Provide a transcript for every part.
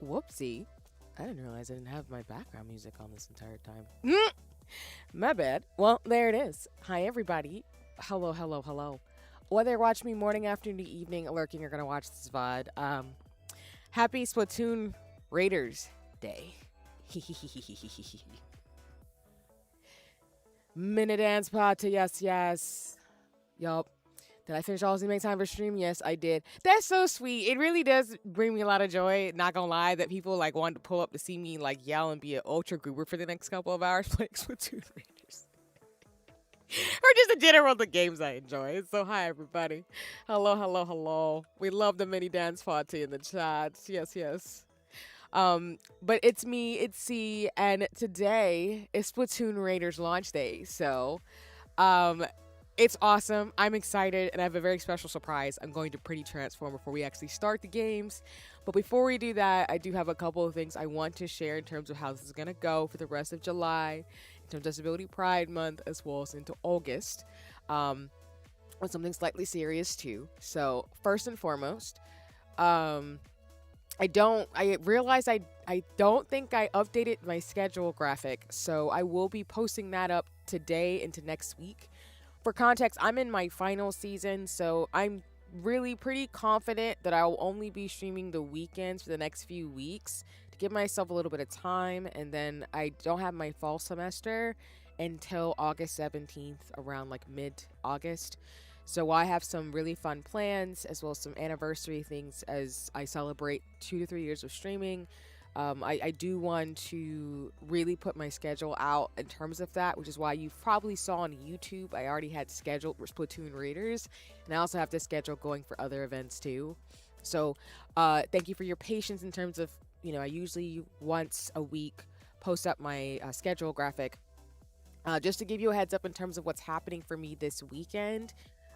Whoopsie. I didn't realize I didn't have my background music on this entire time. My bad. Well, there it is. Hi, everybody. Hello, hello, hello. Whether you're watching me morning, afternoon, evening, lurking, you're going to watch this VOD. Happy Splatoon Raiders Day. Minute dance party, yes, yes. Yup. Did I finish all the make time for stream? Yes, I did. That's so sweet. It really does bring me a lot of joy. Not gonna lie, that people like want to pull up to see me like yell and be an ultra goober for the next couple of hours playing Splatoon Raiders, or just in general the games I enjoy. So hi everybody, hello, hello, hello. We love the mini dance party in the chat. Yes, yes. But it's me, it's C, and today is Splatoon Raiders launch day. So, um, it's awesome. I'm excited, and I have a very special surprise. I'm going to pretty transform before we actually start the games. But before we do that, I do have a couple of things I want to share in terms of how this is going to go for the rest of July, in terms of Disability Pride Month, as well as into August. With something slightly serious too. So first and foremost, I realized I don't think I updated my schedule graphic, so I will be posting that up today into next week. For context, I'm in my final season, so I'm really pretty confident that I will only be streaming the weekends for the next few weeks to give myself a little bit of time, and then I don't have my fall semester until August 17th, around like mid-August. So I have some really fun plans as well as some anniversary things as I celebrate 2 to 3 years of streaming. I do want to really put my schedule out in terms of that, which is why you probably saw on YouTube I already had scheduled for Splatoon Raiders, and I also have this schedule going for other events too. So thank you for your patience in terms of, I usually once a week post up my schedule graphic. Just to give you a heads up in terms of what's happening for me this weekend.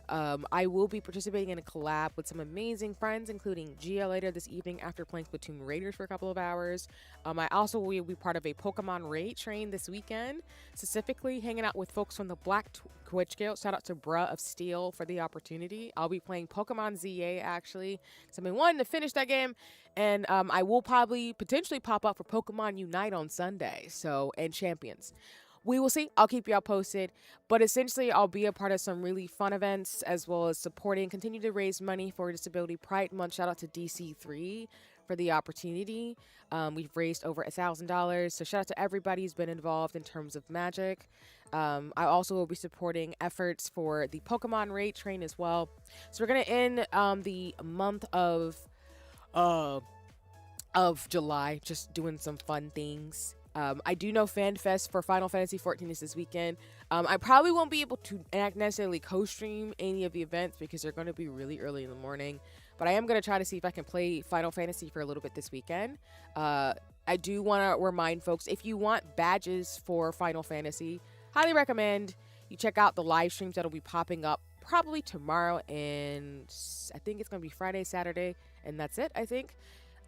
I will be participating in a collab with some amazing friends, including Gia later this evening after playing Splatoon Raiders for a couple of hours. I also will be part of a Pokemon raid train this weekend, specifically hanging out with folks from the Black Twitch Guild. Shout out to Bruh of Steel for the opportunity. I'll be playing Pokemon ZA actually, because I've been wanting to finish that game, and I will probably potentially pop up for Pokemon Unite on Sunday, and Champions. We will see. I'll keep y'all posted. But essentially, I'll be a part of some really fun events as well as supporting, continue to raise money for Disability Pride Month. Shout out to DC3 for the opportunity. We've raised over $1,000. So shout out to everybody who's been involved in terms of magic. I also will be supporting efforts for the Pokemon raid train as well. So we're going to end the month of July just doing some fun things. I do know FanFest for Final Fantasy XIV is this weekend. I probably won't be able to necessarily co-stream any of the events because they're going to be really early in the morning. But I am going to try to see if I can play Final Fantasy for a little bit this weekend. I do want to remind folks, if you want badges for Final Fantasy, highly recommend you check out the live streams that'll be popping up probably tomorrow, and I think it's going to be Friday, Saturday, and that's it, I think.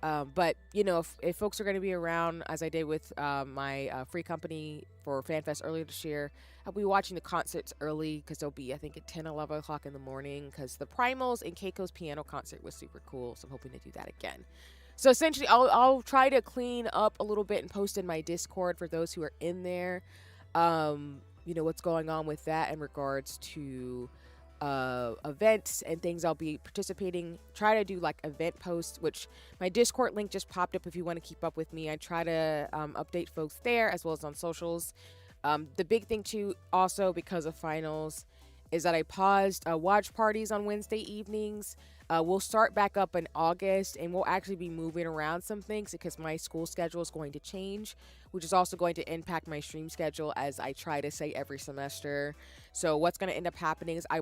But if folks are going to be around, as I did with my free company for FanFest earlier this year, I'll be watching the concerts early because they'll be, I think, at 10, 11 o'clock in the morning, because the Primals and Keiko's piano concert was super cool. So I'm hoping to do that again. So essentially, I'll try to clean up a little bit and post in my Discord for those who are in there. What's going on with that in regards to events and things I'll be participating. Try to do like event posts, which my Discord link just popped up if you want to keep up with me. I try to update folks there as well as on socials. The big thing too, also because of finals, is that I paused watch parties on Wednesday evenings. We'll start back up in August, and we'll actually be moving around some things because my school schedule is going to change, which is also going to impact my stream schedule, as I try to say every semester. So what's going to end up happening is I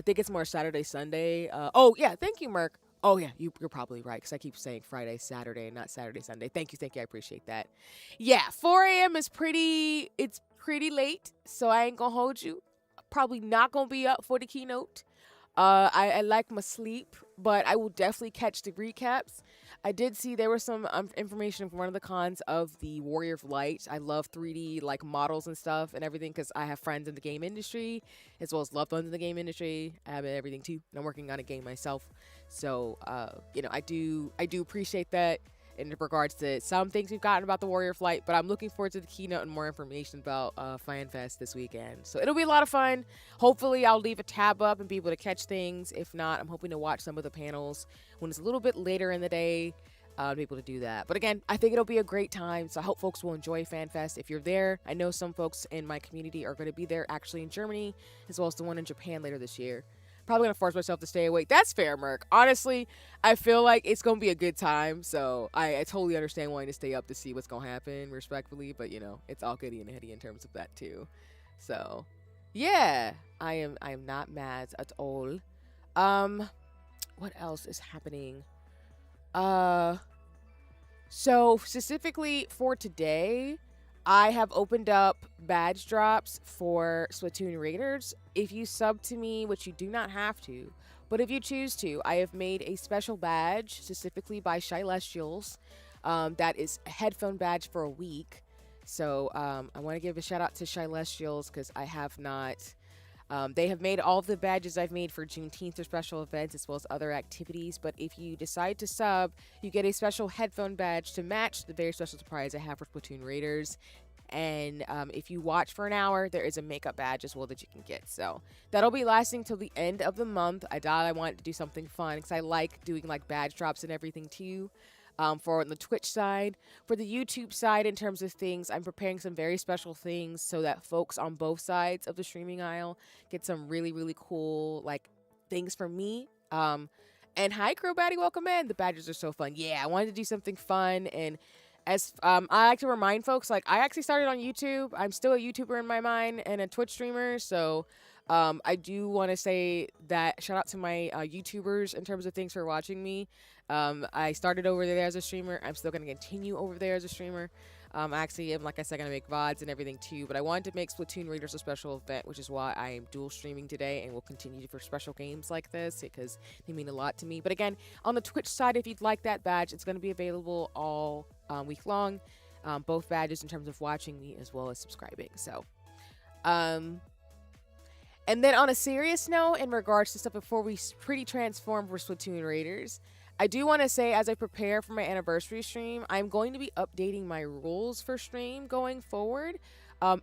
think it's more Saturday, Sunday. Oh yeah, thank you, Merc. Oh yeah, you're probably right, because I keep saying Friday, Saturday, and not Saturday, Sunday. Thank you, I appreciate that. Yeah, 4 a.m. is pretty late, so I ain't gonna hold you. Probably not gonna be up for the keynote. I like my sleep, but I will definitely catch the recaps. I did see there was some information from one of the cons of the Warrior of Light. I love 3D like models and stuff and everything because I have friends in the game industry as well as loved ones in the game industry. I have everything too, and I'm working on a game myself. So I do appreciate that. in regards to some things we've gotten about the Warrior Flight, but I'm looking forward to the keynote and more information about FanFest this weekend. So it'll be a lot of fun. Hopefully I'll leave a tab up and be able to catch things. If not, I'm hoping to watch some of the panels when it's a little bit later in the day. I'll be able to do that. But again, I think it'll be a great time, so I hope folks will enjoy FanFest. If you're there, I know some folks in my community are going to be there actually in Germany, as well as the one in Japan later this year. Probably going to force myself to stay awake. That's fair, Merc. Honestly, I feel like it's going to be a good time, so I totally understand wanting to stay up to see what's going to happen, respectfully, but, you know, it's all goody and heady in terms of that, too. So, yeah, I am not mad at all. What else is happening? So specifically for today, I have opened up badge drops for Splatoon Raiders. If you sub to me, which you do not have to, but if you choose to, I have made a special badge specifically by Celestials. That is a headphone badge for a week. So I want to give a shout out to Celestials because I have not. They have made all of the badges I've made for Juneteenth for special events as well as other activities. But if you decide to sub, you get a special headphone badge to match the very special surprise I have for Splatoon Raiders. And if you watch for an hour, there is a makeup badge as well that you can get. So that'll be lasting till the end of the month. I thought I wanted to do something fun because I like doing like badge drops and everything too. For the Twitch side. For the YouTube side, in terms of things, I'm preparing some very special things so that folks on both sides of the streaming aisle get some really, really cool, like, things from me. And hi, Crow Batty, welcome in. The badges are so fun. Yeah, I wanted to do something fun. And as I like to remind folks, like, I actually started on YouTube. I'm still a YouTuber in my mind and a Twitch streamer. So I do want to say that shout out to my YouTubers in terms of thanks for watching me. I started over there as a streamer. I'm still going to continue over there as a streamer. I actually am, like I said, going to make VODs and everything too. But I wanted to make Splatoon Raiders a special event, which is why I am dual streaming today and will continue for special games like this because they mean a lot to me. But again, on the Twitch side, if you'd like that badge, it's going to be available all week long. Both badges in terms of watching me as well as subscribing. So, and then on a serious note, in regards to stuff before we pretty transform for Splatoon Raiders, I do want to say, as I prepare for my anniversary stream, I'm going to be updating my rules for stream going forward.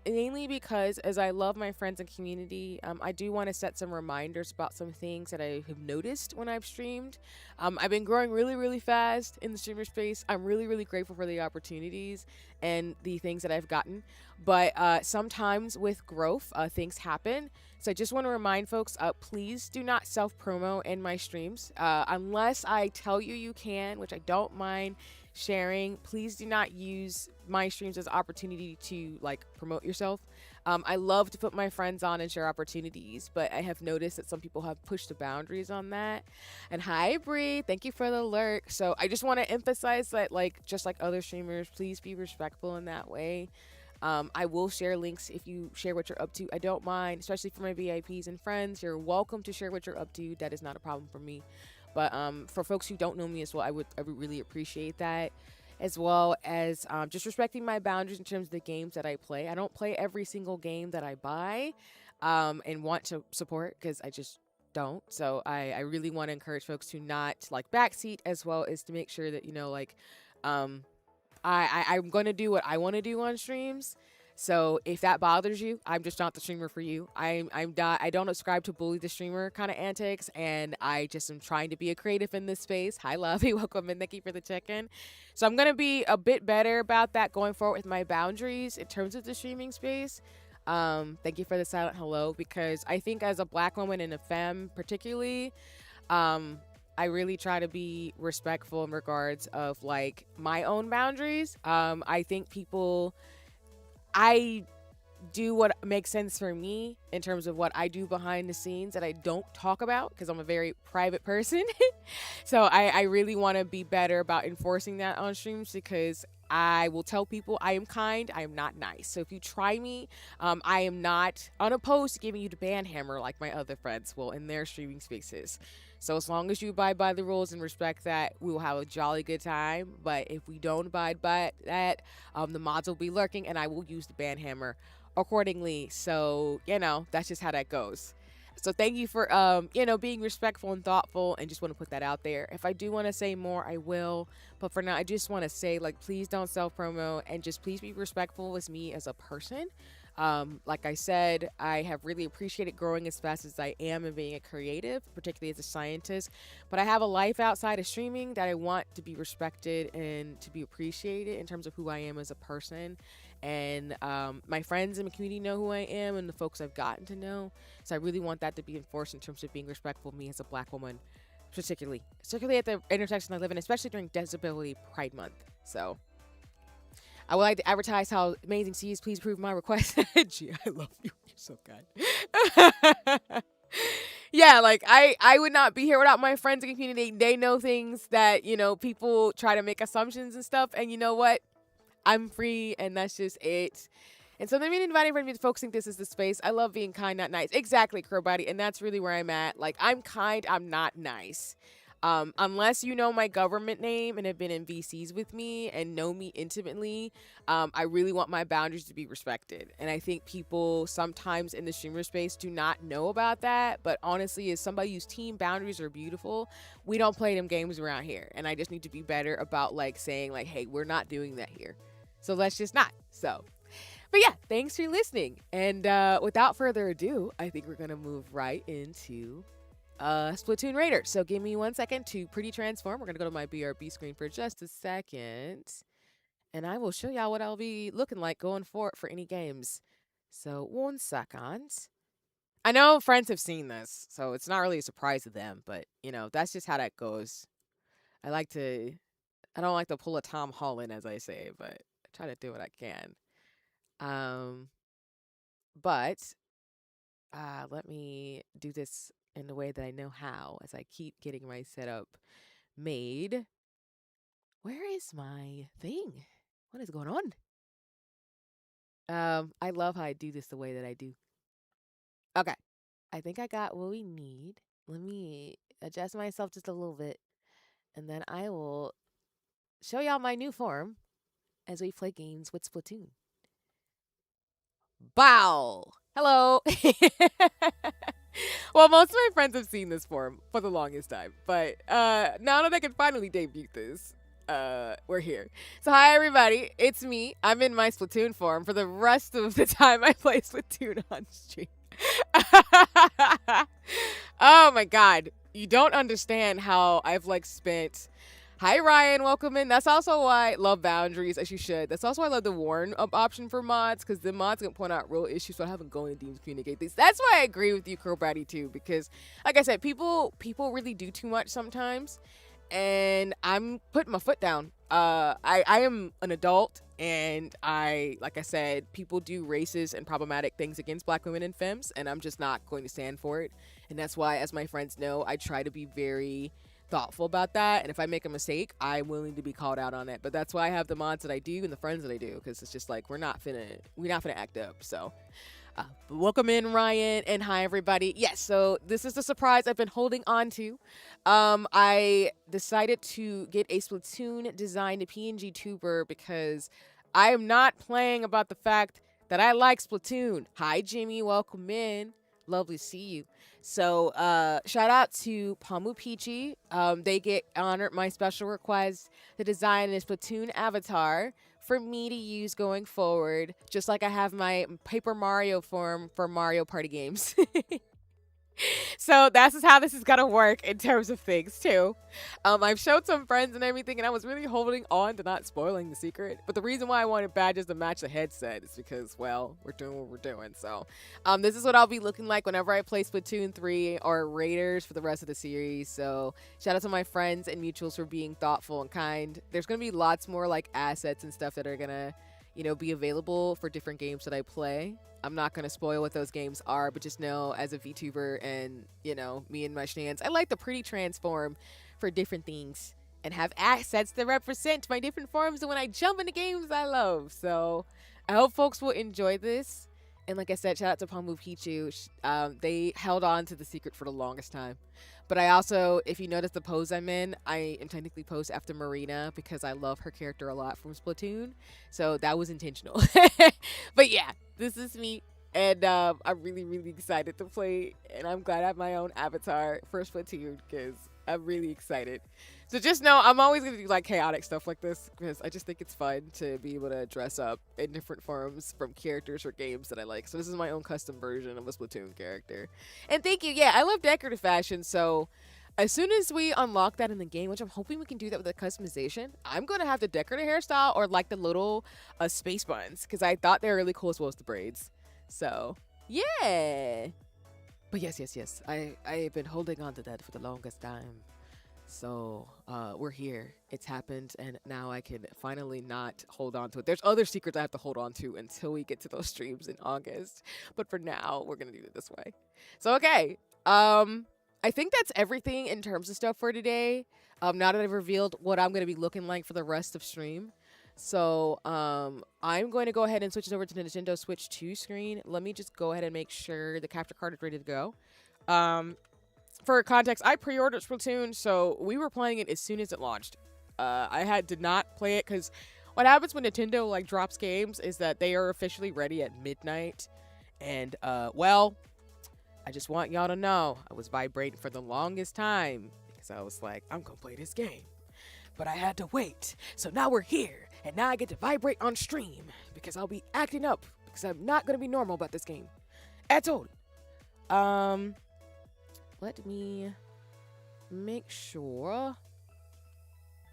Mainly because, as I love my friends and community, I do want to set some reminders about some things that I have noticed when I've streamed. I've been growing really, really fast in the streamer space. I'm really, really grateful for the opportunities and the things that I've gotten. But sometimes with growth, things happen. So I just want to remind folks, please do not self-promo in my streams. Unless I tell you you can, which I don't mind sharing, please do not use my streams as an opportunity to like promote yourself. I love to put my friends on and share opportunities, but I have noticed that some people have pushed the boundaries on that. And hi, Bree, thank you for the alert. So I just want to emphasize that, like, just like other streamers, please be respectful in that way. I will share links if you share what you're up to. I don't mind, especially for my VIPs and friends. You're welcome to share what you're up to. That is not a problem for me. But for folks who don't know me as well, I would really appreciate that, as well as just respecting my boundaries in terms of the games that I play. I don't play every single game that I buy and want to support, because I just don't. So I really want to encourage folks to not like backseat, as well as to make sure that, you know, like I'm going to do what I want to do on streams. So if that bothers you, I'm just not the streamer for you. I don't ascribe to bully the streamer kind of antics, and I just am trying to be a creative in this space. Hi, Lovey. Welcome, and thank you for the check-in. So I'm going to be a bit better about that going forward with my boundaries in terms of the streaming space. Thank you for the silent hello, because I think as a Black woman and a femme particularly, I really try to be respectful in regards of like my own boundaries. I think I do what makes sense for me in terms of what I do behind the scenes that I don't talk about, because I'm a very private person. So I really want to be better about enforcing that on streams, because I will tell people I am kind, I am not nice. So if you try me, I am not unopposed to giving you the ban hammer like my other friends will in their streaming spaces. So as long as you abide by the rules and respect that, we will have a jolly good time. But if we don't abide by that, the mods will be lurking, and I will use the ban hammer accordingly. So, you know, that's just how that goes. So thank you for being respectful and thoughtful, and just want to put that out there. If I do want to say more, I will. But for now, I just want to say, like, please don't self promo, and just please be respectful with me as a person. Like I said, I have really appreciated growing as fast as I am and being a creative, particularly as a scientist. But I have a life outside of streaming that I want to be respected and to be appreciated in terms of who I am as a person. And my friends in the community know who I am, and the folks I've gotten to know. So I really want that to be enforced in terms of being respectful of me as a Black woman, particularly at the intersection I live in, especially during Disability Pride Month. So I would like to advertise how amazing she is. Please approve my request. Gee, I love you. You're so kind. Yeah, like I would not be here without my friends in the community. They know things that, people try to make assumptions and stuff. And you know what? I'm free, and that's just it. And so they've been inviting me to folks think this is the space. I love being kind, not nice. Exactly, Crowbody. And that's really where I'm at. Like, I'm kind, I'm not nice. Unless you know my government name and have been in VCs with me and know me intimately, I really want my boundaries to be respected. And I think people sometimes in the streamer space do not know about that. But honestly, as somebody whose team boundaries are beautiful, we don't play them games around here. And I just need to be better about, like, saying, like, hey, we're not doing that here. So let's just not. So, but yeah, thanks for listening. And without further ado, I think we're going to move right into Splatoon Raider. So give me 1 second to pretty transform. We're going to go to my BRB screen for just a second. And I will show y'all what I'll be looking like going for any games. So 1 second. I know friends have seen this, so it's not really a surprise to them. But, that's just how that goes. I don't like to pull a Tom Holland, as I say, but I try to do what I can. But let me do this in the way that I know how, as I keep getting my setup made. Where is my thing? What is going on? I love how I do this the way that I do. Okay. I think I got what we need. Let me adjust myself just a little bit, and then I will show y'all my new form as we play games with Splatoon. Bow! Hello! Well, most of my friends have seen this form for the longest time, but now that I can finally debut this, we're here. So hi everybody, it's me. I'm in my Splatoon form for the rest of the time I play Splatoon on stream. Oh my god, you don't understand how I've spent. Hi Ryan, welcome in. That's also why I love boundaries, as you should. That's also why I love the warn option for mods, because the mods can point out real issues so I haven't going to communicate these. That's why I agree with you, Crowbratty, too, because like I said, people really do too much sometimes, and I'm putting my foot down. I am an adult, and like I said, people do racist and problematic things against Black women and femmes, and I'm just not going to stand for it. And that's why, as my friends know, I try to be very thoughtful about that, and if I make a mistake, I'm willing to be called out on it. But that's why I have the mods that I do and the friends that I do, because it's just like we're not finna act up. So welcome in, Ryan, and hi everybody. Yes, so this is the surprise I've been holding on to. I decided to get a Splatoon designed PNG tuber because I am not playing about the fact that I like Splatoon. Hi Jimmy, welcome in. Lovely to see you. So shout out to Pamu Peachy. They get honored my special request to design a Splatoon avatar for me to use going forward, just like I have my Paper Mario form for Mario Party games. So that's just how this is gonna work in terms of things too. I've showed some friends and everything, and I was really holding on to not spoiling the secret. But the reason why I wanted badges to match the headset is because, well, we're doing what we're doing. So this is what I'll be looking like whenever I play Splatoon 3 or Raiders for the rest of the series. So shout out to my friends and mutuals for being thoughtful and kind. There's gonna be lots more assets and stuff that are gonna, be available for different games that I play. I'm not going to spoil what those games are, but just know as a VTuber and, me and my shenanigans, I like to pretty transform for different things and have assets that represent my different forms and when I jump into games I love. So I hope folks will enjoy this. And like I said, shout out to Pamu Pichu. They held on to the secret for the longest time. But I also, if you notice the pose I'm in, I am technically posed after Marina because I love her character a lot from Splatoon. So that was intentional. But yeah, this is me. And I'm really, really excited to play. And I'm glad I have my own avatar for Splatoon because I'm really excited. So just know I'm always going to do like chaotic stuff like this because I just think it's fun to be able to dress up in different forms from characters or games that I like. So this is my own custom version of a Splatoon character. And thank you. Yeah, I love decorative fashion. So as soon as we unlock that in the game, which I'm hoping we can do that with the customization, I'm going to have the decorative hairstyle or like the little space buns because I thought they were really cool as well as the braids. So, yeah. But yes. I've been holding on to that for the longest time. So, we're here. It's happened, and now I can finally not hold on to it. There's other secrets I have to hold on to until we get to those streams in August. But for now, we're gonna do it this way. So, okay. I think that's everything in terms of stuff for today. Now that I've revealed what I'm gonna be looking like for the rest of stream. So, I'm going to go ahead and switch it over to the Nintendo Switch 2 screen. Let me just go ahead and make sure the capture card is ready to go. For context, I pre-ordered Splatoon, so we were playing it as soon as it launched. Did not play it because what happens when Nintendo like drops games is that they are officially ready at midnight. And well, I just want y'all to know I was vibrating for the longest time because I was like, I'm gonna play this game. But I had to wait. So now we're here, and now I get to vibrate on stream because I'll be acting up because I'm not gonna be normal about this game at all. Let me make sure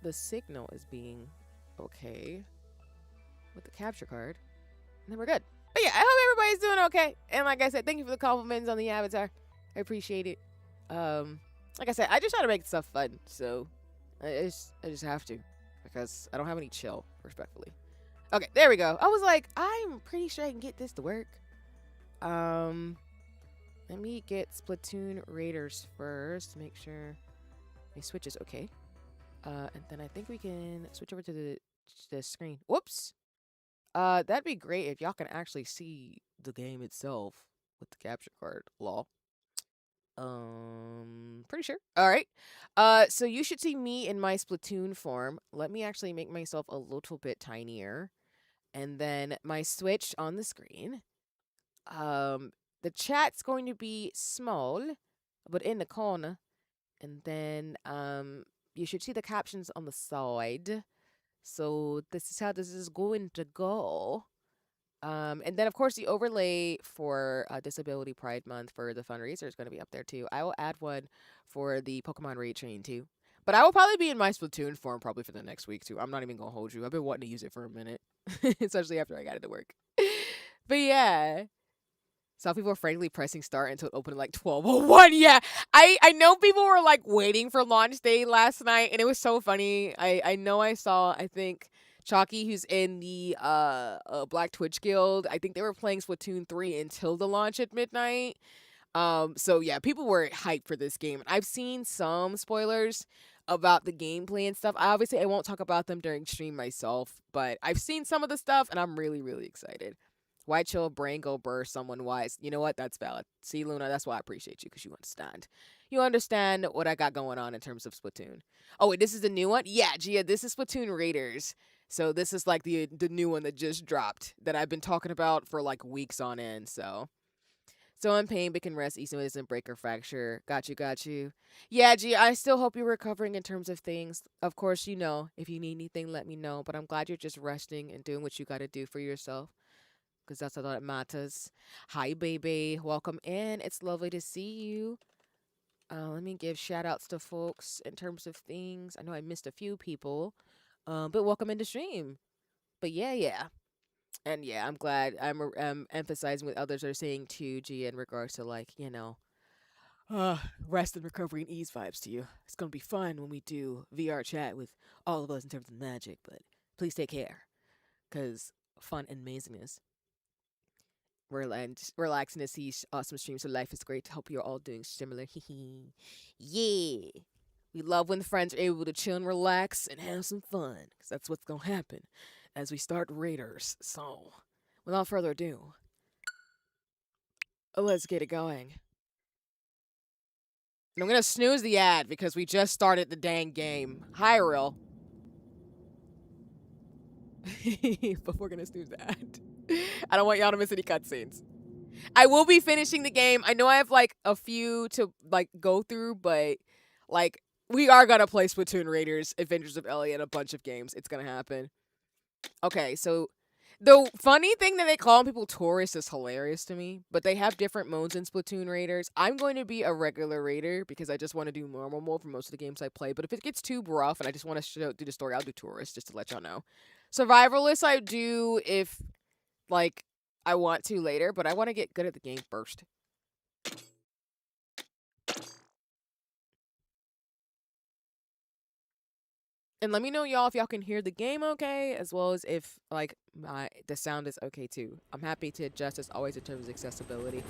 the signal is being okay with the capture card, and then we're good. But yeah, I hope everybody's doing okay. And like I said, thank you for the compliments on the avatar. I appreciate it. Like I said, I just try to make stuff fun, so I just have to because I don't have any chill, respectfully. Okay, there we go. I was like, I'm pretty sure I can get this to work. Let me get Splatoon Raiders first to make sure my Switch is okay. And then I think we can switch over to the screen. Whoops. That'd be great if y'all can actually see the game itself with the capture card. Lol. Pretty sure. All right. So you should see me in my Splatoon form. Let me actually make myself a little bit tinier, and then my Switch on the screen. The chat's going to be small, but in the corner, and then you should see the captions on the side. So this is how this is going to go. And then, of course, the overlay for Disability Pride Month for the fundraiser is going to be up there, too. I will add one for the Pokemon Raid Train, too. But I will probably be in my Splatoon form probably for the next week, too. I'm not even going to hold you. I've been wanting to use it for a minute, especially after I got it to work. But yeah. Some people are frankly pressing start until it opened at like 12:01. Yeah, I know people were like waiting for launch day last night, and it was so funny. I know I saw, I think Chalky, who's in the Black Twitch Guild, I think they were playing Splatoon 3 until the launch at midnight. So yeah, people were hyped for this game. I've seen some spoilers about the gameplay and stuff. I won't talk about them during stream myself, but I've seen some of the stuff, and I'm really, really excited. Why chill, brain go burst, someone wise. You know what? That's valid. See, Luna, that's why I appreciate you, because you understand. You understand what I got going on in terms of Splatoon. Oh, wait, this is the new one? Yeah, Gia, this is Splatoon Raiders. So this is like the new one that just dropped that I've been talking about for like weeks on end, so. So in pain, but can rest easily as not break or fracture. Got you. Yeah, Gia, I still hope you're recovering in terms of things. Of course, you know, if you need anything, let me know. But I'm glad you're just resting and doing what you got to do for yourself, because that's all that matters. Hi, baby. Welcome in. It's lovely to see you. Let me give shout outs to folks in terms of things. I know I missed a few people, but welcome into stream. But yeah. And yeah, I'm glad I'm emphasizing what others are saying too, Gia, in regards to like, you know, rest and recovery and ease vibes to you. It's going to be fun when we do VR chat with all of us in terms of magic, but please take care, because fun and amazingness. We're just relaxing to see awesome streams, so life is great. Hope you're all doing similar. Yeah. We love when friends are able to chill and relax and have some fun, because that's what's going to happen as we start Raiders. So, without further ado, let's get it going. And I'm going to snooze the ad because we just started the dang game. Hi, Real. But we're going to snooze the ad. I don't want y'all to miss any cutscenes. I will be finishing the game. I know I have like a few to like go through, but like we are gonna play Splatoon Raiders, Adventures of Ellie, and a bunch of games. It's gonna happen. Okay, so the funny thing that they call people tourists is hilarious to me, but they have different modes in Splatoon Raiders. I'm going to be a regular raider because I just want to do normal mode for most of the games I play. But if it gets too rough and I just want to do the story, I'll do tourist just to let y'all know. Survivalist I do if like I want to later, but I want to get good at the game first. And let me know, y'all, if y'all can hear the game okay, as well as if like the sound is okay too. I'm happy to adjust as always in terms of accessibility.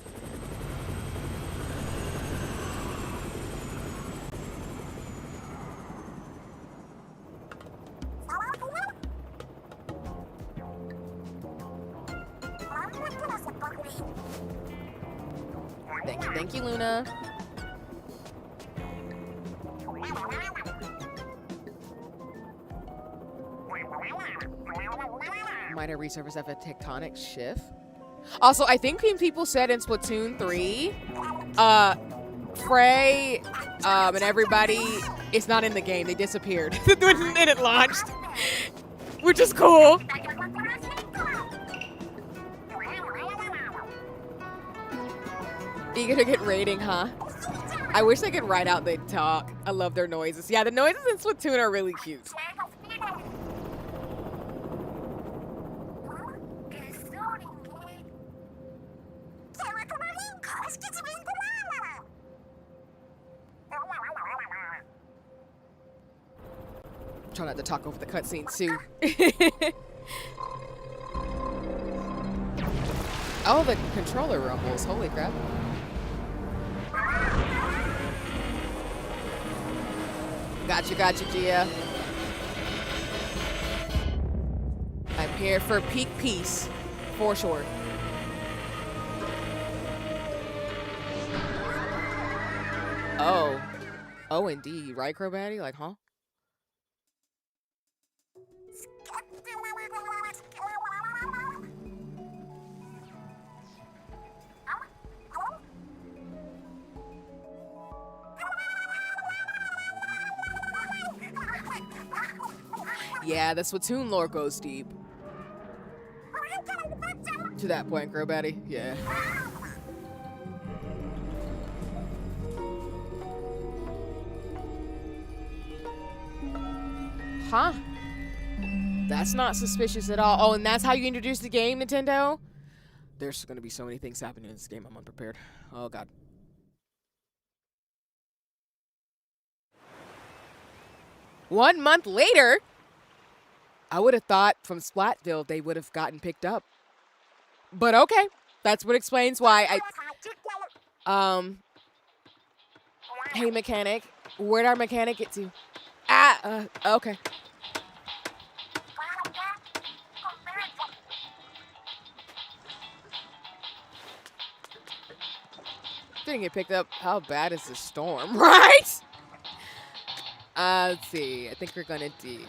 Thank you, Luna. Might have resurfaced after a tectonic shift. Also, I think people said in Splatoon 3, Frey, and everybody is not in the game. They disappeared when it launched, which is cool. Eager to get raiding, huh? I wish they could write out they talk. I love their noises. Yeah, the noises in Splatoon are really cute. Try not to talk over the cutscenes too. Oh, the controller rumbles. Holy crap. Gotcha, Gia. I'm here for peak peace, for sure. Oh, indeed. Right, Crowbatty? Like, huh? Yeah, the Splatoon lore goes deep. To that point, Crowbatty. Yeah. Huh? That's not suspicious at all. Oh, and that's how you introduce the game, Nintendo? There's gonna be so many things happening in this game. I'm unprepared. Oh, God. One month later? I would have thought from Splatville they would have gotten picked up. But okay. That's what explains why Hey, mechanic. Where'd our mechanic get to? Okay. Didn't get picked up. How bad is the storm, right? Let's see. I think we're gonna do...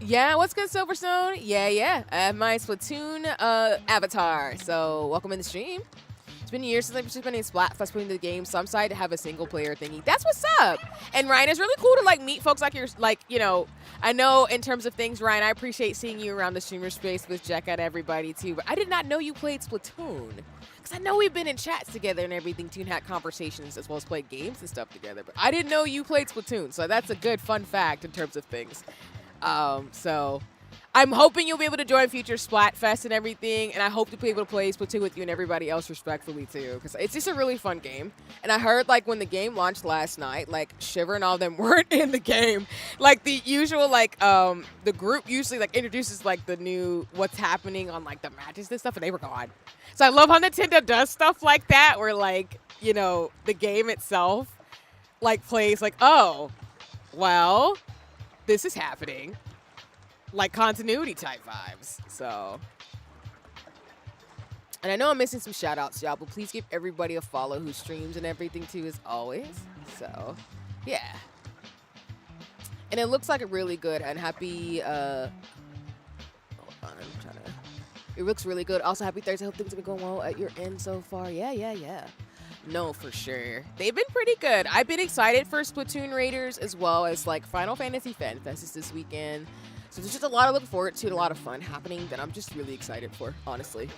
Yeah, what's good, Silverstone? Yeah. I have my Splatoon avatar. So, welcome in the stream. It's been years since I've participated in Splatfest putting the game, so I'm excited to have a single player thingy. That's what's up. And Ryan, it's really cool to like meet folks like I know in terms of things, Ryan, I appreciate seeing you around the streamer space with Jack and everybody too. But I did not know you played Splatoon. Because I know we've been in chats together and everything too and had conversations as well as played games and stuff together. But I didn't know you played Splatoon. So that's a good fun fact in terms of things. So I'm hoping you'll be able to join future Splatfest and everything, and I hope to be able to play Splatoon with you and everybody else respectfully too, because it's just a really fun game. And I heard like when the game launched last night, like Shiver and all of them weren't in the game. Like the usual, like the group usually like introduces like the new what's happening on like the matches and stuff, and they were gone. So I love how Nintendo does stuff like that, where like the game itself like plays like, oh, well, this is happening. Like continuity type vibes. So And I know I'm missing some shout outs, y'all, but please give everybody a follow who streams and everything too, as always. So, yeah. And it looks like a really good and happy, hold on, I'm trying to, it looks really good. Also, happy Thursday. Hope things have been going well at your end so far. Yeah. No, for sure. They've been pretty good. I've been excited for Splatoon Raiders as well as like Final Fantasy Fan Fest is this weekend. So there's just a lot to look forward to, a lot of fun happening that I'm just really excited for, honestly.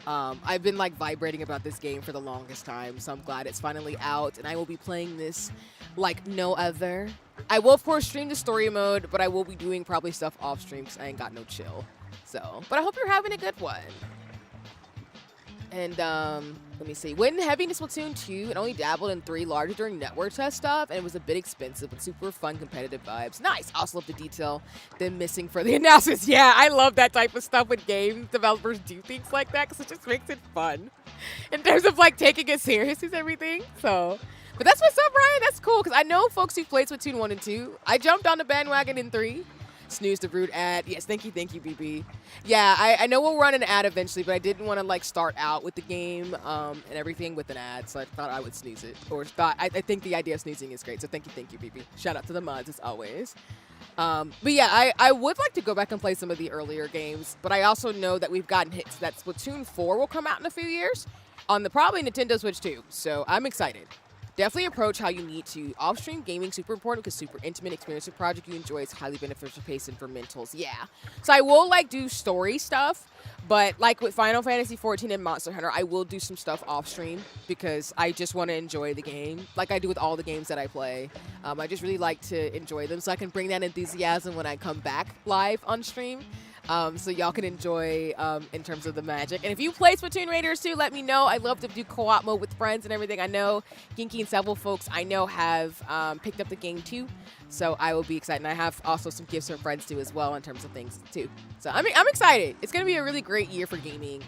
I've been like vibrating about this game for the longest time, so I'm glad it's finally out, and I will be playing this like no other. I will, of course, stream the story mode, but I will be doing probably stuff off stream because I ain't got no chill. So, but I hope you're having a good one. And let me see. Went heavy into Splatoon 2 and only dabbled in 3 larger during network test stuff, and it was a bit expensive, but super fun competitive vibes. Nice. Also love the detail them missing for the announcements. Yeah, I love that type of stuff when game developers do things like that because it just makes it fun in terms of like taking it serious and everything. So, but that's what's up, Ryan. That's cool because I know folks who played Splatoon 1 and 2. I jumped on the bandwagon in 3. Snooze the root ad. Yes, thank you, BB. Yeah, I know we'll run an ad eventually, but I didn't want to like start out with the game and everything with an ad, so I thought I would snooze it. Or thought I think the idea of snoozing is great, so thank you, BB. Shout out to the mods as always. But yeah, I would like to go back and play some of the earlier games, but I also know that we've gotten hits that Splatoon 4 will come out in a few years on the probably Nintendo Switch too, so I'm excited. Definitely approach how you need to. Off-stream gaming, super important because super intimate experience. A project you enjoy is highly beneficial pacing for mentals. Yeah. So I will like do story stuff, but like with Final Fantasy 14 and Monster Hunter, I will do some stuff off-stream because I just want to enjoy the game like I do with all the games that I play. I just really like to enjoy them so I can bring that enthusiasm when I come back live on stream. So y'all can enjoy in terms of the magic. And if you play Splatoon Raiders too, let me know. I love to do co-op mode with friends and everything. I know Ginky and several folks I know have picked up the game too. So I will be excited. And I have also some gifts from friends too as well in terms of things too. So I'm excited. It's going to be a really great year for gaming.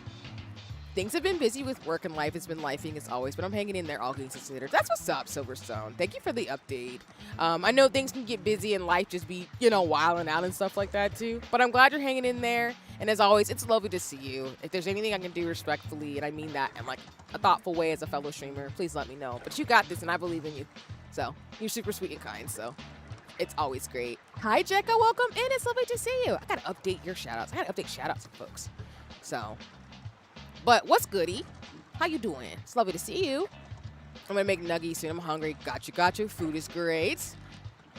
Things have been busy with work and life has been lifing as always, but I'm hanging in there, all things considered. That's what's up, Silverstone. Thank you for the update. I know things can get busy and life just be, wilding out and stuff like that too, but I'm glad you're hanging in there. And as always, it's lovely to see you. If there's anything I can do respectfully, and I mean that in like a thoughtful way as a fellow streamer, please let me know. But you got this, and I believe in you. So you're super sweet and kind, so it's always great. Hi, Jekka. Welcome in. It's lovely to see you. I got to update your shout-outs. I got to update shout-outs for folks. So... But what's goody? How you doing? It's lovely to see you. I'm gonna make nuggies soon. I'm hungry. Got you. Food is great.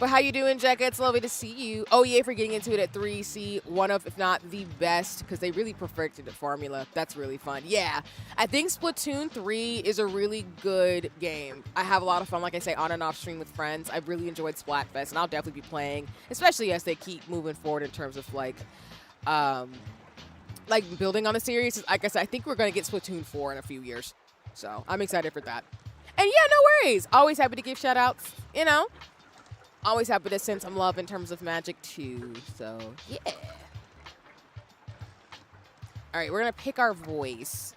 But how you doing, Jekka? It's lovely to see you. Oh, yay for getting into it at 3C. One of, if not the best, because they really perfected the formula. That's really fun. Yeah, I think Splatoon 3 is a really good game. I have a lot of fun, like I say, on and off stream with friends. I've really enjoyed Splatfest, and I'll definitely be playing, especially as they keep moving forward in terms of like building on the series. Like I said, I think we're going to get Splatoon 4 in a few years. So I'm excited for that. And yeah, no worries. Always happy to give shout outs, Always happy to send some love in terms of magic too. So yeah. All right, we're going to pick our voice.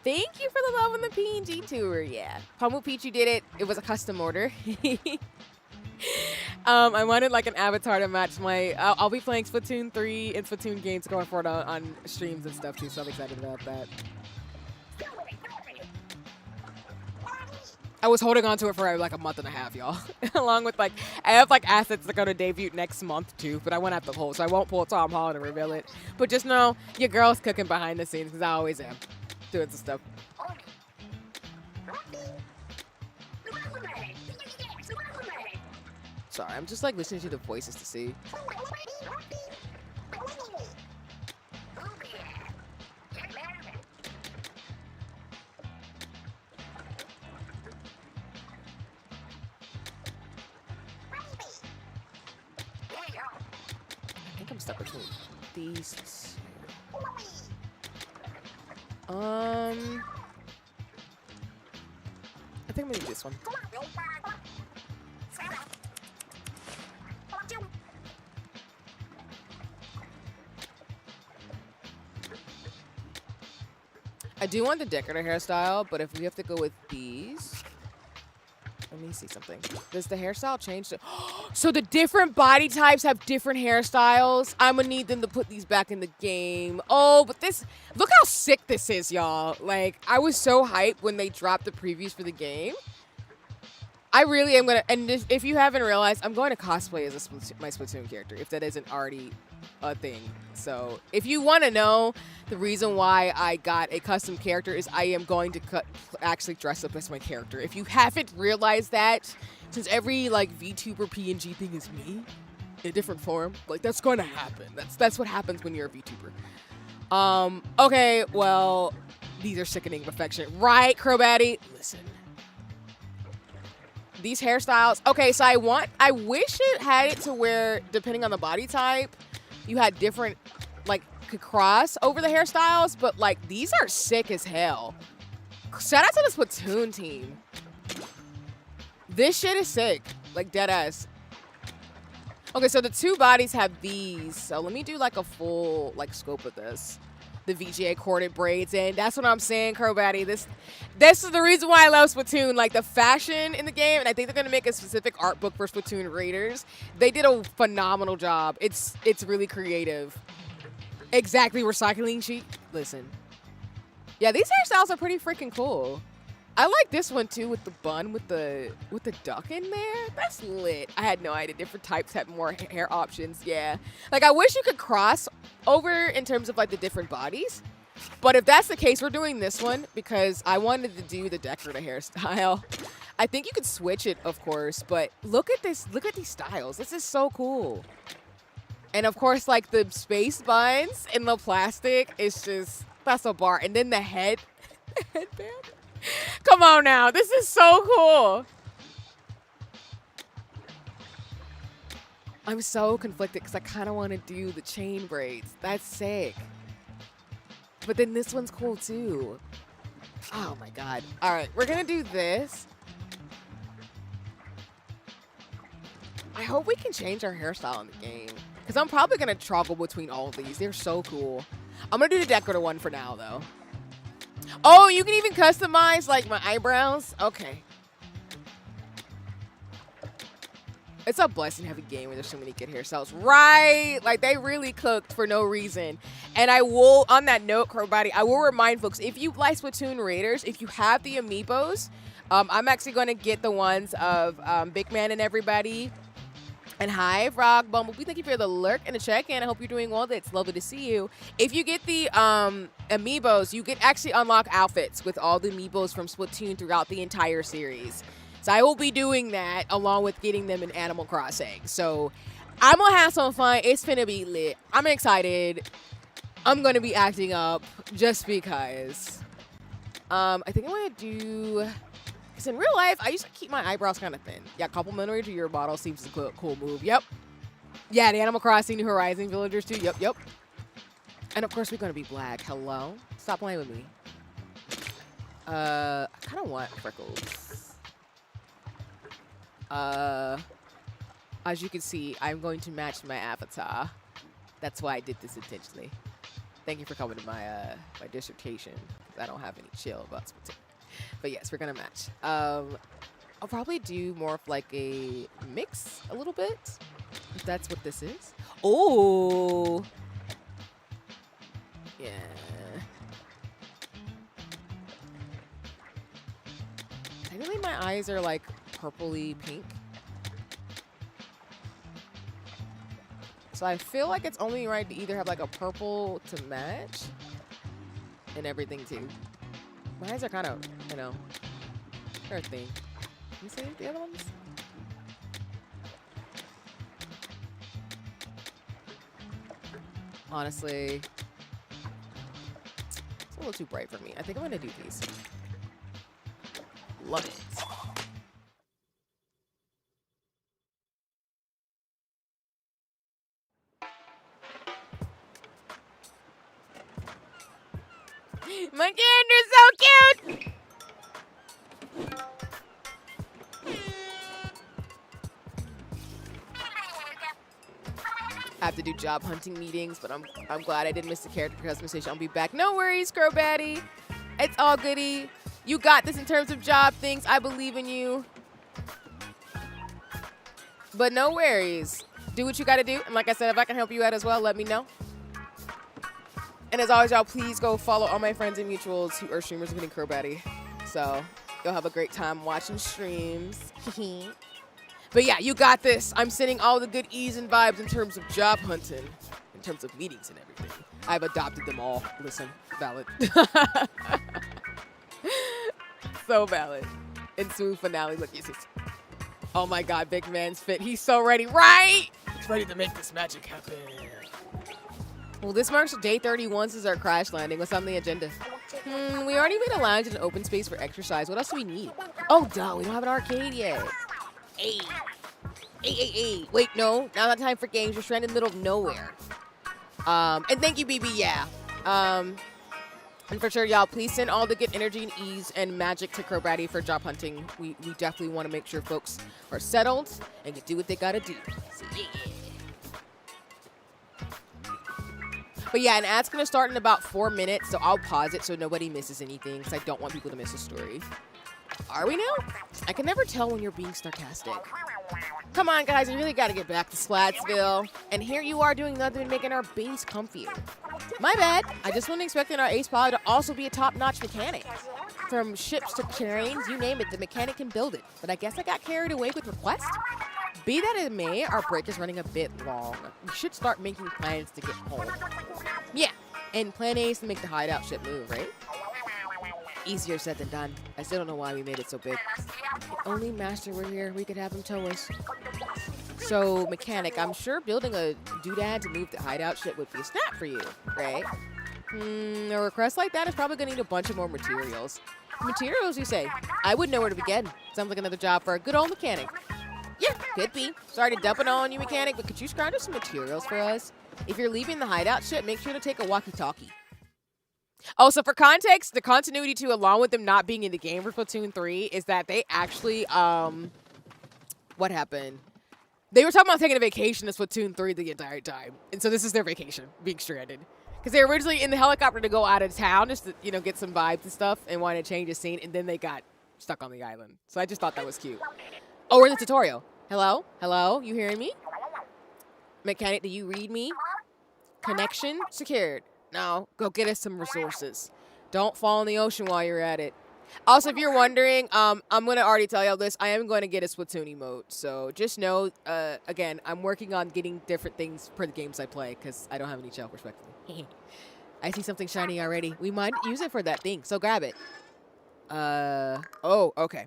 Thank you for the love on the PNG tour. Yeah. Pummel Peachy did it. It was a custom order. I wanted like an avatar to match my... I'll be playing Splatoon 3 and Splatoon games going forward on streams and stuff too, so I'm excited about that. I was holding on to it for like a month and a half, y'all. Along with like... I have like assets that are going to debut next month too, but I won't have to pull, so I won't pull Tom Holland and reveal it. But just know your girl's cooking behind the scenes because I always am. Doing some stuff. Sorry, I'm just like listening to the voices to see. I think I'm stuck between these two. I think I'm gonna do this one. I do want the decorator hairstyle, but if we have to go with these, let me see something. Does the hairstyle change? So the different body types have different hairstyles. I'm gonna need them to put these back in the game. Oh, but this, look how sick this is, y'all. Like, I was so hyped when they dropped the previews for the game. I really am gonna, and if you haven't realized, I'm going to cosplay as my Splatoon character, if that isn't already a thing. So if you want to know the reason why I got a custom character is I am going to actually dress up as my character. If you haven't realized that, since every like VTuber PNG thing is me in a different form, like that's going to happen. That's what happens when you're a VTuber. Okay, well, these are sickening perfection, right, Crowbatty? Listen. These hairstyles. Okay, so I wish it had it to where, depending on the body type, you had different, like, could cross over the hairstyles, but, like, these are sick as hell. Shout out to the Splatoon team. This shit is sick. Like, dead ass. Okay, so the two bodies have these. So let me do, like, a full, like, scope of this. The VGA corded braids, and that's what I'm saying, Crowbatty. This is the reason why I love Splatoon. Like, the fashion in the game, and I think they're gonna make a specific art book for Splatoon Raiders. They did a phenomenal job. It's really creative. Exactly, recycling sheet. Listen. Yeah, these hairstyles are pretty freaking cool. I like this one too, with the bun with the duck in there. That's lit. I had no idea different types had more hair options. Yeah, like I wish you could cross over in terms of like the different bodies. But if that's the case, we're doing this one because I wanted to do the decorator hairstyle. I think you could switch it, of course, but look at this. Look at these styles. This is so cool. And of course, like the space buns and the plastic is just, that's a bar. And then the headband. Come on now. This is so cool. I'm so conflicted because I kind of want to do the chain braids. That's sick. But then this one's cool too. Oh my God. All right, we're going to do this. I hope we can change our hairstyle in the game because I'm probably going to toggle between all of these. They're so cool. I'm going to do the decorator one for now though. Oh, you can even customize like my eyebrows? Okay. It's a blessing to have a game where there's so many good hairstyles. Right. Like they really cooked for no reason. And I will, on that note, Crowbatty, I will remind folks, if you like Splatoon Raiders, if you have the amiibos, I'm actually going to get the ones of Big Man and everybody. And hi, Rock, Bumblebee, thank you for the lurk and the check-in. I hope you're doing well. It's lovely to see you. If you get the amiibos, you can actually unlock outfits with all the amiibos from Splatoon throughout the entire series. So I will be doing that along with getting them in Animal Crossing. So I'm going to have some fun. It's finna be lit. I'm excited. I'm going to be acting up just because. I think I'm going to do... Because in real life, I used to keep my eyebrows kind of thin. Yeah, complimentary to your bottle seems a cool move. Yep. Yeah, the Animal Crossing New Horizons villagers too. Yep. And of course, we're going to be black. Hello? Stop playing with me. I kind of want freckles. As you can see, I'm going to match my avatar. That's why I did this intentionally. Thank you for coming to my my dissertation. I don't have any chill about Splatoon. But yes, we're gonna match. I'll probably do more of like a mix a little bit, if that's what this is. Oh, yeah. Technically, my eyes are like purpley pink. So I feel like it's only right to either have like a purple to match and everything too. My eyes are kind of, you know, they're a thing. Can you see the other ones? Honestly, it's a little too bright for me. I think I'm going to do these. Love it. My character's so cute! I have to do job hunting meetings, but I'm glad I didn't miss the character customization. I'll be back. No worries, Crowbatty. It's all goody. You got this in terms of job things. I believe in you. But no worries. Do what you got to do. And like I said, if I can help you out as well, let me know. And as always, y'all, please go follow all my friends and mutuals who are streamers including Crowbatty. So you'll have a great time watching streams. But yeah, you got this. I'm sending all the good ease and vibes in terms of job hunting, in terms of meetings and everything. I've adopted them all. Listen, valid. So valid. And smooth finale. Look, you see. Oh my God, big man's fit. He's so ready, right? He's ready to make this magic happen. Well, this marks day 31 since our crash landing. What's on the agenda? We already made a lounge and an open space for exercise. What else do we need? Oh, duh, we don't have an arcade yet. Hey. Wait, no, now not time for games. We're stranded in the middle of nowhere. And thank you, BB, yeah. And for sure, y'all, please send all the good energy and ease and magic to Crowbatty for job hunting. We definitely want to make sure folks are settled and can do what they gotta do. So, yeah. But yeah, an ad's gonna start in about 4 minutes, so I'll pause it so nobody misses anything, because I don't want people to miss a story. Are we now? I can never tell when you're being sarcastic. Come on, guys, we really gotta get back to Splatsville. And here you are doing nothing but making our base comfier. My bad. I just wasn't expecting our ace pilot to also be a top-notch mechanic. From ships to cranes, you name it, the mechanic can build it. But I guess I got carried away with request. Be that it may, our break is running a bit long. We should start making plans to get home. Yeah, and plan A is to make the hideout ship move, right? Easier said than done. I still don't know why we made it so big. If only Master were here, we could have him tow us. So, mechanic, I'm sure building a doodad to move the hideout ship would be a snap for you, right? A request like that is probably gonna need a bunch of more materials. Materials, you say? I wouldn't know where to begin. Sounds like another job for a good old mechanic. Yeah, could be. Sorry to dump it all on you, mechanic, but could you scrounge up some materials for us? If you're leaving the hideout ship, make sure to take a walkie-talkie. Oh, so for context, the continuity too, along with them not being in the game for Splatoon 3, is that they actually, what happened? They were talking about taking a vacation to Splatoon 3 the entire time. And so this is their vacation, being stranded. Because they were originally in the helicopter to go out of town just to, you know, get some vibes and stuff and wanted to change the scene, and then they got stuck on the island. So I just thought that was cute. Oh, we're in the tutorial. Hello? Hello? You hearing me? Mechanic, do you read me? Connection secured. Now, go get us some resources. Don't fall in the ocean while you're at it. Also, if you're wondering, I'm going to already tell y'all this. I am going to get a Splatoon emote. So just know, again, I'm working on getting different things for the games I play because I don't have any shelf, respectfully. I see something shiny already. We might use it for that thing, so grab it. Oh, okay.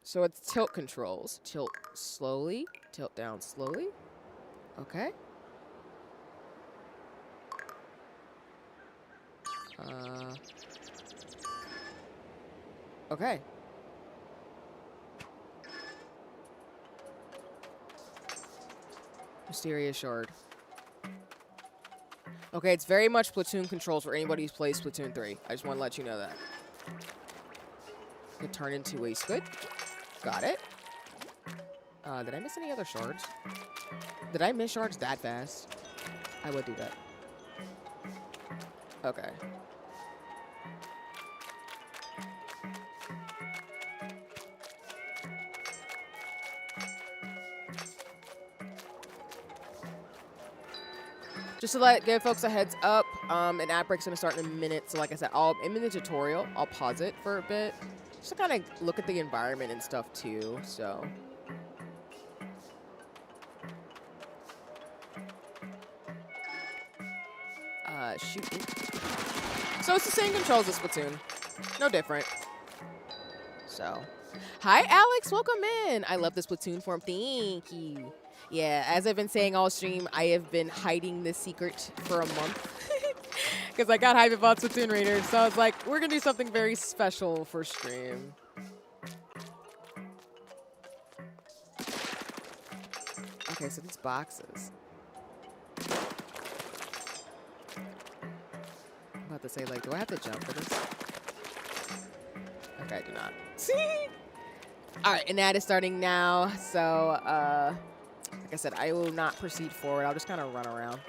So it's tilt controls. Tilt slowly. Tilt down slowly. Okay. Okay. Mysterious shard. Okay, it's very much Splatoon controls for anybody who's played Splatoon 3. I just want to let you know that. Could turn into a squid. Got it. Did I miss any other shards? Did I miss shards that fast? I would do that. Okay. Just to give folks a heads up, an ad break's gonna start in a minute. So like I said, I'm in the tutorial. I'll pause it for a bit. Just to kind of look at the environment and stuff too, so. Shooting. So it's the same controls as Splatoon. No different. So. Hi, Alex. Welcome in. I love this Splatoon form. Thank you. Yeah, as I've been saying all stream, I have been hiding this secret for a month. Because I got hype about Splatoon Raiders. So I was like, we're going to do something very special for stream. Okay, so these boxes. I'm about to say, like, do I have to jump for this? Okay, I do not. All right, and that is starting now. So, like I said, I will not proceed forward. I'll just kind of run around.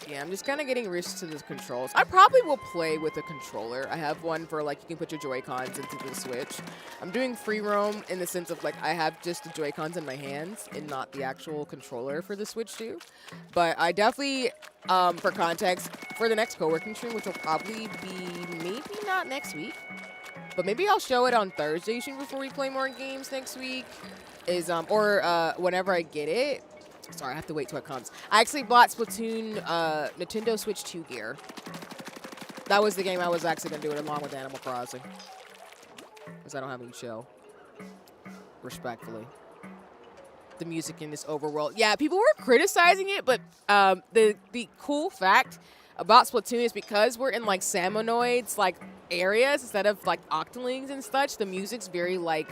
Yeah, I'm just kind of getting used to the controls. I probably will play with a controller. I have one for, like, you can put your Joy-Cons into the Switch. I'm doing free roam in the sense of, like, I have just the Joy-Cons in my hands and not the actual controller for the Switch too. But I definitely, for context, for the next co-working stream, which will probably be maybe not next week, but maybe I'll show it on Thursday stream before we play more games next week, is, or whenever I get it. Sorry, I have to wait till it comes. I actually bought Splatoon Nintendo Switch 2 gear. That was the game I was actually going to do it along with Animal Crossing. Because I don't have any chill. Respectfully. The music in this overworld. Yeah, people were criticizing it, but the cool fact about Splatoon is because we're in, like, Salmonids, like, areas instead of, like, octolings and such, the music's very, like,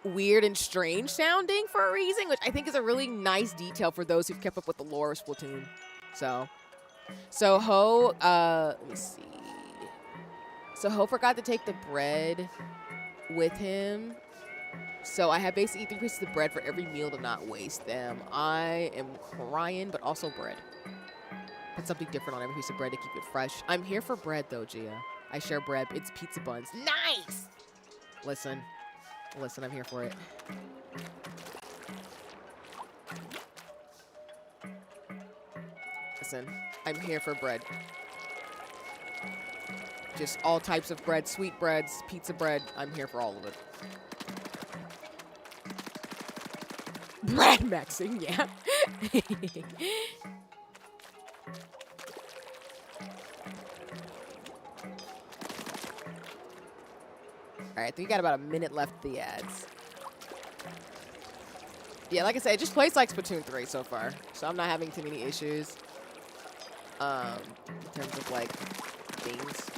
weird and strange sounding for a reason, which I think is a really nice detail for those who've kept up with the lore of Splatoon. So Ho, let me see. So Ho forgot to take the bread with him. So I have basically 3 pieces of bread for every meal to not waste them. I am crying, but also bread. Put something different on every piece of bread to keep it fresh. I'm here for bread though, Gia. I share bread. It's pizza buns. Nice! Listen, I'm here for it. Listen, I'm here for bread. Just all types of bread, sweet breads, pizza bread. I'm here for all of it. Bread maxing, yeah. All right, I think we got about a minute left of the ads. Yeah, like I said, it just plays like Splatoon 3 so far, so I'm not having too many issues in terms of, like, things.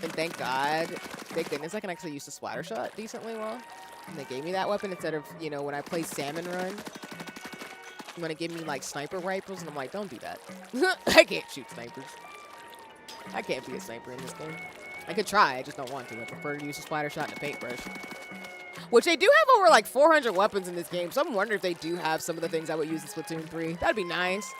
And thank goodness I can actually use the splatter shot decently well. And they gave me that weapon instead of, you know, when I play Salmon Run, you want to give me, like, sniper rifles, and I'm like, don't do that. I can't shoot snipers. I can't be a sniper in this game. I could try, I just don't want to. I prefer to use a splatter shot and a paintbrush. Which they do have over, like, 400 weapons in this game, so I'm wondering if they do have some of the things I would use in Splatoon 3. That'd be nice.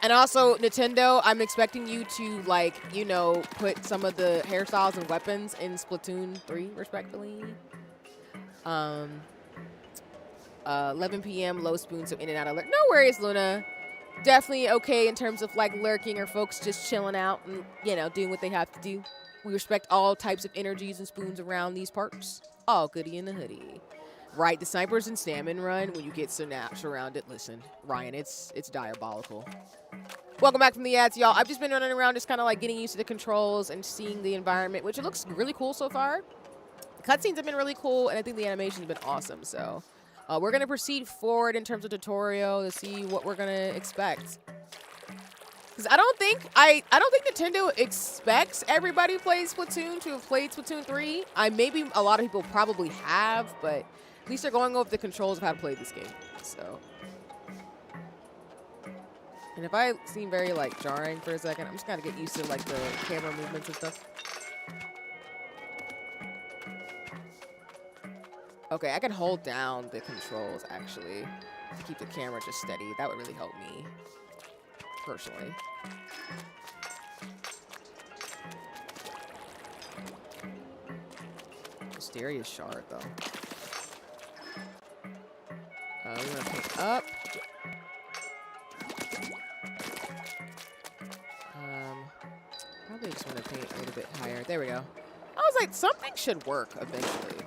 And also, Nintendo, I'm expecting you to, like, you know, put some of the hairstyles and weapons in Splatoon 3, respectfully. 11 p.m., low spoon, so in and out alert. No worries, Luna. Definitely okay in terms of, like, lurking or folks just chilling out and, you know, doing what they have to do. We respect all types of energies and spoons around these parts. All goody in the hoodie. Right, the snipers in Salmon Run, when you get surrounded, listen, Ryan, it's diabolical. Welcome back from the ads, y'all. I've just been running around just kind of like getting used to the controls and seeing the environment, which it looks really cool so far. The cutscenes have been really cool, and I think the animation's been awesome. So we're going to proceed forward in terms of tutorial to see what we're going to expect. Because I don't think Nintendo expects everybody who plays Splatoon to have played Splatoon 3. Maybe a lot of people probably have, but at least they're going over the controls of how to play this game. So, and if I seem very, like, jarring for a second, I'm just gonna get used to, like, the camera movements and stuff. Okay, I can hold down the controls actually to keep the camera just steady. That would really help me personally. Mysterious shard, though. We're gonna pick up. Probably just want to paint a little bit higher. There we go. I was like, something should work eventually.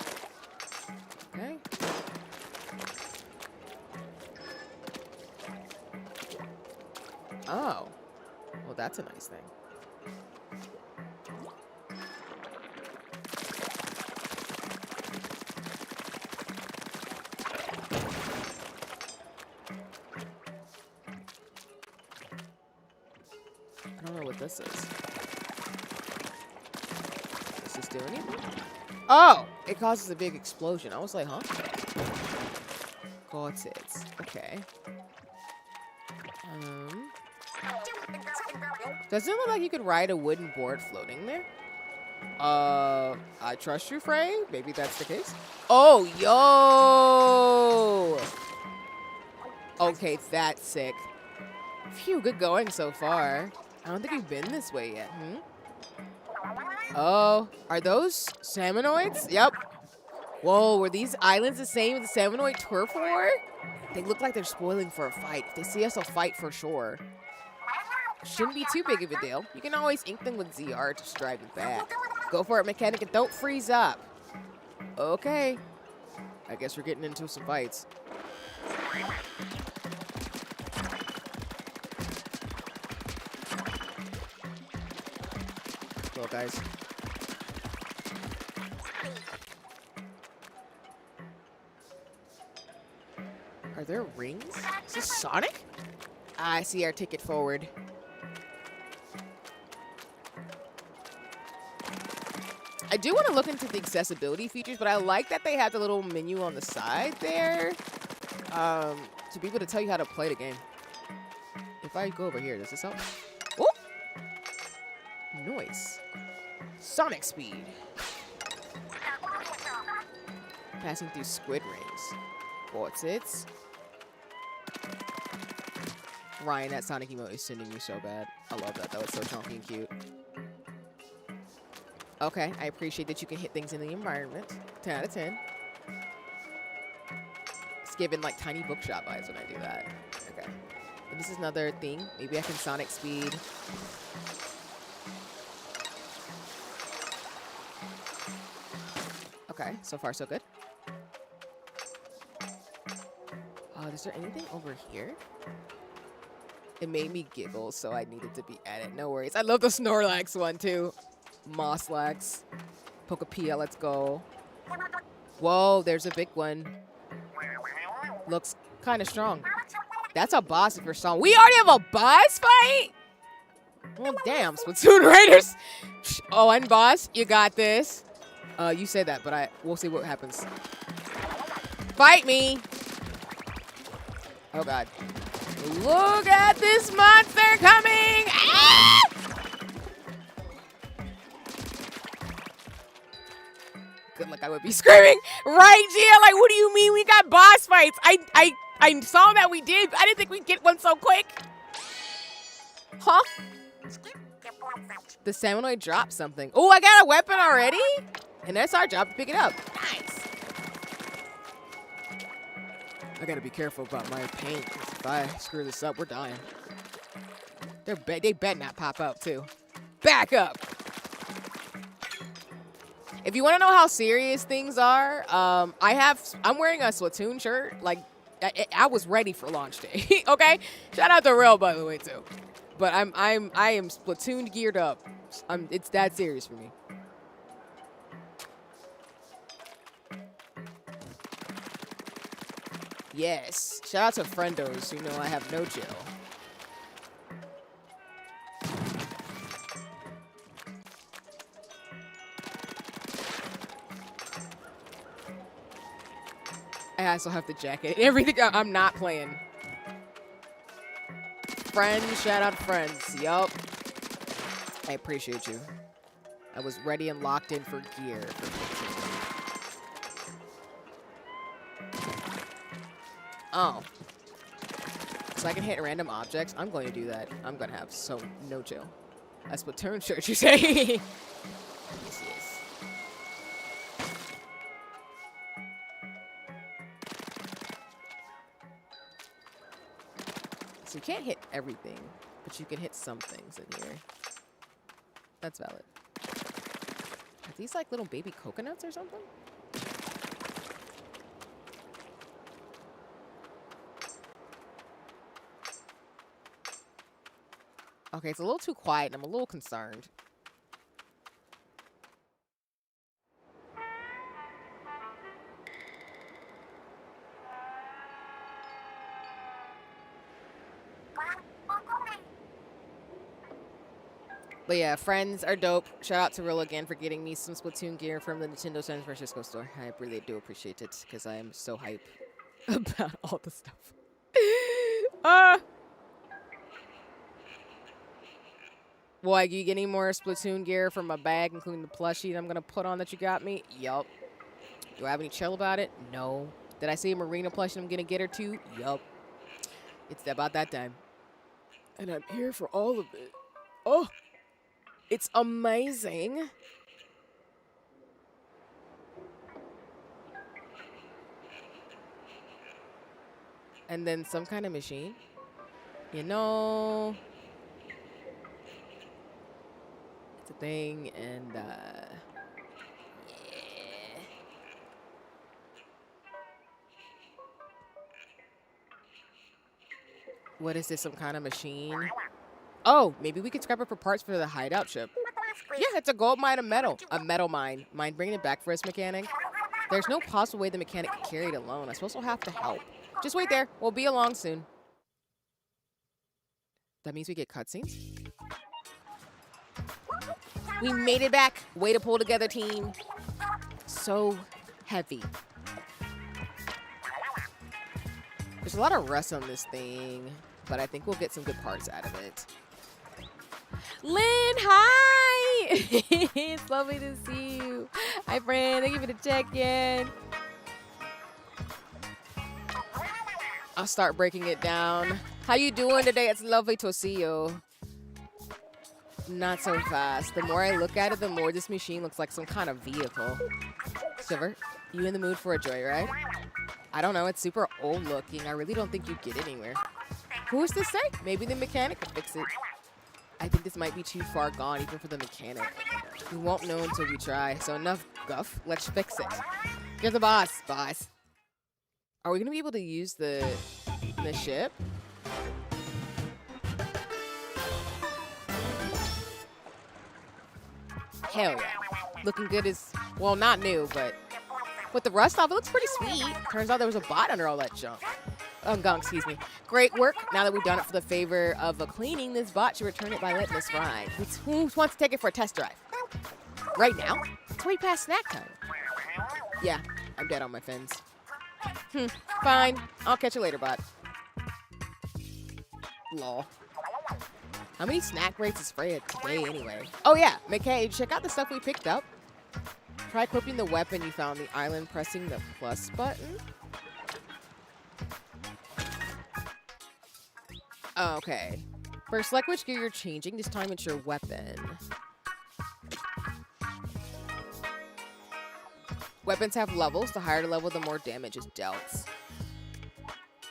Okay. Oh. Well, that's a nice thing. I don't know what this is. Does this do anything? Oh! It causes a big explosion. I was like, huh? Got it. Okay. Does it look like you could ride a wooden board floating there? I trust you, Frey. Maybe that's the case. Oh, yo. Okay, that's sick. Phew, good going so far. I don't think we've been this way yet. Oh, are those Salmonids? Yep. Whoa, were these islands the same as the Salmonid turf war? They look like they're spoiling for a fight. If they see us, they'll fight for sure. Shouldn't be too big of a deal. You can always ink them with ZR to drive it back. Go for it, mechanic, and don't freeze up. Okay. I guess we're getting into some fights. Well, guys. Are there rings? Is this Sonic? I see our ticket forward. I do want to look into the accessibility features, but I like that they have the little menu on the side there to be able to tell you how to play the game. If I go over here, does this help? Oh! Noise. Sonic speed. Passing through squid rings. What's it? Ryan, that Sonic emote is sending me so bad. I love that though. It's so chunky and cute. Okay, I appreciate that you can hit things in the environment. 10 out of 10. It's giving like tiny bookshop vibes when I do that. Okay. And this is another thing. Maybe I can Sonic speed. Okay, so far so good. Is there anything over here? It made me giggle, so I needed to be added. No worries. I love the Snorlax one too. Mosslax. Pokepia, let's go. Whoa, there's a big one. Looks kind of strong. That's a boss for song. We already have a boss fight? Well, damn, Splatoon Raiders. Oh, and boss, you got this. You say that, but we'll see what happens. Fight me. Oh, God. Look at this monster coming! Ah! Good luck, I would be screaming. Right, Gia? Like, what do you mean we got boss fights? I saw that we did. I didn't think we'd get one so quick. Huh? The Salmonid dropped something. Oh, I got a weapon already? And that's our job to pick it up. Nice. I gotta be careful about my paint. If I screw this up, we're dying. They bet not pop out too. Back up. If you want to know how serious things are, I'm wearing a Splatoon shirt. Like I was ready for launch day. Okay, shout out to Real, by the way, too. But I am Splatoon geared up. It's that serious for me. Yes. Shout out to friendos who know I have no chill. I also have the jacket. Everything. I'm not playing. Friends, shout out friends. Yup. I appreciate you. I was ready and locked in for gear. Oh. So I can hit random objects? I'm going to do that. I'm going to have no chill. A Splatoon shirt, you say? Yes, yes. So you can't hit everything, but you can hit some things in here. That's valid. Are these like little baby coconuts or something? Okay, it's a little too quiet and I'm a little concerned. But yeah, friends are dope. Shout out to Real again for getting me some Splatoon gear from the Nintendo San Francisco store. I really do appreciate it because I am so hype about all the stuff. Boy, you get any more Splatoon gear from my bag, including the plushie I'm going to put on that you got me? Yup. Do I have any chill about it? No. Did I see a Marina plushie I'm going to get her too? Yup. It's about that time. And I'm here for all of it. Oh, it's amazing. And then some kind of machine. You know, it's a thing, and yeah. What is this, some kind of machine? Oh, maybe we could scrap it for parts for the hideout ship. Yeah, it's a gold mine, a metal mine. Mind bringing it back for us, mechanic? There's no possible way the mechanic can carry it alone. I suppose we'll have to help. Just wait there. We'll be along soon. That means we get cutscenes. We made it back. Way to pull together, team. So heavy. There's a lot of rust on this thing, but I think we'll get some good parts out of it. Lynn, hi! It's lovely to see you. Hi, friend. Thank you for the check-in. I'll start breaking it down. How you doing today? It's lovely to see you. Not so fast. The more I look at it, the more this machine looks like some kind of vehicle. Shiver, you in the mood for a joyride? I don't know. It's super old looking. I really don't think you'd get anywhere. Who's to say? Maybe the mechanic will fix it. I think this might be too far gone even for the mechanic. We won't know until we try. So enough guff. Let's fix it. You're the boss, boss. Are we going to be able to use the ship? Hell yeah. Looking good as, well, not new, but with the rust off, it looks pretty sweet. Turns out there was a bot under all that junk. Gunk, excuse me. Great work. Now that we've done it for the favor of a cleaning, this bot should return it by letting us ride. Who wants to take it for a test drive? Right now? It's way past snack time. Yeah, I'm dead on my fins. Fine. I'll catch you later, bot. Lol. How many snack breaks is Freya today anyway? Oh yeah, McKay, check out the stuff we picked up. Try equipping the weapon you found on the island, pressing the plus button. Okay. First, select which gear you're changing. This time it's your weapon. Weapons have levels. The higher the level, the more damage is dealt.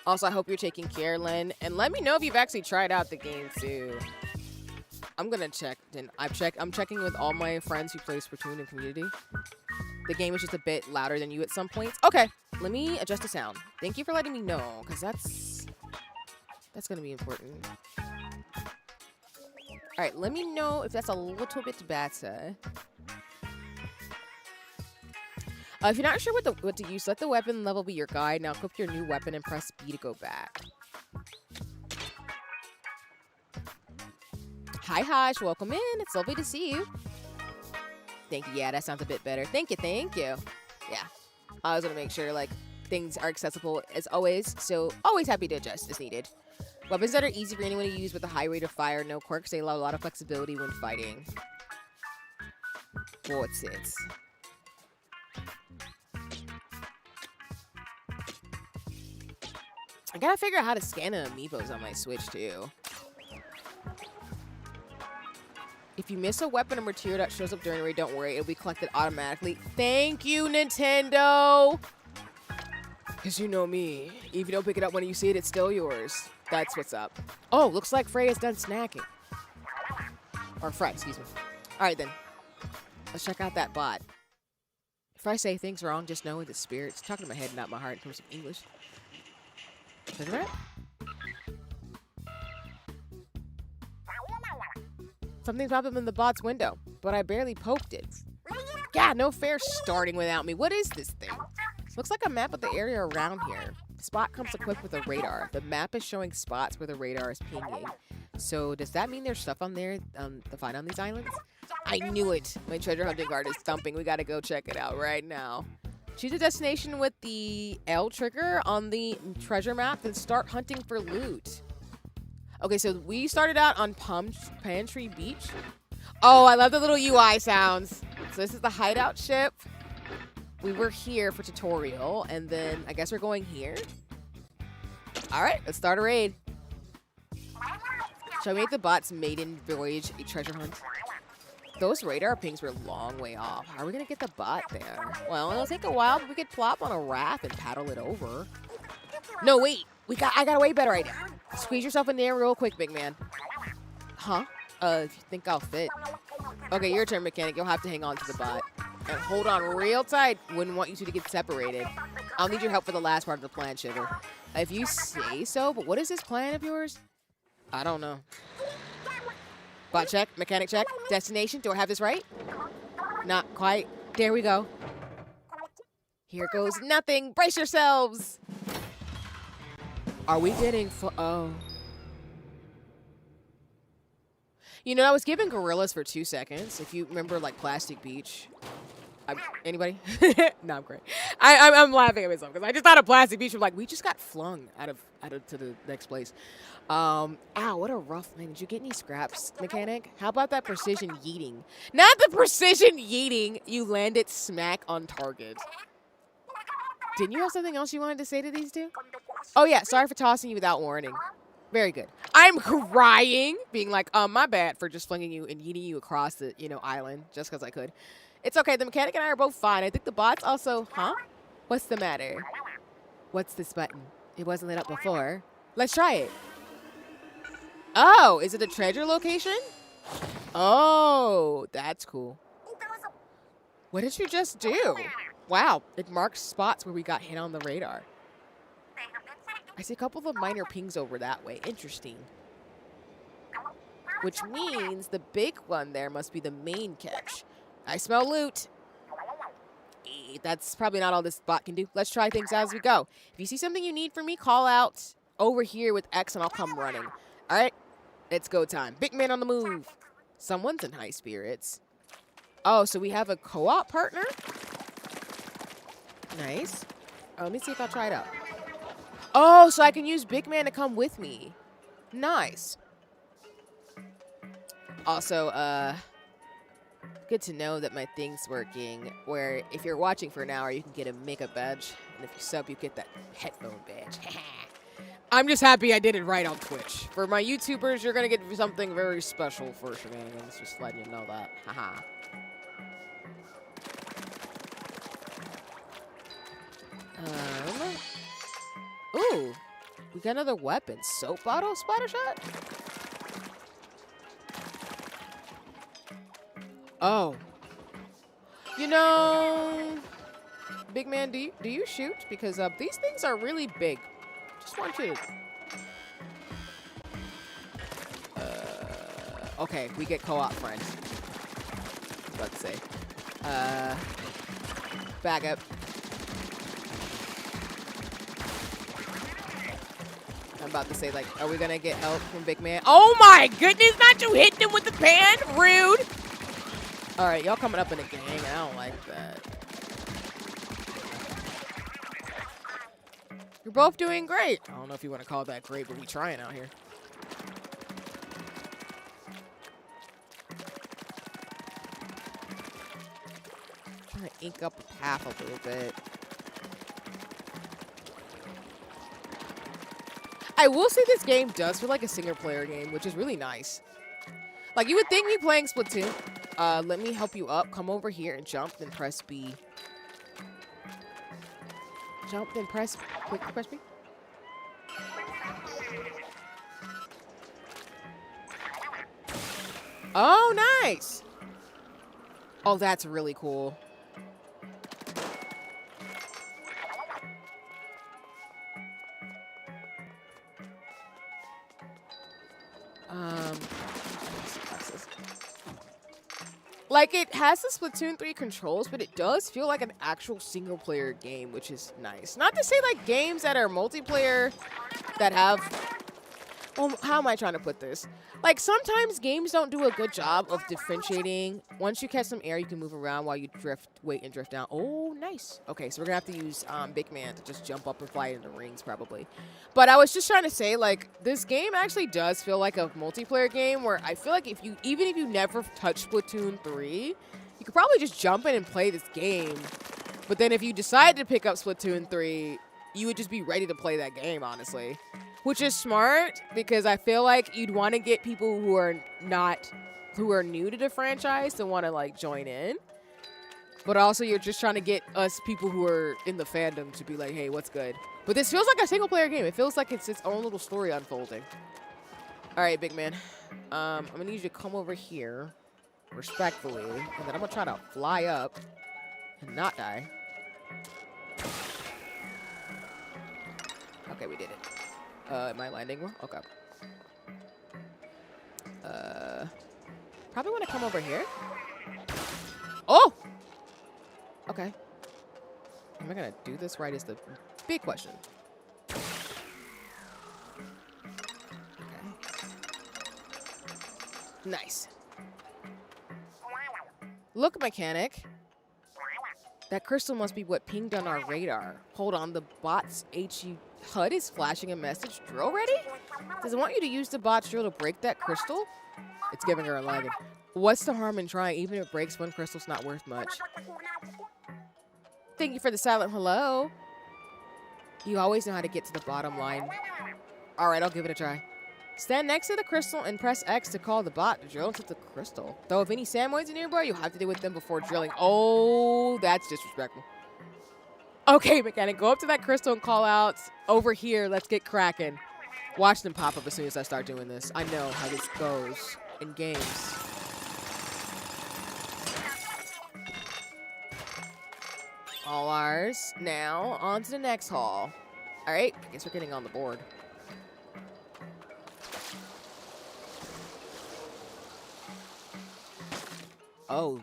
Also, I hope you're taking care, Len. And let me know if you've actually tried out the game, too. I'm gonna check. I'm checking with all my friends who play Splatoon in community. The game is just a bit louder than you at some points. Okay, let me adjust the sound. Thank you for letting me know, because that's gonna be important. All right, let me know if that's a little bit better. If you're not sure what to use, let the weapon level be your guide. Now equip your new weapon and press B to go back. Hi, Hosh. Welcome in. It's lovely to see you. Thank you. Yeah, that sounds a bit better. Thank you. Thank you. Yeah. I was going to make sure, like, things are accessible as always. So, always happy to adjust as needed. Weapons that are easy for anyone to use with a high rate of fire. No quirks. They allow a lot of flexibility when fighting. What's it? I gotta figure out how to scan the amiibos on my Switch, too. If you miss a weapon or material that shows up during a raid, don't worry. It'll be collected automatically. Thank you, Nintendo! Because you know me. If you don't pick it up when you see it, it's still yours. That's what's up. Oh, looks like Freya's done snacking. Or Fry, excuse me. All right, then. Let's check out that bot. If I say things wrong, just know it's the spirits. Talking to my head, not my heart in terms of English. Is that? Something's popped up in the bot's window, but I barely poked it. Yeah, no fair starting without me. What is this thing? Looks like a map of the area around here. The spot comes equipped with a radar. The map is showing spots where the radar is pinging. So does that mean there's stuff on there to find on these islands? I knew it. My treasure hunting card is thumping. We gotta go check it out right now. Choose a destination with the L trigger on the treasure map, then start hunting for loot. Okay, so we started out on Pantry Beach. Oh, I love the little UI sounds. So this is the hideout ship. We were here for tutorial, and then I guess we're going here. All right, let's start a raid. Shall we make the bot's maiden voyage a treasure hunt? Those radar pings were a long way off. How are we gonna get the bot there? Well, it'll take a while, but we could plop on a raft and paddle it over. No, wait. I got a way better idea. Squeeze yourself in there real quick, big man. Huh? If you think I'll fit. Okay, your turn, mechanic. You'll have to hang on to the bot. And hold on real tight. Wouldn't want you two to get separated. I'll need your help for the last part of the plan, Shiver. If you say so, but what is this plan of yours? I don't know. Bot check, mechanic check, destination. Do I have this right? Not quite. There we go. Here goes nothing. Brace yourselves. Are we getting oh. You know, I was giving gorillas for 2 seconds. If you remember, like, Plastic Beach. Anybody? No, I'm great. I'm laughing at myself because I just thought of Plastic Beach. I'm like, we just got flung out of to the next place. Ow, what a rough man. Did you get any scraps, mechanic? How about that precision yeeting? Not the precision yeeting. You landed smack on target. Didn't you have something else you wanted to say to these two? Oh, yeah. Sorry for tossing you without warning. Very good. I'm crying, being like, my bad for just flinging you and yeeting you across the, island just because I could. It's okay. The mechanic and I are both fine. I think the bot's also, huh? What's the matter? What's this button? It wasn't lit up before. Let's try it. Oh, is it a treasure location? Oh, that's cool. What did you just do? Wow, it marks spots where we got hit on the radar. I see a couple of minor pings over that way. Interesting. Which means the big one there must be the main catch. I smell loot. That's probably not all this bot can do. Let's try things as we go. If you see something you need from me, call out over here with X and I'll come running. All right, it's go time. Big man on the move. Someone's in high spirits. Oh, so we have a co-op partner? Nice. Oh, let me see if I'll try it out. Oh, so I can use Big Man to come with me. Nice. Also, good to know that my thing's working, where if you're watching for an hour, you can get a makeup badge. And if you sub, you get that headphone badge. I'm just happy I did it right on Twitch. For my YouTubers, you're going to get something very special for shenanigans. Just letting you know that. Haha. Ooh, we got another weapon. Soap bottle splatter shot? Oh. You know, big man, do you shoot? Because these things are really big. Just want you to... okay, we get co-op friends. Let's say. Back up. I'm about to say, like, are we gonna get help from Big Man? Oh my goodness, not you hitting him with the pan? Rude. All right, y'all coming up in a gang. I don't like that. You're both doing great. I don't know if you want to call that great, but we trying out here. Trying to ink up the path a little bit. I will say this game does feel like a single-player game, which is really nice. Like, you would think me playing Splatoon. Let me help you up. Come over here and jump, then press B. Jump, then press... Quick, press B. Oh, nice! Oh, that's really cool. Like, it has the Splatoon 3 controls, but it does feel like an actual single-player game, which is nice. Not to say, like, games that are multiplayer that have... Well, how am I trying to put this? Like, sometimes games don't do a good job of differentiating. Once you catch some air, you can move around while you wait and drift down. Oh, nice. Okay, so we're gonna have to use Big Man to just jump up and fly into rings, probably. But I was just trying to say, like, this game actually does feel like a multiplayer game where I feel like even if you never touched Splatoon 3, you could probably just jump in and play this game. But then if you decide to pick up Splatoon 3, you would just be ready to play that game, honestly. Which is smart, because I feel like you'd want to get people who are new to the franchise to want to, like, join in. But also you're just trying to get us people who are in the fandom to be like, hey, what's good? But this feels like a single player game. It feels like it's its own little story unfolding. All right, Big Man. I'm going to need you to come over here respectfully. And then I'm going to try to fly up and not die. Okay, we did it. Am I landing well? Okay. Probably want to come over here. Oh! Okay. Am I gonna do this right is the big question. Okay. Nice. Look, mechanic. That crystal must be what pinged on our radar. Hold on, the bot's HUD is flashing a message. Drill ready? Does it want you to use the bot's drill to break that crystal? It's giving her a lagging. What's the harm in trying? Even if it breaks one crystal's not worth much. Thank you for the silent hello. You always know how to get to the bottom line. All right, I'll give it a try. Stand next to the crystal and press X to call the bot to drill into the crystal. Though if any Salmonids are nearby, you'll have to deal with them before drilling. Oh, that's disrespectful. Okay, mechanic, go up to that crystal and call out, over here, let's get cracking. Watch them pop up as soon as I start doing this. I know how this goes in games. All ours. Now, on to the next hall. All right, I guess we're getting on the board. Oh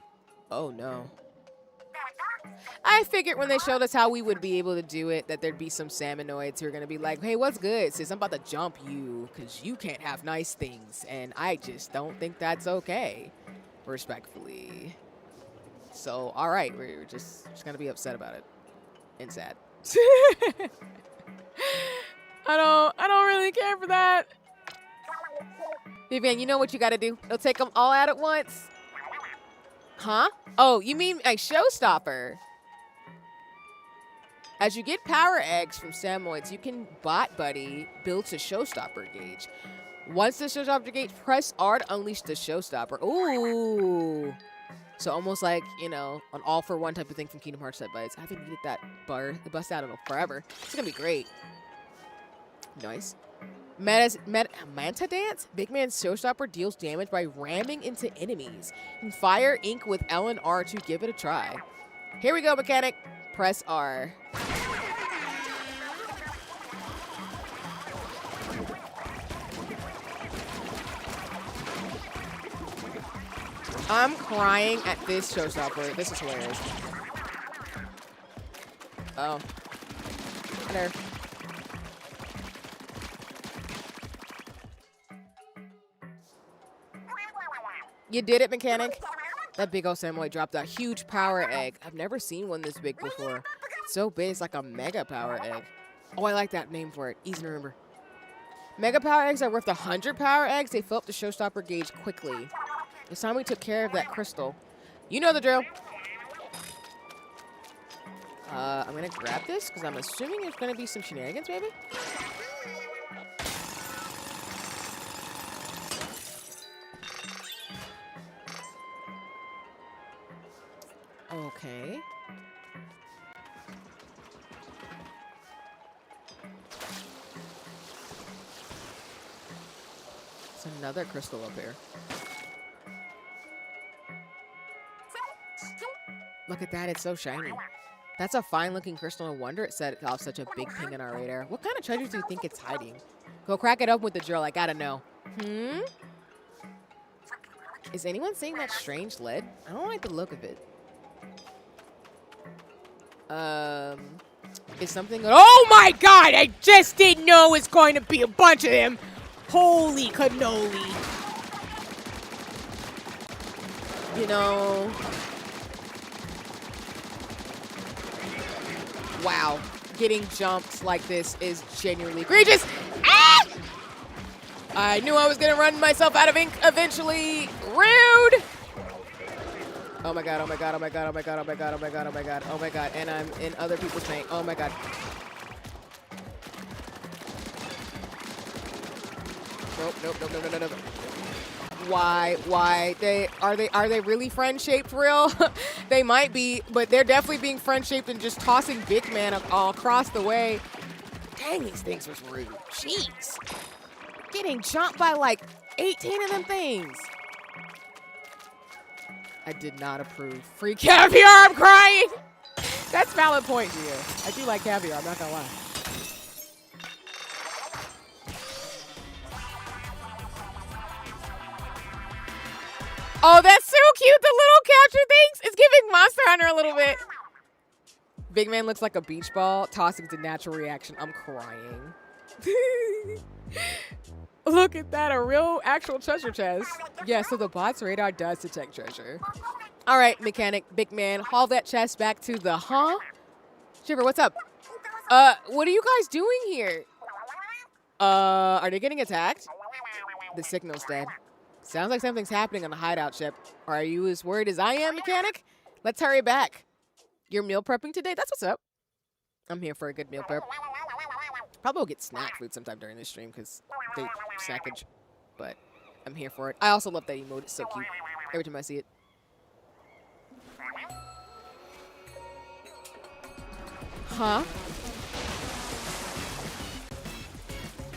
no. I figured when they showed us how we would be able to do it, that there'd be some Salmonids who are going to be like, hey, what's good, sis? I'm about to jump you because you can't have nice things. And I just don't think that's okay, respectfully. So, all right, we're just going to be upset about it and sad. I don't really care for that. Vivian, you know what you got to do? They'll take them all out at once. Huh? Oh, you mean a showstopper? As you get power eggs from Salmonids, you can bot buddy builds a showstopper gauge. Once the showstopper gauge, press R to unleash the showstopper. Ooh. So almost like, you know, an all-for-one type of thing from Kingdom Hearts Set Bites. I haven't needed that bust out in forever. It's gonna be great. Nice. Manta Dance? Big Man's showstopper deals damage by ramming into enemies. You can fire ink with L and R to give it a try. Here we go, mechanic. Press R. I'm crying at this showstopper. This is hilarious. Oh. Hello. You did it, mechanic. That big old Salmonid dropped a huge power egg. I've never seen one this big before. It's so big, it's like a mega power egg. Oh, I like that name for it. Easy to remember. Mega power eggs are worth 100 power eggs. They fill up the showstopper gauge quickly. It's time we took care of that crystal. You know the drill. I'm gonna grab this because I'm assuming there's gonna be some shenanigans, maybe? Okay. There's another crystal up here. Look at that, it's so shiny. That's a fine-looking crystal. No wonder it set off such a big ping in our radar. What kind of treasures do you think it's hiding? Go crack it up with the drill, I gotta know. Is anyone seeing that strange lead? I don't like the look of it. Is something... Oh my god! I just didn't know it was going to be a bunch of them! Holy cannoli. You know. Wow. Getting jumped like this is genuinely egregious. Ah! I knew I was going to run myself out of ink eventually. Rude. Oh my god, oh my god, oh my god, oh my god, oh my god, oh my god, oh my god, oh my god. And I'm in other people's paint. Oh my god. Nope, nope, nope, nope, nope, nope. Why? Are they really friend-shaped for real? They might be, but they're definitely being friend-shaped and just tossing big man all across the way. Dang, these things was rude. Jeez. Getting jumped by like 18 of them things. I did not approve. Free caviar, I'm crying! That's valid point, Gia. I do like caviar, I'm not gonna lie. Oh, that's so cute, the little capture things. It's giving Monster Hunter a little bit. Big man looks like a beach ball. Tossing's a natural reaction. I'm crying. Look at that, a real actual treasure chest. Yeah, so the bot's radar does detect treasure. All right, mechanic, big man, haul that chest back to the, Shiver, what's up? What are you guys doing here? Are they getting attacked? The signal's dead. Sounds like something's happening on the hideout ship. Are you as worried as I am, mechanic? Let's hurry back. You're meal prepping today? That's what's up. I'm here for a good meal prep. Probably will get snack food sometime during this stream because they snackage, but I'm here for it. I also love that emote. It's so cute. Every time I see it. Huh?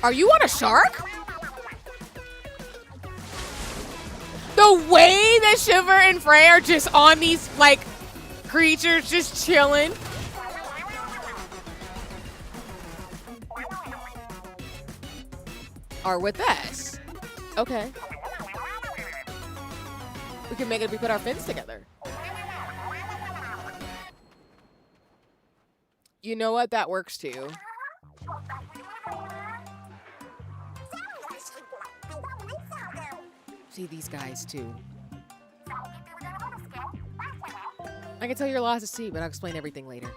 Are you on a shark? The way that Shiver and Frey are just on these, like, creatures just chilling. Are with us. Okay. We can make it if we put our fins together. You know what? That works too. See these guys too. I can tell you're lost at sea, but I'll explain everything later.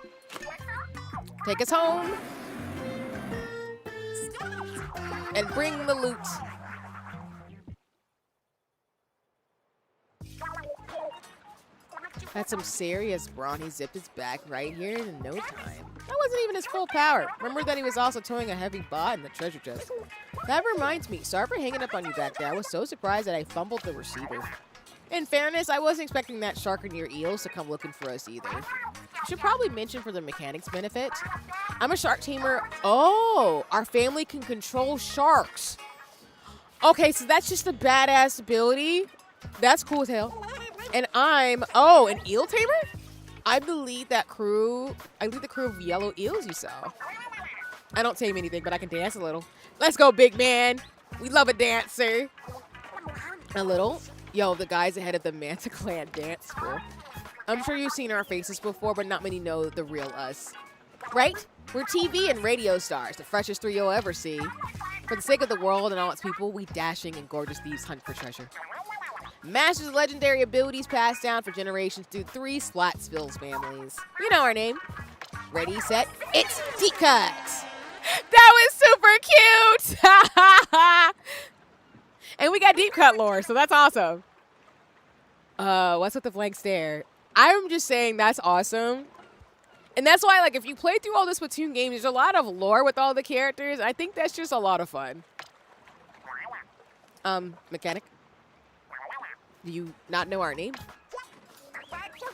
Take us home. And bring the loot. That's some serious brawn. He zipped his back right here in no time. That wasn't even his full power. Remember that he was also towing a heavy bot in the treasure chest. That reminds me, sorry for hanging up on you back there. I was so surprised that I fumbled the receiver. In fairness, I wasn't expecting that shark and your eels to come looking for us either. Should probably mention for the mechanics benefit. I'm a shark tamer. Oh, our family can control sharks. Okay, so that's just a badass ability. That's cool as hell. And I'm, an eel tamer? I lead the crew of yellow eels you saw. I don't tame anything, but I can dance a little. Let's go, big man. We love a dancer. A little. Yo, the guys ahead of the Manta Clan dance school. I'm sure you've seen our faces before, but not many know the real us. Right? We're TV and radio stars, the freshest three you'll ever see. For the sake of the world and all its people, we dashing and gorgeous thieves hunt for treasure. Masters of legendary abilities passed down for generations through 3 Slatsville's families. You know our name. Ready, set, it's Deep Cut! That was super cute! And we got Deep Cut lore, so that's awesome. What's with the blank stare? I'm just saying that's awesome. And that's why, like, if you play through all the Splatoon games, there's a lot of lore with all the characters. I think that's just a lot of fun. Mechanic? Do you not know our name?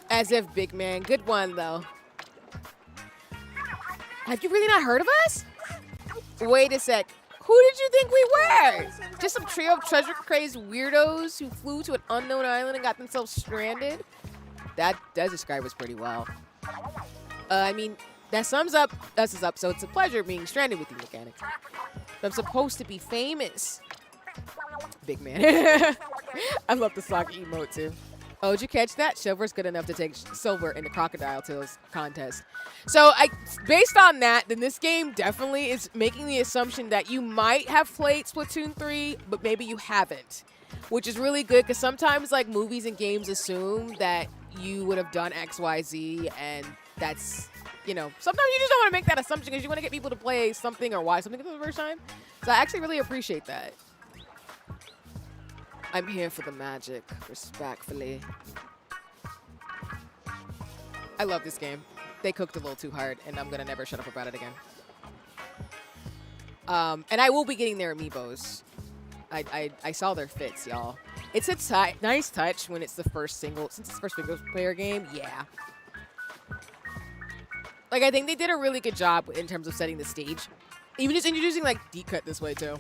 As if, big man. Good one, though. Have you really not heard of us? Wait a sec. Who did you think we were? Just some trio of treasure-crazed weirdos who flew to an unknown island and got themselves stranded? That does describe us pretty well. I mean, that sums up us up, so it's a pleasure being stranded with you, mechanic. I'm supposed to be famous. Big man. I love the sock emote, too. Oh, did you catch that? Silver's good enough to take silver in the Crocodile Tales contest. So, based on that, then this game definitely is making the assumption that you might have played Splatoon 3, but maybe you haven't. Which is really good, because sometimes, like, movies and games assume that you would have done X, Y, Z, and that's, you know, sometimes you just don't want to make that assumption because you want to get people to play something or watch something for the first time. So I actually really appreciate that. I'm here for the magic, respectfully. I love this game. They cooked a little too hard, and I'm gonna never shut up about it again. And I will be getting their amiibos. I saw their fits, y'all. It's a nice touch when it's the first single player game. Yeah. Like, I think they did a really good job in terms of setting the stage. Even just introducing, like, deep cut this way, too.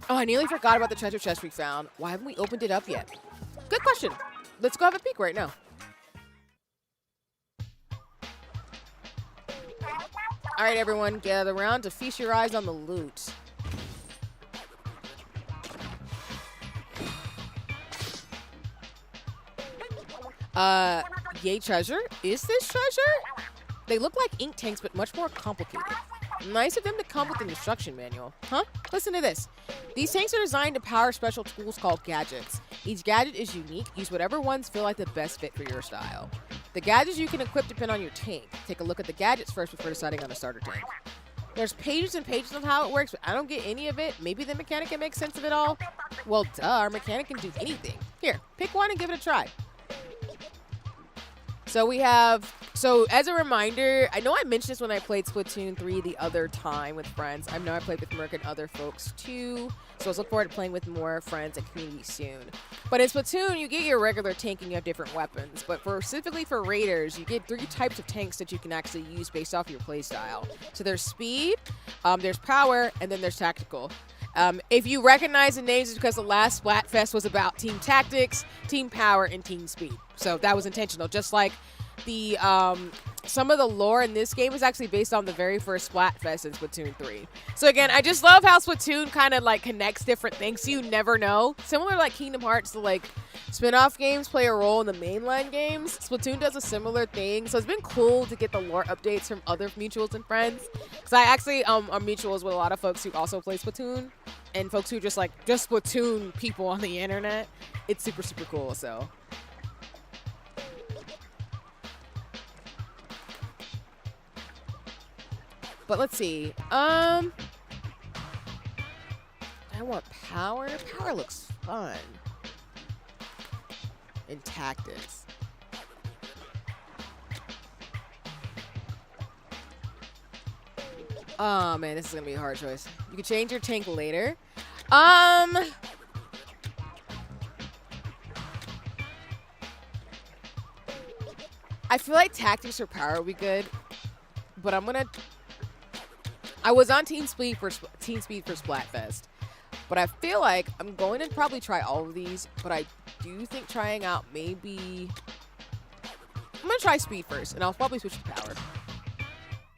Oh, I nearly forgot about the treasure chest we found. Why haven't we opened it up yet? Good question. Let's go have a peek right now. All right, everyone, gather around to feast your eyes on the loot. Yay treasure? Is this treasure? They look like ink tanks, but much more complicated. Nice of them to come with an instruction manual. Huh? Listen to this. These tanks are designed to power special tools called gadgets. Each gadget is unique. Use whatever ones feel like the best fit for your style. The gadgets you can equip depend on your tank. Take a look at the gadgets first before deciding on a starter tank. There's pages and pages of how it works, but I don't get any of it. Maybe the mechanic can make sense of it all. Well, duh, our mechanic can do anything. Here, pick one and give it a try. So as a reminder, I know I mentioned this when I played Splatoon 3 the other time with friends. I know I played with Merc and other folks too. So I look forward to playing with more friends and community soon. But in Splatoon, you get your regular tank and you have different weapons. But specifically for raiders, you get 3 types of tanks that you can actually use based off your playstyle. So there's speed, there's power, and then there's tactical. If you recognize the names, it's because the last Splatfest was about team tactics, team power, and team speed. So that was intentional. Just like the some of the lore in this game is actually based on the very first Splatfest in Splatoon 3. So again, I just love how Splatoon kind of like connects different things so you never know. Similar to like Kingdom Hearts, the like spin-off games play a role in the mainline games. Splatoon does a similar thing. So it's been cool to get the lore updates from other mutuals and friends. Because I actually are mutuals with a lot of folks who also play Splatoon. And folks who just Splatoon people on the internet. It's super, super cool, so. But let's see. I want power. Power looks fun. And tactics. Oh man, this is gonna be a hard choice. You can change your tank later. I feel like tactics or power would be good, but I was on Team Speed for Splatfest, but I feel like I'm going to probably try all of these. But I do think trying out maybe I'm gonna try speed first, and I'll probably switch to power.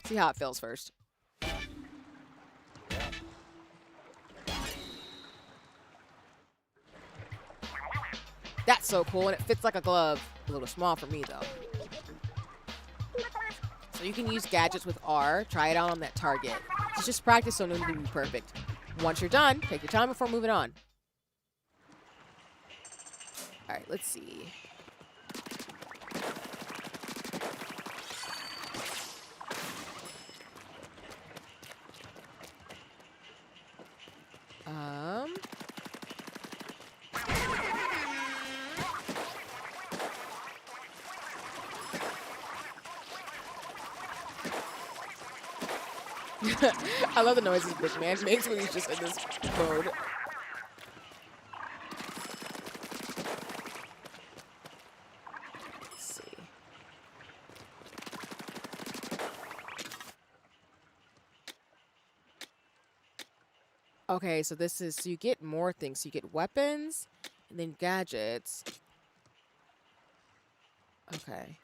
See how it feels first. That's so cool, and it fits like a glove. A little small for me, though. So you can use gadgets with R. Try it out on that target. It's just practice, so no need to be perfect. Once you're done, take your time before moving on. All right, let's see. I love the noises Big Man makes when he's just in this mode. Let's see. Okay, so this is, so you get more things. So you get weapons and then gadgets. Okay.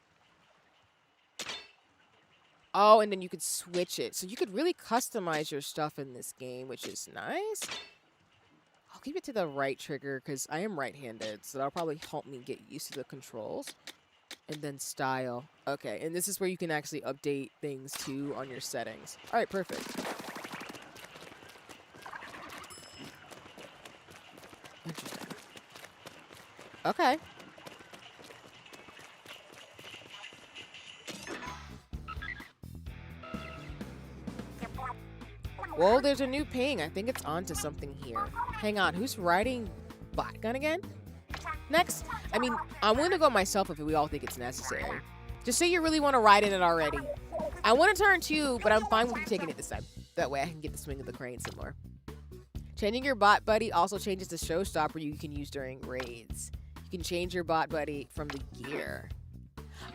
Oh, and then you could switch it. So you could really customize your stuff in this game, which is nice. keep it to the right trigger because I am right-handed, so that'll probably help me get used to the controls. And then style. Okay, and this is where you can actually update things too on your settings. All right, perfect. Interesting. Okay. Whoa, there's a new ping. I think it's onto something here. Hang on, who's riding Botgun again? Next, I mean, I'm willing to go myself if we all think it's necessary. Just say you really want to ride in it already. I want to turn 2, but I'm fine with you taking it this time. That way I can get the swing of the crane some more. Changing your bot buddy also changes the showstopper you can use during raids. You can change your bot buddy from the gear.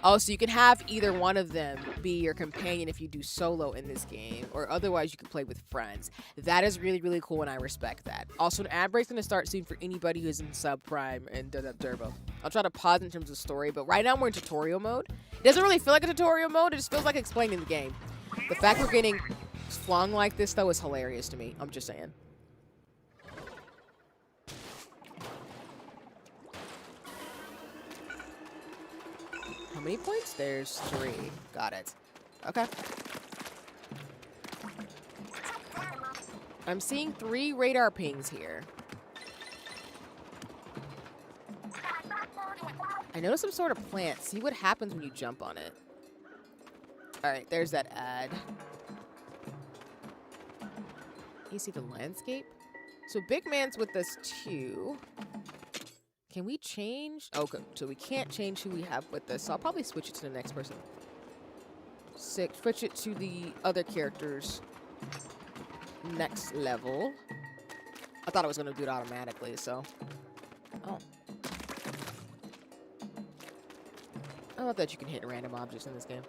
Oh, so you can have either one of them be your companion if you do solo in this game, or otherwise you can play with friends. That is really, really cool, and I respect that. Also, an ad break's going to start soon for anybody who's in subprime and Turbo. I'll try to pause in terms of story, but right now we're in tutorial mode. It doesn't really feel like a tutorial mode, it just feels like explaining the game. The fact we're getting flung like this, though, is hilarious to me. I'm just saying. How many points? There's 3. Got it. Okay. I'm seeing 3 radar pings here. I noticed some sort of plant. See what happens when you jump on it. Alright, there's that ad. You see the landscape? So Big Man's with us too. Can we change? Okay, so we can't change who we have with us. So I'll probably switch it to the next person. 6. Switch it to the other characters. Next level. I thought I was going to do it automatically, so. Oh. I love that you can hit random objects in this game.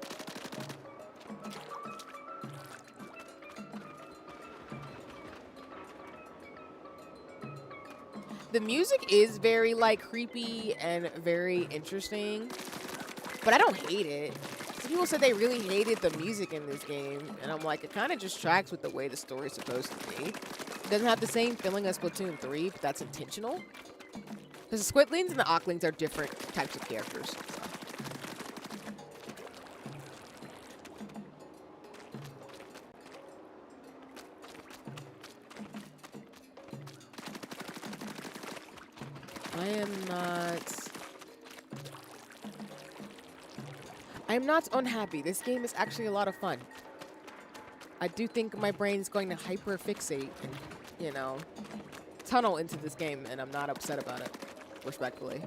The music is very, like, creepy and very interesting, but I don't hate it. Some people said they really hated the music in this game, and I'm like, it kind of just tracks with the way the story's supposed to be. It doesn't have the same feeling as Splatoon 3, but that's intentional. Because the Squidlings and the Ocklings are different types of characters. So. I'm not unhappy. This game is actually a lot of fun. I do think my brain is going to hyper-fixate and, you know, tunnel into this game, and I'm not upset about it, respectfully.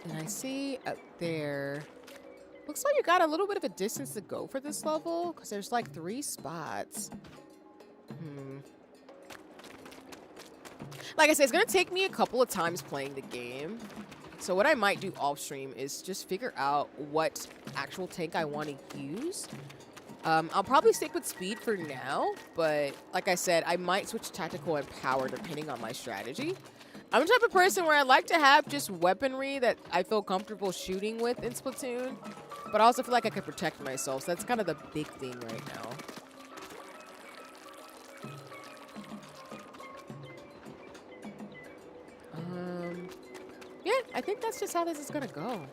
And I see up there, looks like you got a little bit of a distance to go for this level, because there's like 3 spots. Like I said, it's going to take me a couple of times playing the game. So what I might do off stream is just figure out what actual tank I want to use. I'll probably stick with speed for now, but like I said, I might switch to tactical and power depending on my strategy. I'm the type of person where I like to have just weaponry that I feel comfortable shooting with in Splatoon, but I also feel like I can protect myself, so that's kind of the big thing right now. Yeah, I think that's just how this is gonna go.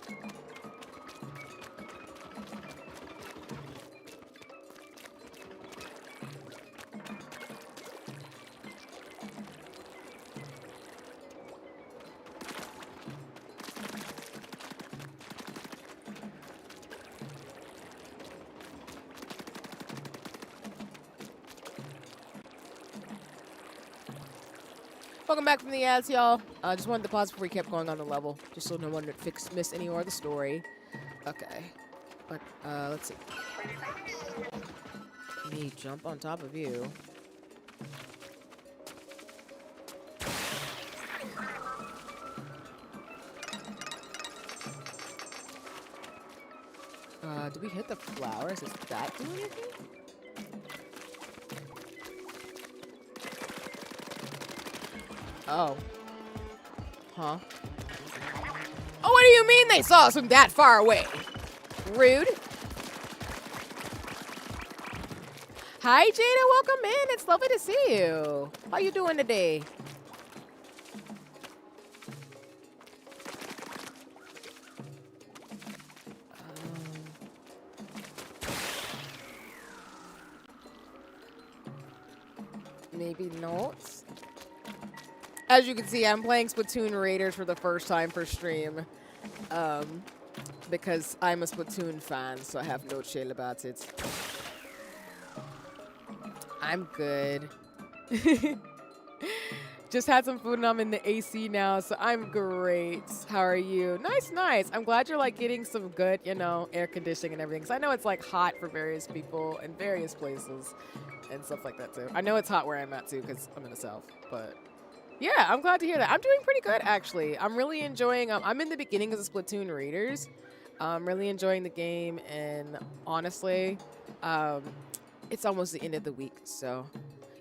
Welcome back from the ads, y'all. Just wanted to pause before we kept going on the level, just so no one would miss any more of the story. Okay. But, let's see. Me jump on top of you. Do we hit the flowers? Does that do anything? Oh. Huh? Oh, what do you mean they saw us from that far away? Rude. Hi, Jada. Welcome in. It's lovely to see you. How you doing today? Maybe notes. As you can see, I'm playing Splatoon Raiders for the first time for stream. Because I'm a Splatoon fan, so I have no chill about it. I'm good. Just had some food and I'm in the AC now, so I'm great. How are you? Nice, nice. I'm glad you're like getting some good, you know, air conditioning and everything. Because I know it's like hot for various people in various places and stuff like that too. I know it's hot where I'm at too because I'm in the South, but yeah, I'm glad to hear that. I'm doing pretty good actually. I'm really enjoying, I'm in the beginning of the Splatoon Raiders. I'm really enjoying the game, and honestly, it's almost the end of the week, so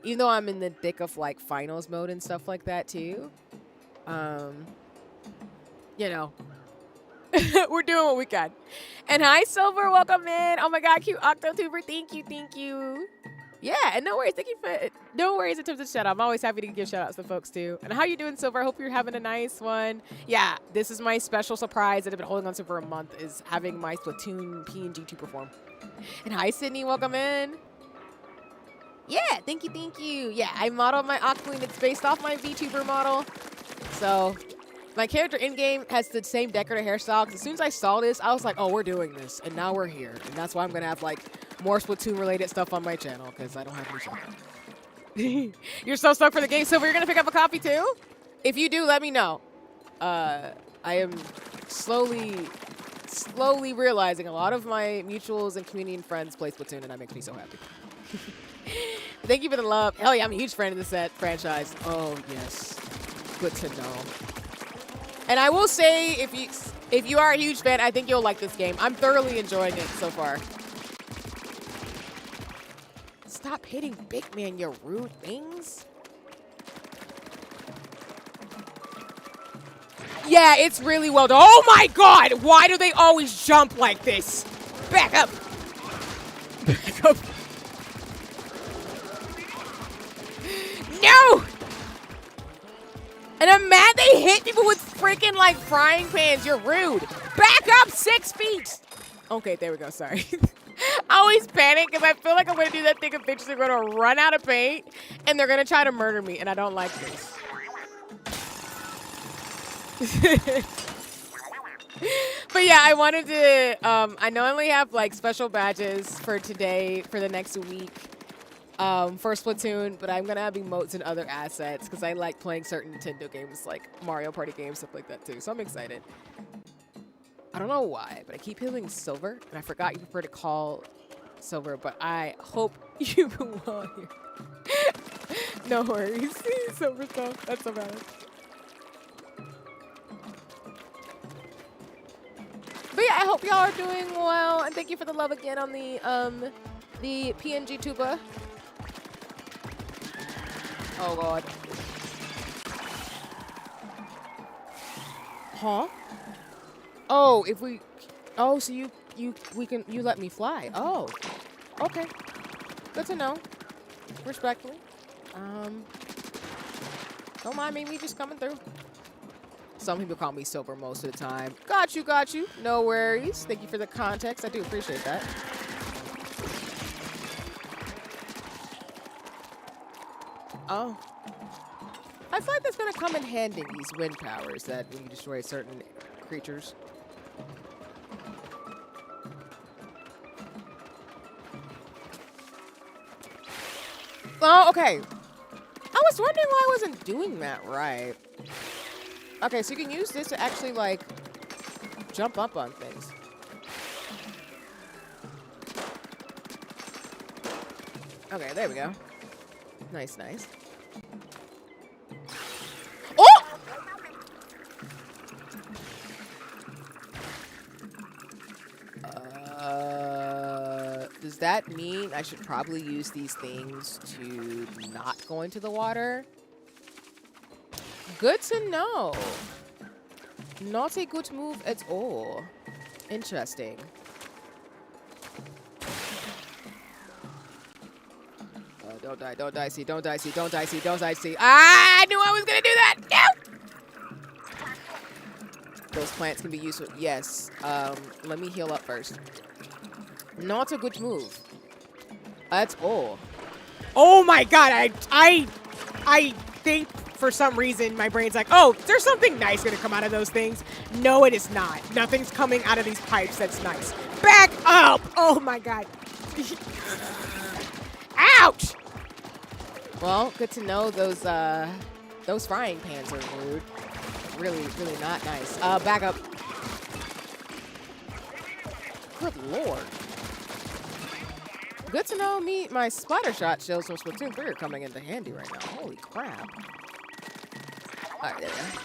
even though I'm in the thick of like finals mode and stuff like that too, you know, we're doing what we can. And hi, Silver, welcome in. Oh my God, cute Octotuber, thank you, thank you. Yeah, and no worries, thank you for no worries in terms of shout out. I'm always happy to give shout outs to folks too. And how you doing, Silver? I hope you're having a nice one. Yeah, this is my special surprise that I've been holding on to for a month, is having my Splatoon PNG to perform. And hi, Sydney, welcome in. Yeah, thank you, thank you. Yeah, I modeled my Octoqueen. It's based off my VTuber model. So my character in-game has the same decorative hairstyle. As soon as I saw this, I was like, oh, we're doing this. And now we're here. And that's why I'm going to have like more Splatoon-related stuff on my channel, because I don't have any show. You're so stoked for the game, Silver. You're going to pick up a copy too? If you do, let me know. I am slowly realizing a lot of my mutuals and community and friends play Splatoon, and that makes me so happy. Thank you for the love. Hell yeah, I'm a huge fan of the set franchise. Oh, yes. Good to know. And I will say, if you are a huge fan, I think you'll like this game. I'm thoroughly enjoying it so far. Stop hitting Big Man, you rude things. Yeah, it's really well done. Oh my God! Why do they always jump like this? Back up. Back up. No! And I'm mad they hit people with freaking like frying pans. You're rude. Back up 6 feet. Okay, there we go. Sorry. I always panic because I feel like I'm going to do that thing of bitches are going to run out of paint and they're going to try to murder me. And I don't like this. But yeah, I wanted to, I normally have like special badges for today, for the next week. For Splatoon, but I'm gonna have emotes and other assets because I like playing certain Nintendo games like Mario Party games, stuff like that too. So I'm excited. I don't know why, but I keep hearing Silver, and I forgot you prefer to call Silver, but I hope you belong here. No worries. Silver stuff. That's so bad. But yeah, I hope y'all are doing well, and thank you for the love again on the PNG tuba. Oh God. Huh? Oh, if we, oh, so you let me fly. Oh, okay. Good to know. Respectfully. Don't mind me just coming through. Some people call me Silver most of the time. Got you, got you. No worries. Thank you for the context. I do appreciate that. Oh. I feel like that's going to come in handy, these wind powers, that when you destroy certain creatures. Oh, okay. I was wondering why I wasn't doing that right. Okay, so you can use this to actually, like, jump up on things. Okay, there we go. Nice, nice. Oh! Does that mean I should probably use these things to not go into the water? Good to know. Not a good move at all. Interesting. Don't die, don't die, see, don't die, see, don't die, see, don't die, see. Ah, I knew I was gonna do that! No! Those plants can be useful. Yes. Let me heal up first. Not a good move. At all. Oh my god, I think for some reason my brain's like, oh, there's something nice gonna come out of those things. No, it is not. Nothing's coming out of these pipes that's nice. Back up! Oh my god. Ouch! Well, good to know those frying pans are rude. Really, really not nice. Back up. Good lord. Good to know my splatter shot shells from Splatoon 3 are coming into handy right now. Holy crap. Alright, there we go.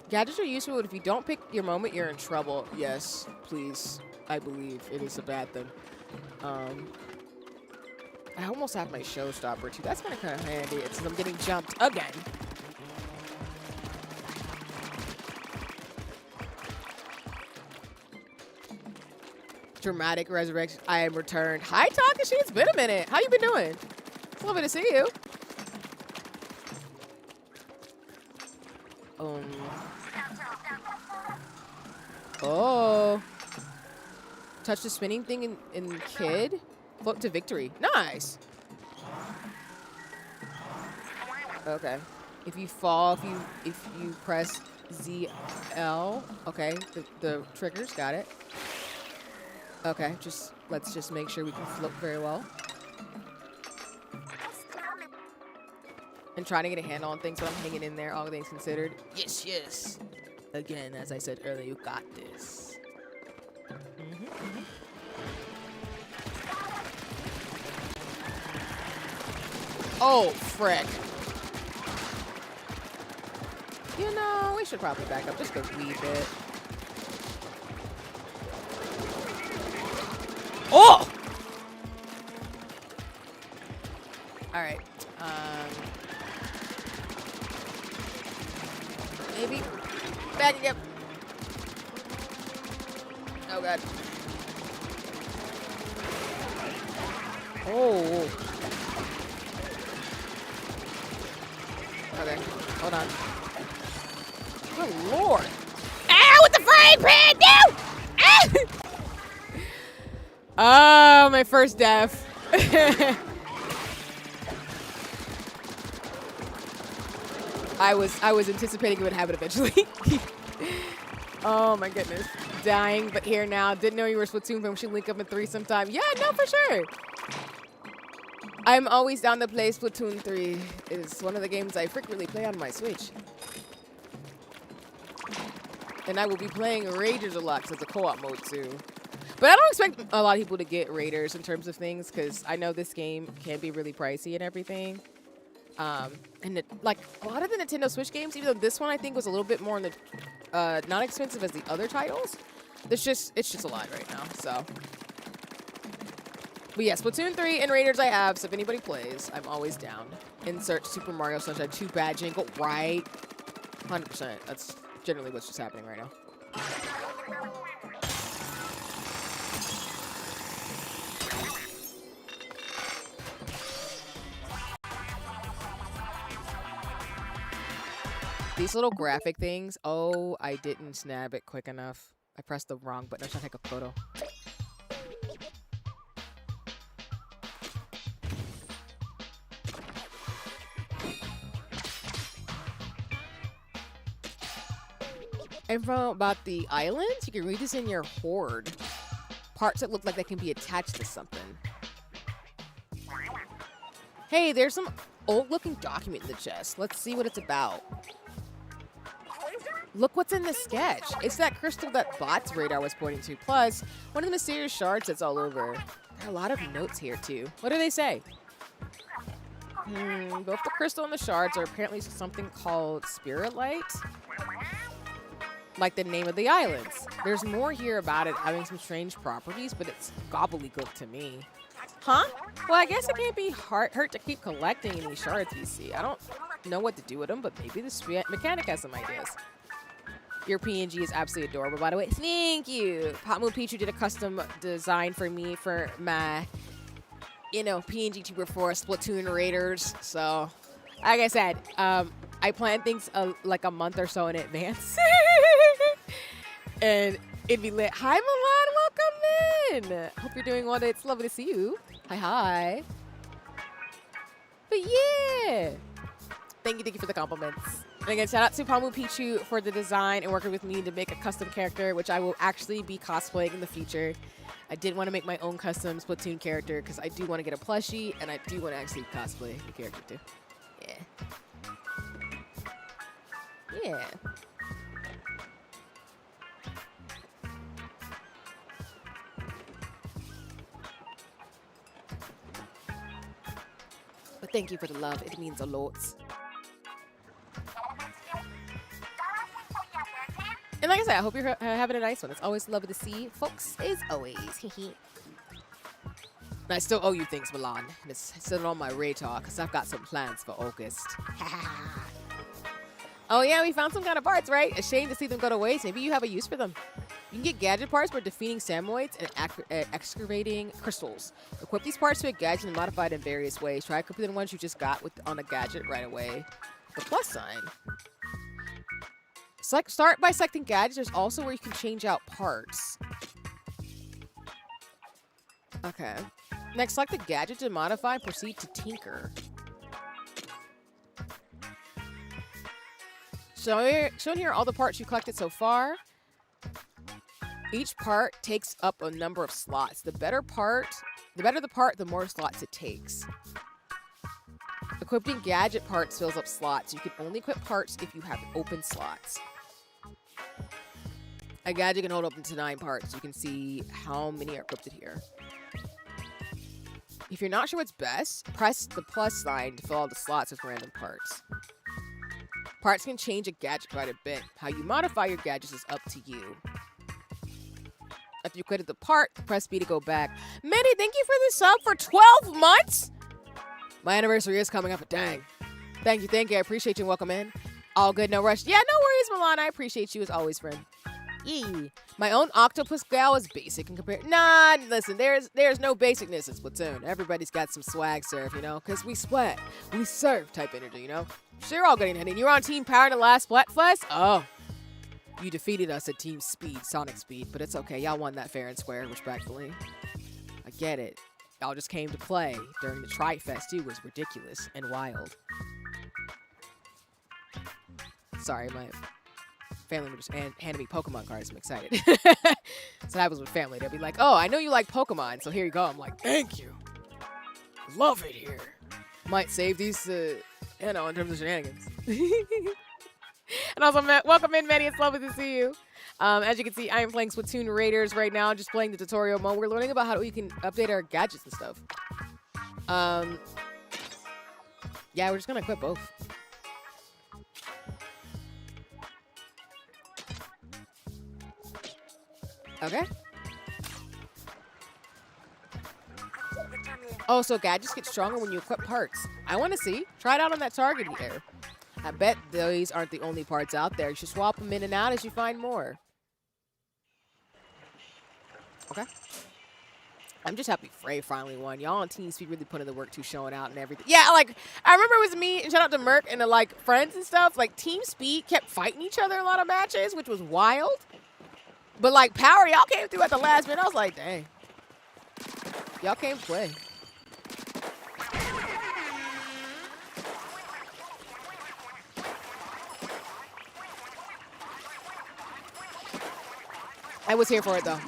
Gadgets are useful, but if you don't pick your moment, you're in trouble. Yes, please. I believe it is a bad thing. I almost have my showstopper too. That's kind of handy. It's I'm getting jumped again. Dramatic resurrection. I am returned. Hi, Takashi. It's been a minute. How you been doing? It's lovely to see you. Oh. Touch the spinning thing in Kid. Float to victory. Nice. Okay. If you fall, if you press ZL, okay, the triggers, got it. Okay, let's just make sure we can float very well. And trying to get a handle on things, but I'm hanging in there, all things considered. Yes, yes. Again, as I said earlier, you got this. Oh, frick. You know, we should probably back up just a wee bit. Oh! Alright. Maybe. Backing up. Oh, God. Oh. Okay, hold on. Good lord. Ow, with the frying pan! No! Ah! Oh, my first death. I was anticipating it would happen eventually. Oh my goodness. Dying, but here now. Didn't know you were Splatoon, but we should link up in 3 sometime. Yeah, no, for sure. I'm always down to play Splatoon 3. It's one of the games I frequently play on my Switch. And I will be playing Raiders a lot because it's a co-op mode too. But I don't expect a lot of people to get Raiders in terms of things because I know this game can be really pricey and everything. And like a lot of the Nintendo Switch games, even though this one I think was a little bit more on the not expensive as the other titles, it's just a lot right now. So, but yeah, Splatoon 3 and Raiders I have. So if anybody plays, I'm always down. Insert Super Mario Sunshine 2 bad jingle, right? 100%. That's generally what's just happening right now. These little graphic things, oh, I didn't snap it quick enough. I pressed the wrong button. I was trying to take a photo. And from about the islands, you can read this in your horde. Parts that look like they can be attached to something. Hey, there's some old-looking document in the chest. Let's see what it's about. Look what's in the sketch. It's that crystal that Bot's radar was pointing to. Plus, one of the mysterious shards that's all over. There are a lot of notes here, too. What do they say? Both the crystal and the shards are apparently something called Spirhalite. Like the name of the islands. There's more here about it having some strange properties, but it's gobbledygook to me. Huh? Well, I guess it can't be hurt to keep collecting these shards you see. I don't know what to do with them, but maybe the mechanic has some ideas. Your PNG is absolutely adorable, by the way. Thank you. Hot Moon Pichu did a custom design for me for my, PNG tuber for Splatoon Raiders. So, like I said, I plan things like a month or so in advance. And it'd be lit. Hi, Milan. Welcome in. Hope you're doing well today. It's lovely to see you. Hi. But yeah. Thank you for the compliments. And again, shout out to Pamu Pichu for the design and working with me to make a custom character, which I will actually be cosplaying in the future. I did want to make my own custom Splatoon character because I do want to get a plushie and I do want to actually cosplay the character too. Yeah. But thank you for the love. It means a lot. And like I said, I hope you're having a nice one. It's always lovely to see folks, as always. And I still owe you things, Milan. And it's still on my radar because I've got some plans for August. Oh yeah, we found some kind of parts, right? A shame to see them go to waste. Maybe you have a use for them. You can get gadget parts for defeating Salmonids and excavating crystals. Equip these parts to a gadget and modify it in various ways. Try equipping the ones you just got on a gadget right away. The plus sign. Start by selecting gadgets. There's also where you can change out parts. Okay. Next, select the gadget to modify and proceed to tinker. So shown here are all the parts you collected so far. Each part takes up a number of slots. The better the part, the more slots it takes. Equipping gadget parts fills up slots. You can only equip parts if you have open slots. A gadget can hold up to 9 parts. You can see how many are equipped here. If you're not sure what's best, press the plus sign to fill all the slots with random parts. Parts can change a gadget quite a bit. How you modify your gadgets is up to you. After you quitted the part, press B to go back. Manny, thank you for the sub for 12 months! My anniversary is coming up, but dang. Thank you. I appreciate you and welcome in. All good, no rush. Yeah, no worries, Milan. I appreciate you as always, friend. Yee. My own octopus gal is basic in comparison. Nah, listen, there's no basicness in Splatoon. Everybody's got some swag surf, because we splat. We surf type energy, Sure, all getting ahead. And you're on Team Power in the last Splatfest? Oh. You defeated us at Team Speed, Sonic Speed, but it's okay. Y'all won that fair and square, respectfully. I get it. Y'all just came to play during the Tri-Fest, too. It was ridiculous and wild. Sorry, my family just handed me Pokemon cards. I'm excited. So that happens with family. They'll be like, oh, I know you like Pokemon, so here you go. I'm like, thank you. Love it here. Might save these, in terms of shenanigans. And also, welcome in, Manny. It's lovely to see you. As you can see, I am playing Splatoon Raiders right now, just playing the tutorial mode. We're learning about how we can update our gadgets and stuff. Yeah, we're just going to equip both. Okay. Oh, so gadgets get stronger when you equip parts. I want to see. Try it out on that target here. I bet these aren't the only parts out there. You should swap them in and out as you find more. Okay. I'm just happy Frey finally won. Y'all on Team Speed really put in the work to showing out and everything. Yeah, I remember it was me, and shout out to Merc and the, friends and stuff. Team Speed kept fighting each other in a lot of matches, which was wild. But, Power, y'all came through at the last minute. I was like, dang. Y'all came to play. I was here for it, though.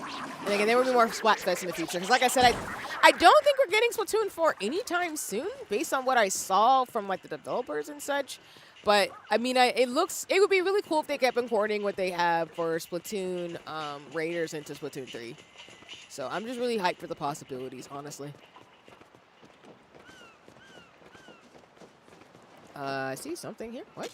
And again, there will be more Splatfest in the future. Because like I said, I don't think we're getting Splatoon 4 anytime soon, based on what I saw from, the developers and such. But, I mean, it would be really cool if they kept importing what they have for Splatoon Raiders into Splatoon 3. So I'm just really hyped for the possibilities, honestly. I see something here. What?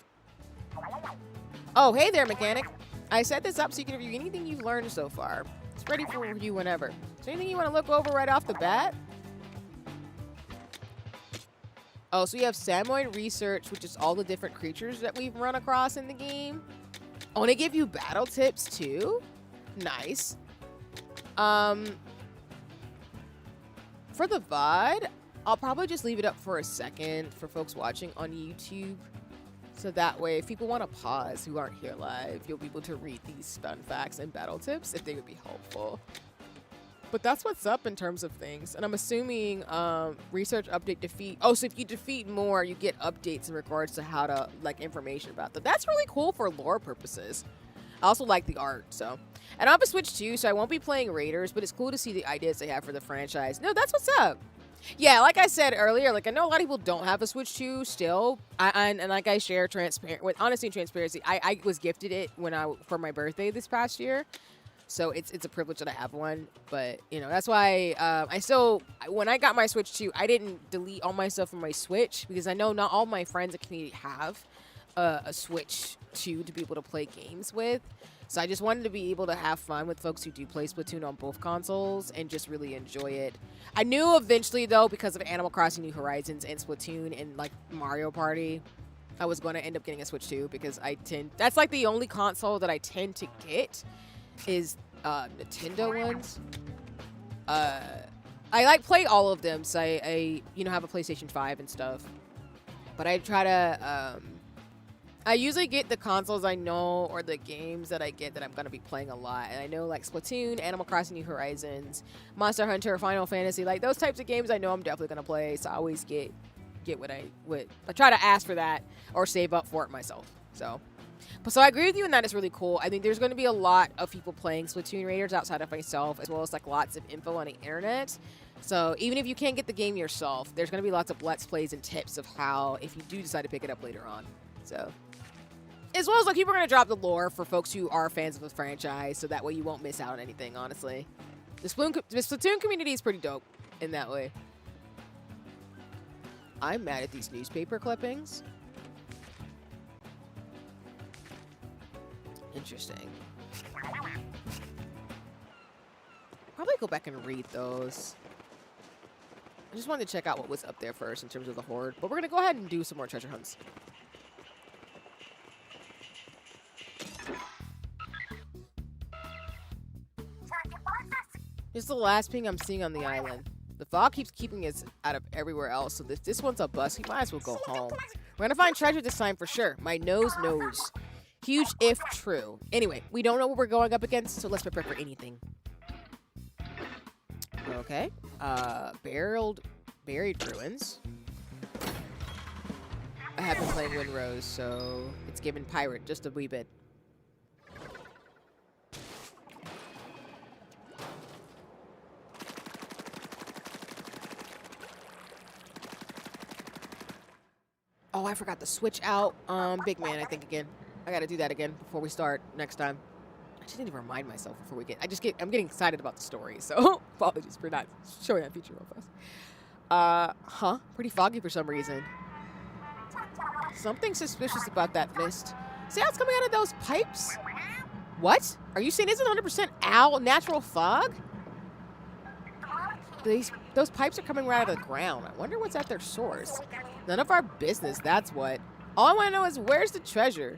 Oh, hey there, mechanic. I set this up so you can review anything you've learned so far. It's ready for review whenever. Is there anything you want to look over right off the bat? Oh, so you have Salmonids research, which is all the different creatures that we've run across in the game. Oh, and they give you battle tips too? Nice. For the VOD, I'll probably just leave it up for a second for folks watching on YouTube. So that way, if people want to pause who aren't here live, you'll be able to read these fun facts and battle tips if they would be helpful. But that's what's up in terms of things. And I'm assuming research, update, defeat. Oh, so if you defeat more, you get updates in regards to how to, like, information about them. That's really cool for lore purposes. I also like the art, so. And I have a Switch too, so I won't be playing Raiders, but it's cool to see the ideas they have for the franchise. No, that's what's up. Yeah, like I said earlier, like I know a lot of people don't have a Switch 2 still, and like I share with honesty and transparency, I was gifted it for my birthday this past year, so it's a privilege that I have one. But you know that's why when I got my Switch 2, I didn't delete all my stuff from my Switch because I know not all my friends and community have a Switch 2 to be able to play games with. So I just wanted to be able to have fun with folks who do play Splatoon on both consoles and just really enjoy it. I knew eventually, though, because of Animal Crossing New Horizons and Splatoon and, like, Mario Party, I was going to end up getting a Switch 2 because that's, like, the only console that I tend to get is Nintendo ones. I, like, play all of them, so I have a PlayStation 5 and stuff. But I try to, I usually get the consoles I know or the games that I get that I'm going to be playing a lot. And I know like Splatoon, Animal Crossing New Horizons, Monster Hunter, Final Fantasy, like those types of games I know I'm definitely going to play. So I always get what I try to ask for that or save up for it myself. So I agree with you in that it's really cool. I think there's going to be a lot of people playing Splatoon Raiders outside of myself, as well as like lots of info on the internet. So even if you can't get the game yourself, there's going to be lots of Let's Plays and tips of how, if you do decide to pick it up later on. So. As well as, like, people are going to drop the lore for folks who are fans of the franchise, so that way you won't miss out on anything, honestly. The Splatoon community is pretty dope in that way. I'm mad at these newspaper clippings. Interesting. Probably go back and read those. I just wanted to check out what was up there first in terms of the horde, but we're going to go ahead and do some more treasure hunts. This is the last ping I'm seeing on the island. The fog keeps keeping us out of everywhere else, so if this one's a bust, we might as well go home. We're gonna find treasure this time for sure. My nose knows. Huge if true. Anyway, we don't know what we're going up against, so let's prepare for anything. Okay. Buried ruins. I have been playing Windrose, so it's given pirate just a wee bit. Oh, I forgot to switch out Big Man, I think, again. I gotta do that again before we start next time. I just need to remind myself before we I'm getting excited about the story, so apologies for not showing that feature real fast. Pretty foggy for some reason. Something suspicious about that mist. See how it's coming out of those pipes? What? Are you saying this is 100% natural fog? Those pipes are coming right out of the ground. I wonder what's at their source. None of our business, that's what. All I want to know is where's the treasure?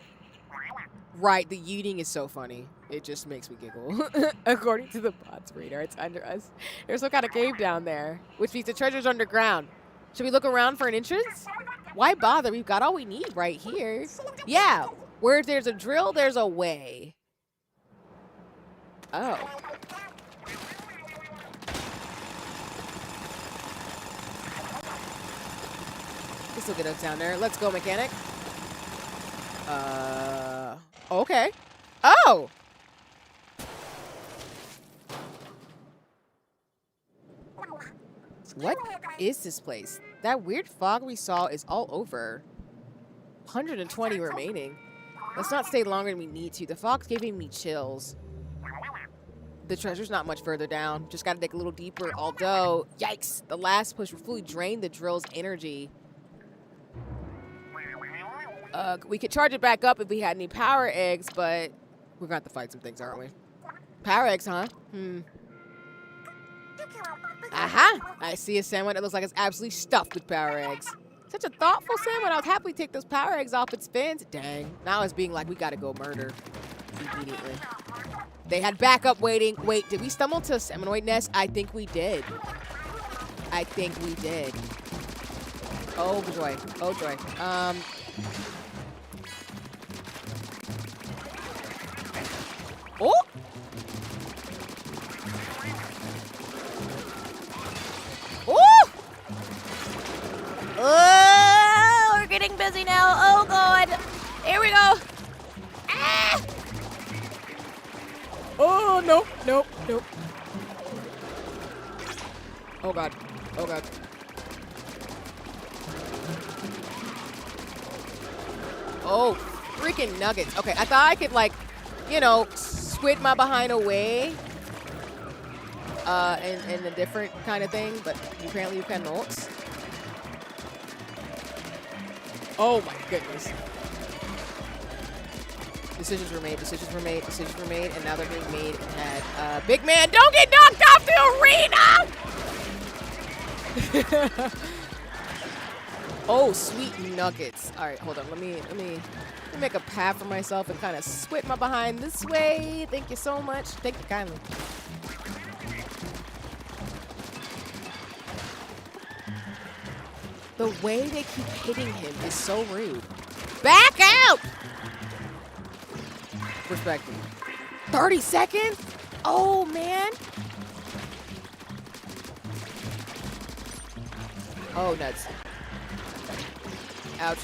Right, the yeeting is so funny. It just makes me giggle. According to the bot's radar, it's under us. There's some kind of cave down there, which means the treasure's underground. Should we look around for an entrance? Why bother? We've got all we need right here. Yeah, where there's a drill, there's a way. Oh. This will get us down there. Let's go, mechanic. Okay. Oh! What is this place? That weird fog we saw is all over. 120 remaining. Let's not stay longer than we need to. The fog's giving me chills. The treasure's not much further down. Just gotta dig a little deeper, although, yikes, the last push will fully drain the drill's energy. We could charge it back up if we had any power eggs, but we're going to have to fight some things, aren't we? Power eggs, huh? Aha! I see a Salmonid that looks like it's absolutely stuffed with power eggs. Such a thoughtful Salmonid. I would happily take those power eggs off its fins. Dang. Now it's being like, we gotta go murder immediately. They had backup waiting. Wait, did we stumble to a Salmonid nest? I think we did. I think we did. Oh, joy. Oh, joy. Oh! Oh! Oh, we're getting busy now. Oh, God. Here we go. Ah! Oh, nope, nope, nope. Oh, God. Oh, God. Oh, freaking nuggets. Okay, I thought I could, like, you know, squid my behind away in a different kind of thing, but apparently you cannot. Oh, my goodness. Decisions were made, decisions were made, decisions were made, and now they're being made and had. Big man, don't get knocked off the arena! Oh, sweet nuggets. All right, hold on. Let me make a path for myself and kind of squid my behind this way. Thank you so much. Thank you kindly. The way they keep hitting him is so rude. Back out! Respect me. 30 seconds? Oh, man. Oh, nuts. Ouch.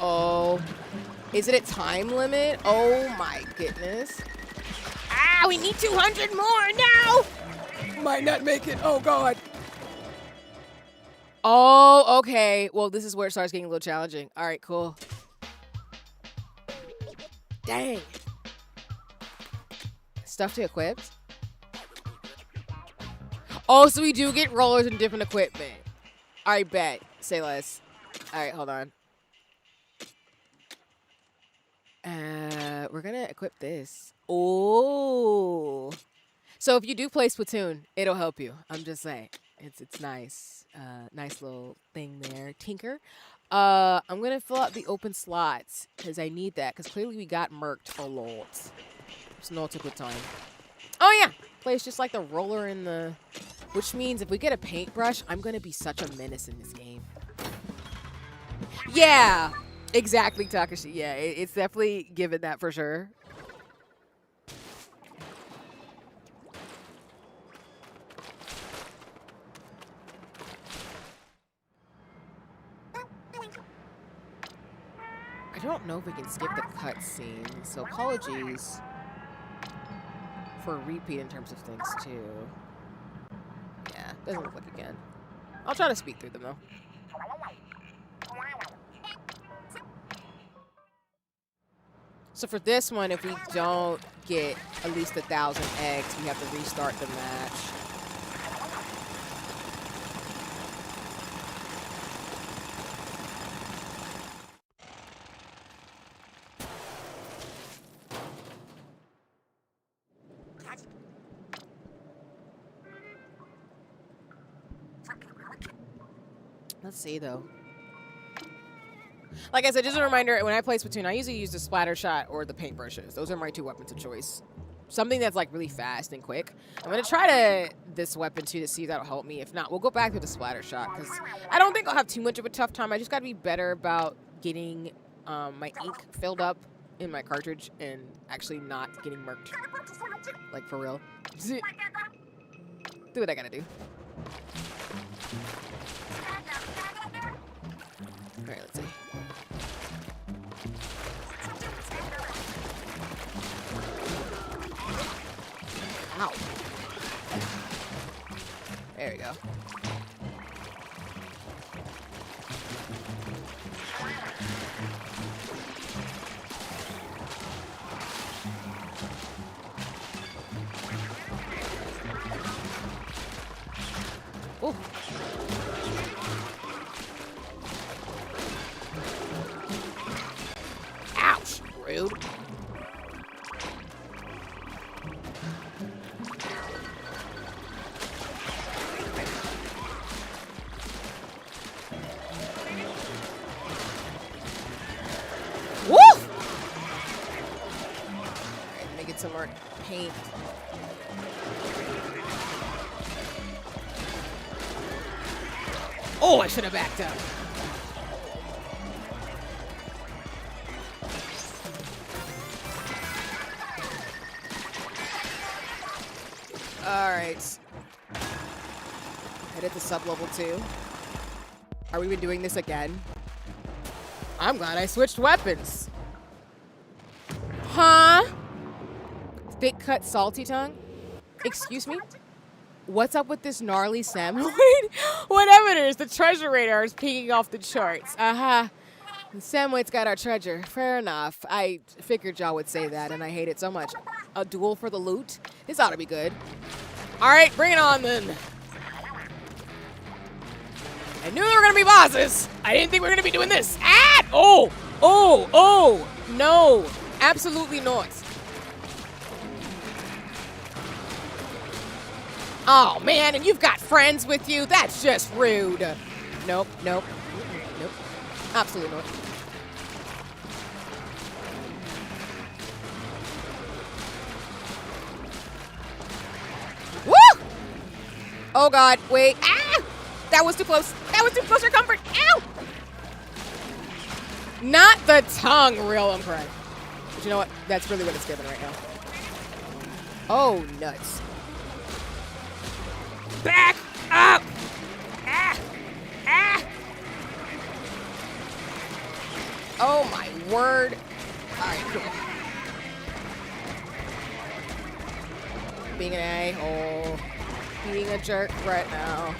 Oh. Is it a time limit? Oh, my goodness. Ah, we need 200 more now! Might not make it. Oh, God. Oh, okay. Well, this is where it starts getting a little challenging. All right, cool. Dang. Stuff to equip? Oh, so we do get rollers and different equipment. All right, bet. Say less. All right, hold on. We're going to equip this. Oh. So if you do play Splatoon, it'll help you. I'm just saying. It's nice. Nice little thing there. Tinker. I'm going to fill out the open slots because I need that because clearly we got murked a lot. So no, it took good time. Oh, yeah. Plays just like the roller in the... Which means if we get a paintbrush, I'm going to be such a menace in this game. Yeah. Exactly, Takashi. Yeah, it's definitely given that for sure. I don't know if we can skip the cutscene, so apologies for a repeat in terms of things, too. Yeah, doesn't look like you can. I'll try to speak through them, though. So for this one, if we don't get at least 1,000 eggs, we have to restart the match. Let's see, though. Like I said, just a reminder, when I play Splatoon, I usually use the splatter shot or the paintbrushes. Those are my two weapons of choice. Something that's like really fast and quick. I'm going to try this weapon too to see if that'll help me. If not, we'll go back to the splatter shot because I don't think I'll have too much of a tough time. I just got to be better about getting my ink filled up in my cartridge and actually not getting murked. Like for real. Do what I got to do. All right, let's see. Ow. There we go. rude. Woo! Alright, let me get some more paint. Oh, I should have backed up. Alright. Headed to sub-level 2. Are we even doing this again? I'm glad I switched weapons. Huh? Thick cut salty tongue? Excuse me? What's up with this gnarly salmon? Whatever it is, the treasure radar is peeking off the charts. Uh-huh. Samway's got our treasure. Fair enough. I figured y'all would say that, and I hate it so much. A duel for the loot? This ought to be good. All right, bring it on then. I knew there were gonna be bosses. I didn't think we were gonna be doing this. Ah! Oh! Oh! Oh! No! Absolutely not. Oh man, and you've got friends with you? That's just rude. Nope, nope, nope. Absolutely not. Woo! Oh god, wait. Ah! That was too close. That was too close for comfort. Ow! Not the tongue, real. I'm crying. But you know what? That's really what it's giving right now. Oh, nuts. Back up! Ah! Ah! Oh my word. Alright, cool. Being an a-hole. Being a jerk right now.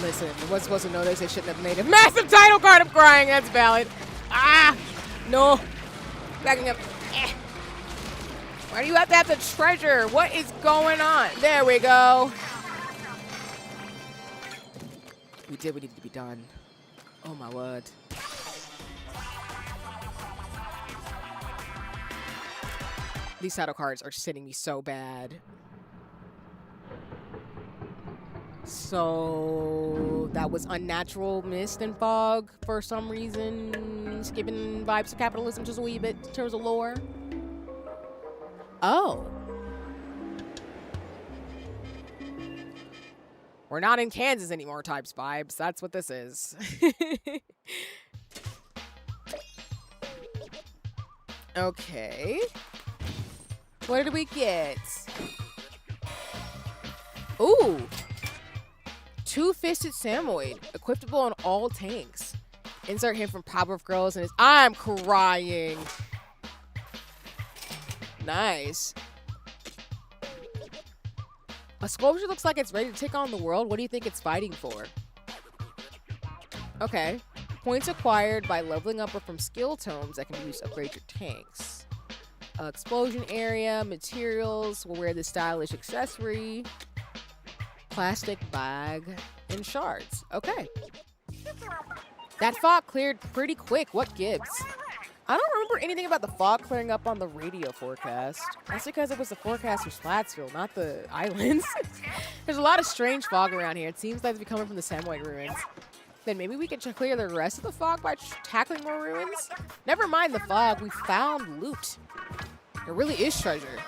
Listen, I was supposed to know this. I shouldn't have made a massive title card. I'm crying. That's valid. Ah! No. Backing up. Eh. Why do you have to have the treasure? What is going on? There we go. We did what needed to be done. Oh my word. These title cards are sitting me so bad. So that was unnatural mist and fog for some reason. It's giving vibes of capitalism just a wee bit in terms of lore. Oh. We're not in Kansas anymore types vibes. That's what this is. Okay. What did we get? Ooh. Two-fisted Samoid. Equipable on all tanks. Insert him from Powerpuff Girls and his... I'm crying. Nice. A sculpture looks like it's ready to take on the world. What do you think it's fighting for? Okay. Points acquired by leveling up or from skill tomes that can be used to upgrade your tanks. Explosion area, materials, we'll wear this stylish accessory, plastic bag, and shards. Okay. That fog cleared pretty quick. What gives? I don't remember anything about the fog clearing up on the radio forecast. That's because it was the forecast for Splatsville, not the islands. There's a lot of strange fog around here. It seems like it's coming from the Samoid ruins. Then maybe we can clear the rest of the fog by tackling more ruins? Never mind the fog. We found loot. There really is treasure.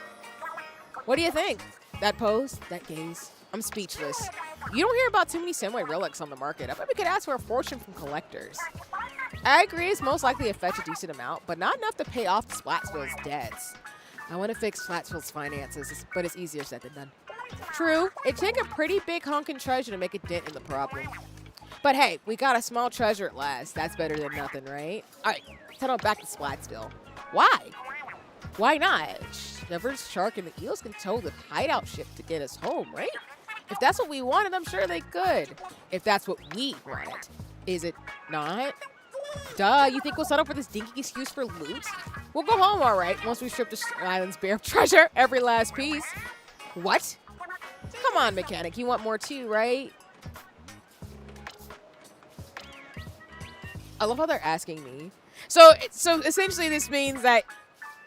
What do you think? That pose? That gaze? I'm speechless. You don't hear about too many Samoid relics on the market. I bet we could ask for a fortune from collectors. I agree it's most likely to fetch a decent amount, but not enough to pay off Splatsville's debts. I want to fix Splatsville's finances, but it's easier said than done. True, it'd take a pretty big honkin' treasure to make a dent in the problem. But hey, we got a small treasure at last. That's better than nothing, right? All right, head on back to Splatsville. Why? Why not? The first shark and the eels can tow the hideout ship to get us home, right? If that's what we wanted, I'm sure they could. If that's what we wanted. Is it not? Duh, you think we'll settle for this dinky excuse for loot? We'll go home, all right, once we strip the island's bare of treasure, every last piece. What? Come on, mechanic. You want more too, right? I love how they're asking me. So essentially this means that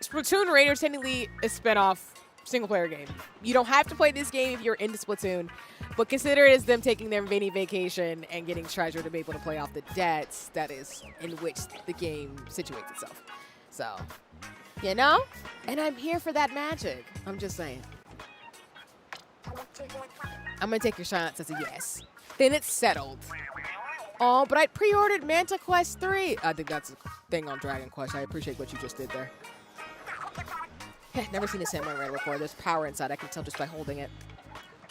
Splatoon Raiders technically a spinoff single-player game. You don't have to play this game if you're into Splatoon, but consider it as them taking their mini vacation and getting treasure to be able to play off the debts that is in which the game situates itself. So, you know? And I'm here for that magic. I'm just saying. I'm gonna take your silence as a yes. Then it's settled. Oh, but I pre-ordered Manta Quest 3. I think that's a thing on Dragon Quest. I appreciate what you just did there. Never seen a Samurai Red before. There's power inside. I can tell just by holding it.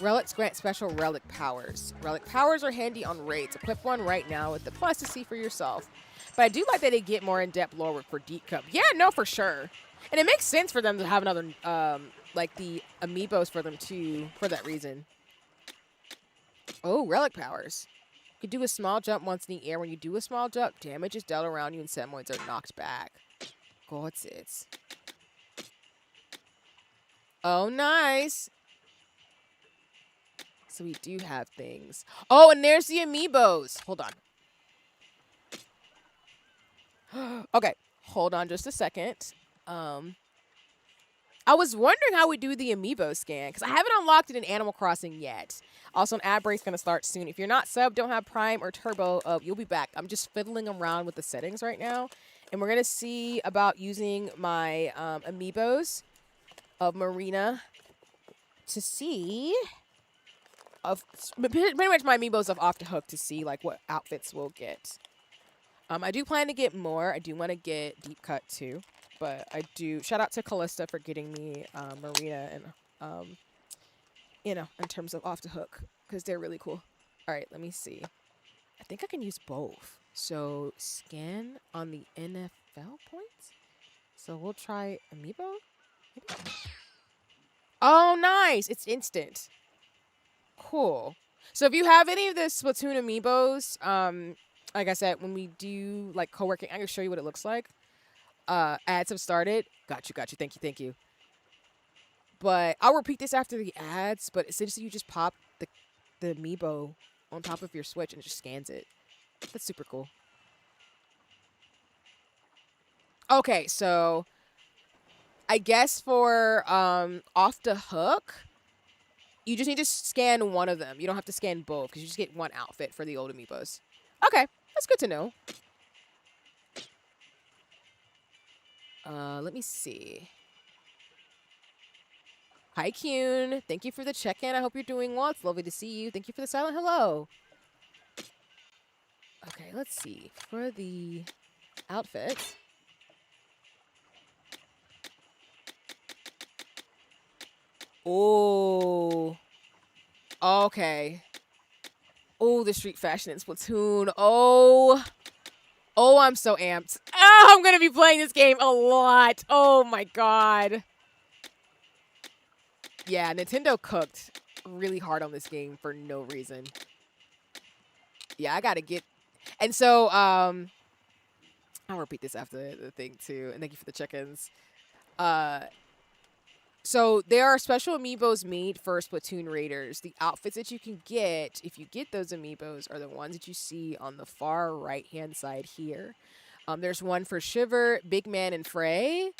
Relics grant special relic powers. Relic powers are handy on raids. Equip one right now with the plus to see for yourself. But I do like that they get more in-depth lore for Deep Cup. Yeah, no, for sure. And it makes sense for them to have another, like the amiibos for them too, for that reason. Oh, relic powers. You can do a small jump once in the air. When you do a small jump, damage is dealt around you and Salmonids are knocked back. Got it. Oh, nice. So we do have things. Oh, and there's the amiibos. Hold on. Okay, hold on just a second. I was wondering how we do the amiibo scan because I haven't unlocked it in Animal Crossing yet. Also, an ad break's going to start soon. If you're not sub, don't have Prime or Turbo, you'll be back. I'm just fiddling around with the settings right now. And we're going to see about using my amiibos of Marina to see... pretty much my amiibos of Off the Hook to see like what outfits we'll get. I do plan to get more. I do want to get Deep Cut too. But I do... Shout out to Callista for getting me Marina and... you know, in terms of Off the Hook, because they're really cool. All right, let me see. I think I can use both. So, scan on the NFL points. So, we'll try Amiibo. Maybe? Oh, nice. It's instant. Cool. So, if you have any of the Splatoon Amiibos, like I said, when we do, like, co-working, I can show you what it looks like. Ads have started. Got you. Thank you. But I'll repeat this after the ads, but essentially you just pop the amiibo on top of your Switch and it just scans it. That's super cool. Okay, so I guess for Off the Hook, you just need to scan one of them. You don't have to scan both because you just get one outfit for the old amiibos. Okay, that's good to know. Let me see. Hi, Kyun. Thank you for the check-in. I hope you're doing well. It's lovely to see you. Thank you for the silent hello. Okay, let's see. For the outfits. Oh. Okay. Oh, the street fashion in Splatoon. Oh. Oh, I'm so amped. Oh, I'm going to be playing this game a lot. Oh, my God. Yeah, Nintendo cooked really hard on this game for no reason. Yeah, I gotta get... And so, I'll repeat this after the thing, too. And thank you for the check-ins. So, there are special amiibos made for Splatoon Raiders. The outfits that you can get, if you get those amiibos, are the ones that you see on the far right-hand side here. There's one for Shiver, Big Man, and Frey.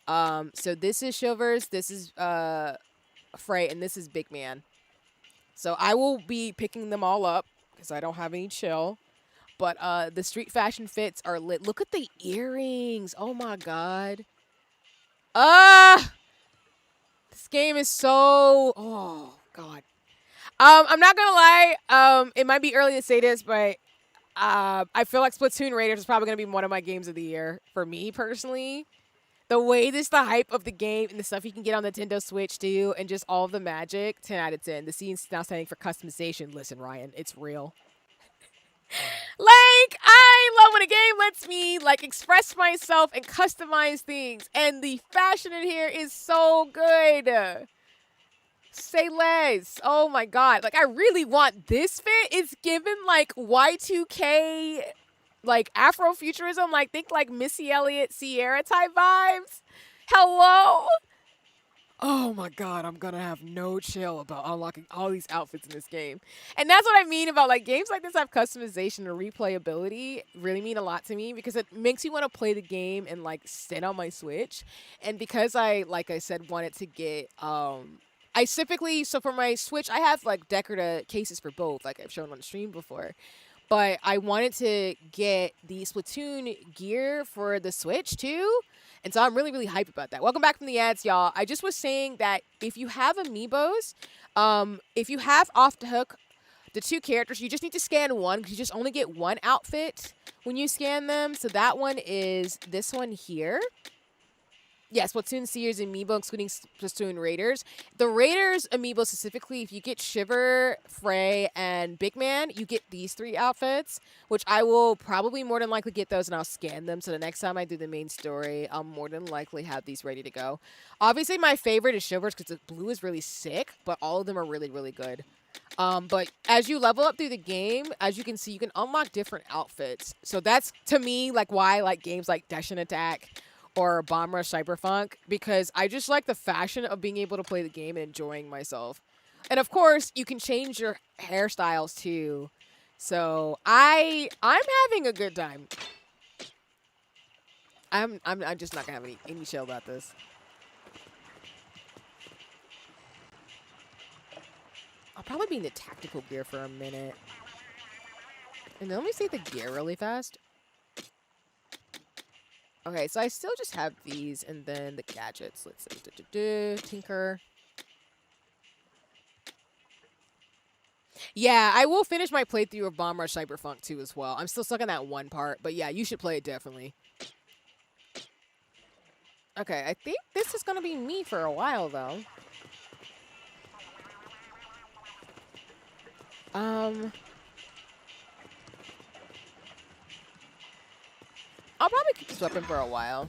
So, this is Shiver's. This is... Frey, and this is Big Man. So I will be picking them all up because I don't have any chill. But the street fashion fits are lit. Look at the earrings. Oh my God. This game is so... Oh God. I'm not gonna lie. It might be early to say this, but I feel like Splatoon Raiders is probably gonna be one of my games of the year for me personally. The way this, the hype of the game and the stuff you can get on the Nintendo Switch too, and just all of the magic, 10 out of 10. The scene's now standing for customization. Listen, Ryan, it's real. Like, I love when a game lets me, like, express myself and customize things. And the fashion in here is so good. Say less. Oh, my God. Like, I really want this fit. It's given, like, Y2K... like Afrofuturism, like think like Missy Elliott, Sierra type vibes. Hello? oh my god, I'm gonna have no chill about unlocking all these outfits in this game. And that's what I mean about like games like this have customization and replayability really mean a lot to me because it makes me want to play the game and like sit on my Switch. And because I, like I said, wanted to get I typically, so for my Switch, I have like decorative cases for both, like I've shown on the stream before. But I wanted to get the Splatoon gear for the Switch too. And so I'm really, really hyped about that. Welcome back from the ads, y'all. I just was saying that if you have amiibos, if you have Off the Hook, the 2 characters, you just need to scan one because you just only get one outfit when you scan them. So that one is this one here. Yes, Splatoon Seers amiibo, excluding Splatoon Raiders. The Raiders amiibo specifically, if you get Shiver, Frey, and Big Man, you get these 3 outfits, which I will probably more than likely get those and I'll scan them. So the next time I do the main story, I'll more than likely have these ready to go. Obviously, my favorite is Shiver's because the blue is really sick, but all of them are really, really good. But as you level up through the game, as you can see, you can unlock different outfits. So that's, to me, like why I like games like Deshin Attack or Bomb Rush Cyberpunk, because I just like the fashion of being able to play the game and enjoying myself. And of course, you can change your hairstyles too. So I'm having a good time. I'm just not gonna have any chill about this. I'll probably be in the tactical gear for a minute. And then let me see the gear really fast. Okay, so I still just have these and then the gadgets. Let's see. Tinker. Yeah, I will finish my playthrough of Bomb Rush Cyberpunk 2 as well. I'm still stuck on that one part, but yeah, you should play it definitely. Okay, I think this is going to be me for a while, though. I'll probably keep this weapon for a while.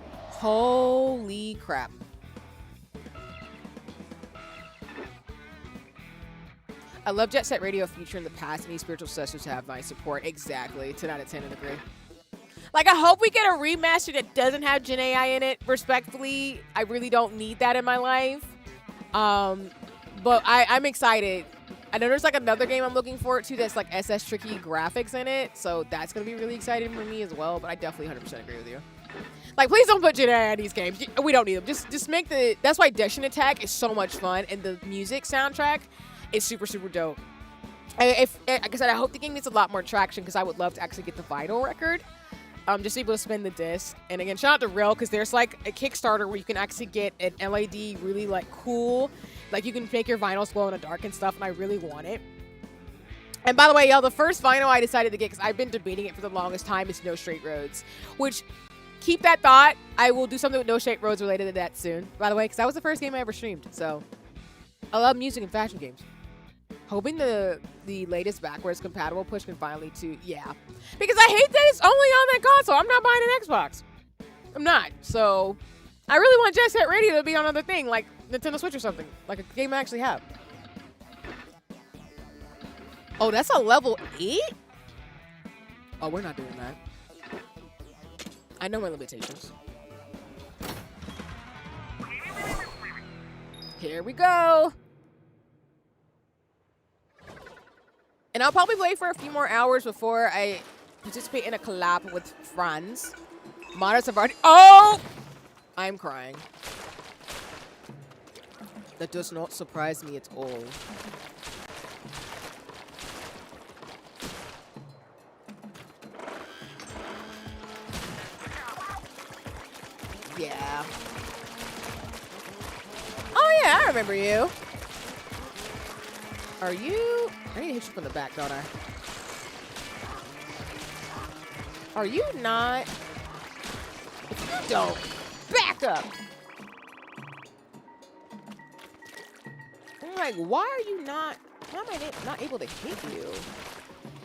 Holy crap. I love Jet Set Radio feature in the past. Any spiritual successors have my support. Exactly. 10 out of 10 in agree. Like, I hope we get a remaster that doesn't have Gen AI in it. Respectfully, I really don't need that in my life. But I'm excited. I know there's like another game I'm looking forward to that's like SS Tricky graphics in it. So that's going to be really exciting for me as well. But I definitely 100% agree with you. Like, please don't put Gen AI in these games. We don't need them. Just make the... That's why Deshin Attack is so much fun. And the music soundtrack is super, super dope. Like I said, I hope the game gets a lot more traction because I would love to actually get the vinyl record. Just able to spin the disc. And again, shout out to Real because there's like a Kickstarter where you can actually get an LED really like cool. Like you can make your vinyls glow in the dark and stuff, and I really want it. And by the way, y'all, the first vinyl I decided to get, because I've been debating it for the longest time, is No Straight Roads. Which, keep that thought. I will do something with No Straight Roads related to that soon, by the way, because that was the first game I ever streamed. So, I love music and fashion games. Hoping the latest backwards compatible push can finally yeah. Because I hate that it's only on that console. I'm not buying an Xbox. I'm not. So, I really want Jet Set Radio to be on another thing, like Nintendo Switch or something. Like a game I actually have. Oh, that's a level 8? Oh, we're not doing that. I know my limitations. Here we go. And I'll probably play for a few more hours before I participate in a collab with friends. Modders have already... Oh! I'm crying. That does not surprise me at all. Yeah. Oh yeah, I remember you. Are you... I need to hit you from the back, don't I? Are you not... If you don't, back up! I'm like, why are you not... Why am I not able to hit you?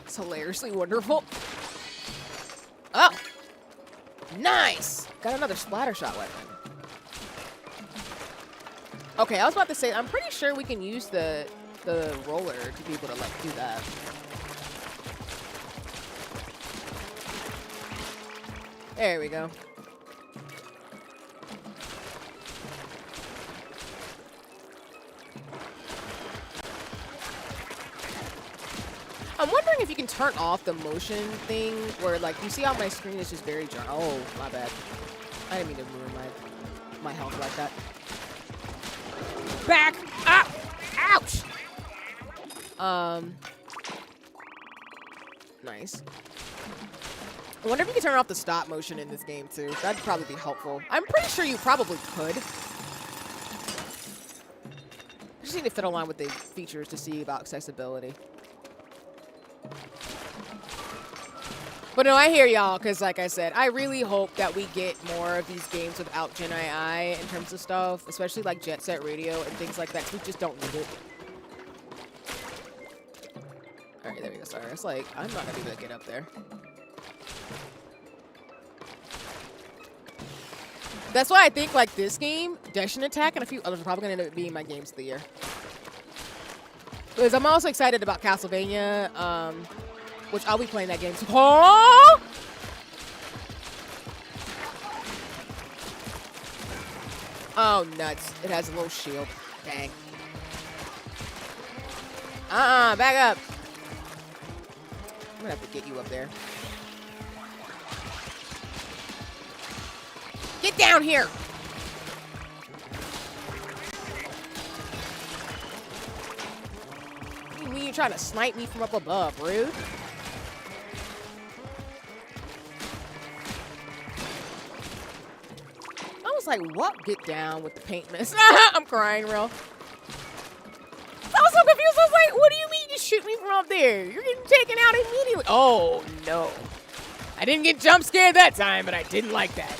It's hilariously wonderful. Oh! Nice! Got another splatter shot weapon. Okay, I was about to say, I'm pretty sure we can use the roller to be able to, like, do that. There we go. I'm wondering if you can turn off the motion thing where, like, you see how my screen is just very dry. Oh, my bad. I didn't mean to ruin my health like that. Back up! Ouch! Nice. I wonder if you can turn off the stop motion in this game, too. That'd probably be helpful. I'm pretty sure you probably could. I just need to fiddle around with the features to see about accessibility. But no, I hear y'all, because like I said, I really hope that we get more of these games without Gen II in terms of stuff, especially like Jet Set Radio and things like that, 'cause we just don't need it. All right, there we go. Sorry, it's like, I'm not going to be able to get up there. That's why I think like this game, Dash Attack, and a few others are probably going to end up being my games of the year. Because I'm also excited about Castlevania, which I'll be playing that game. Oh! Oh, nuts. It has a little shield. Dang. Back up. I'm gonna have to get you up there. Get down here! What do you mean you're trying to snipe me from up above, rude? I was like, what? Get down with the paint mist. I'm crying, real. I was so confused. I was like, what do you mean you just shoot me from up there? You're getting taken out immediately. Oh, no. I didn't get jump scared that time, but I didn't like that.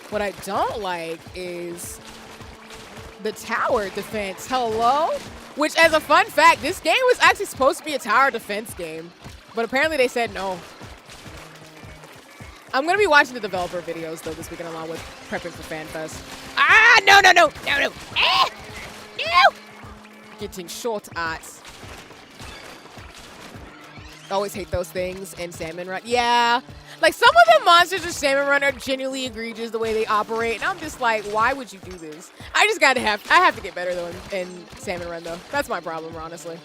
What I don't like is the tower defense. Hello? Which, as a fun fact, this game was actually supposed to be a tower defense game, but apparently they said no. I'm going to be watching the developer videos, though, this weekend along with prepping for FanFest. Ah, no. Ah! Ew! Getting short arts. Always hate those things in Salmon Run. Yeah. Like, some of the monsters in Salmon Run are genuinely egregious the way they operate. And I'm just like, why would you do this? I have to get better, though, in Salmon Run, though. That's my problem, honestly.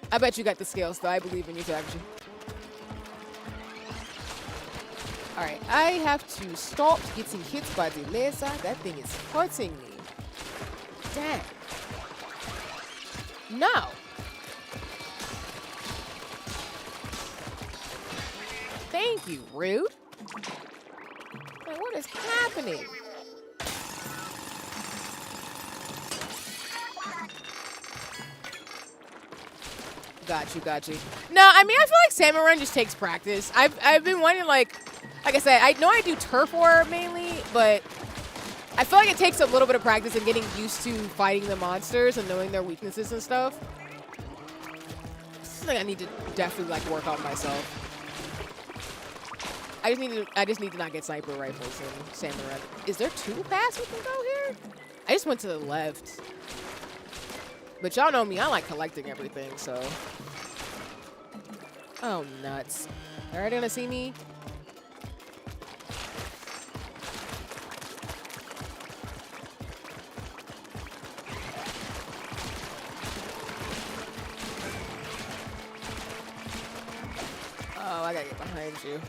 I bet you got the skills, though. I believe in you, Tabachi. Alright, I have to stop getting hit by the laser. That thing is hurting me. Damn. No. Thank you, rude. Like, what is happening? Got you. No, I mean, I feel like Salmon Run just takes practice. I've been wanting, like I said, I know I do turf war mainly, but I feel like it takes a little bit of practice in getting used to fighting the monsters and knowing their weaknesses and stuff. This is something I need to definitely like work on myself. I just need to not get sniper rifles in Salmon Run. Is there 2 paths we can go here? I just went to the left. But y'all know me, I like collecting everything, so. Oh, nuts. Are they gonna see me? Oh, I gotta get behind you.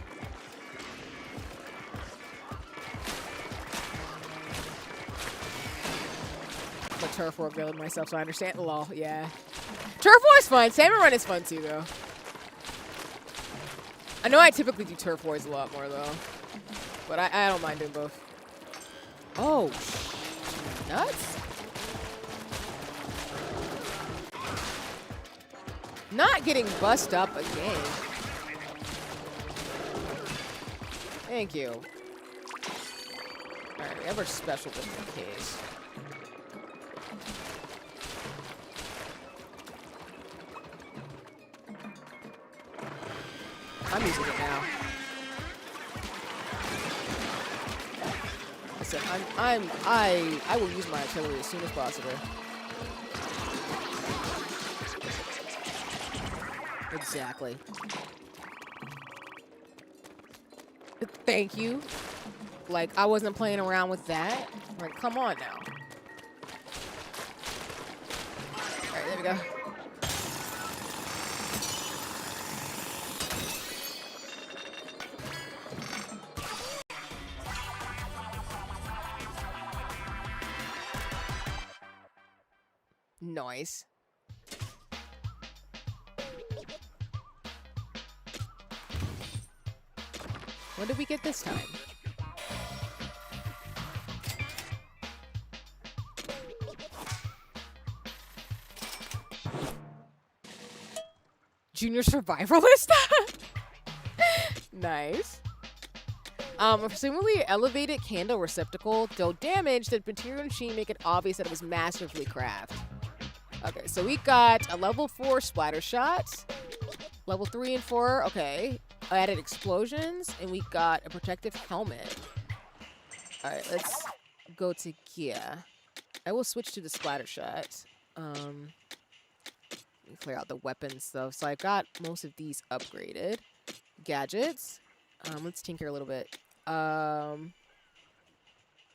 I'm a turf war build myself, so I understand. Lol, yeah. Turf war is fun. Salmon Run is fun too, though. I know I typically do turf wars a lot more, though. But I don't mind doing both. Oh, nuts? Not getting bussed up again. Thank you. Alright, we have our special just in case. I'm using it now. Listen, I will use my artillery as soon as possible. Exactly. Thank you. Like, I wasn't playing around with that. Like, come on now. Alright, there we go. Nice. What did we get this time? Junior Survivalist? Nice. Presumably elevated candle receptacle. Though damaged, the material machine make it obvious that it was massively crafted. Okay, so we got a level 4 splatter shot. Level 3 and 4, okay. Added explosions, and we got a protective helmet. Alright, let's go to gear. I will switch to the splatter shot. Let me clear out the weapons stuff. So I've got most of these upgraded. Gadgets. Let's tinker a little bit. I'm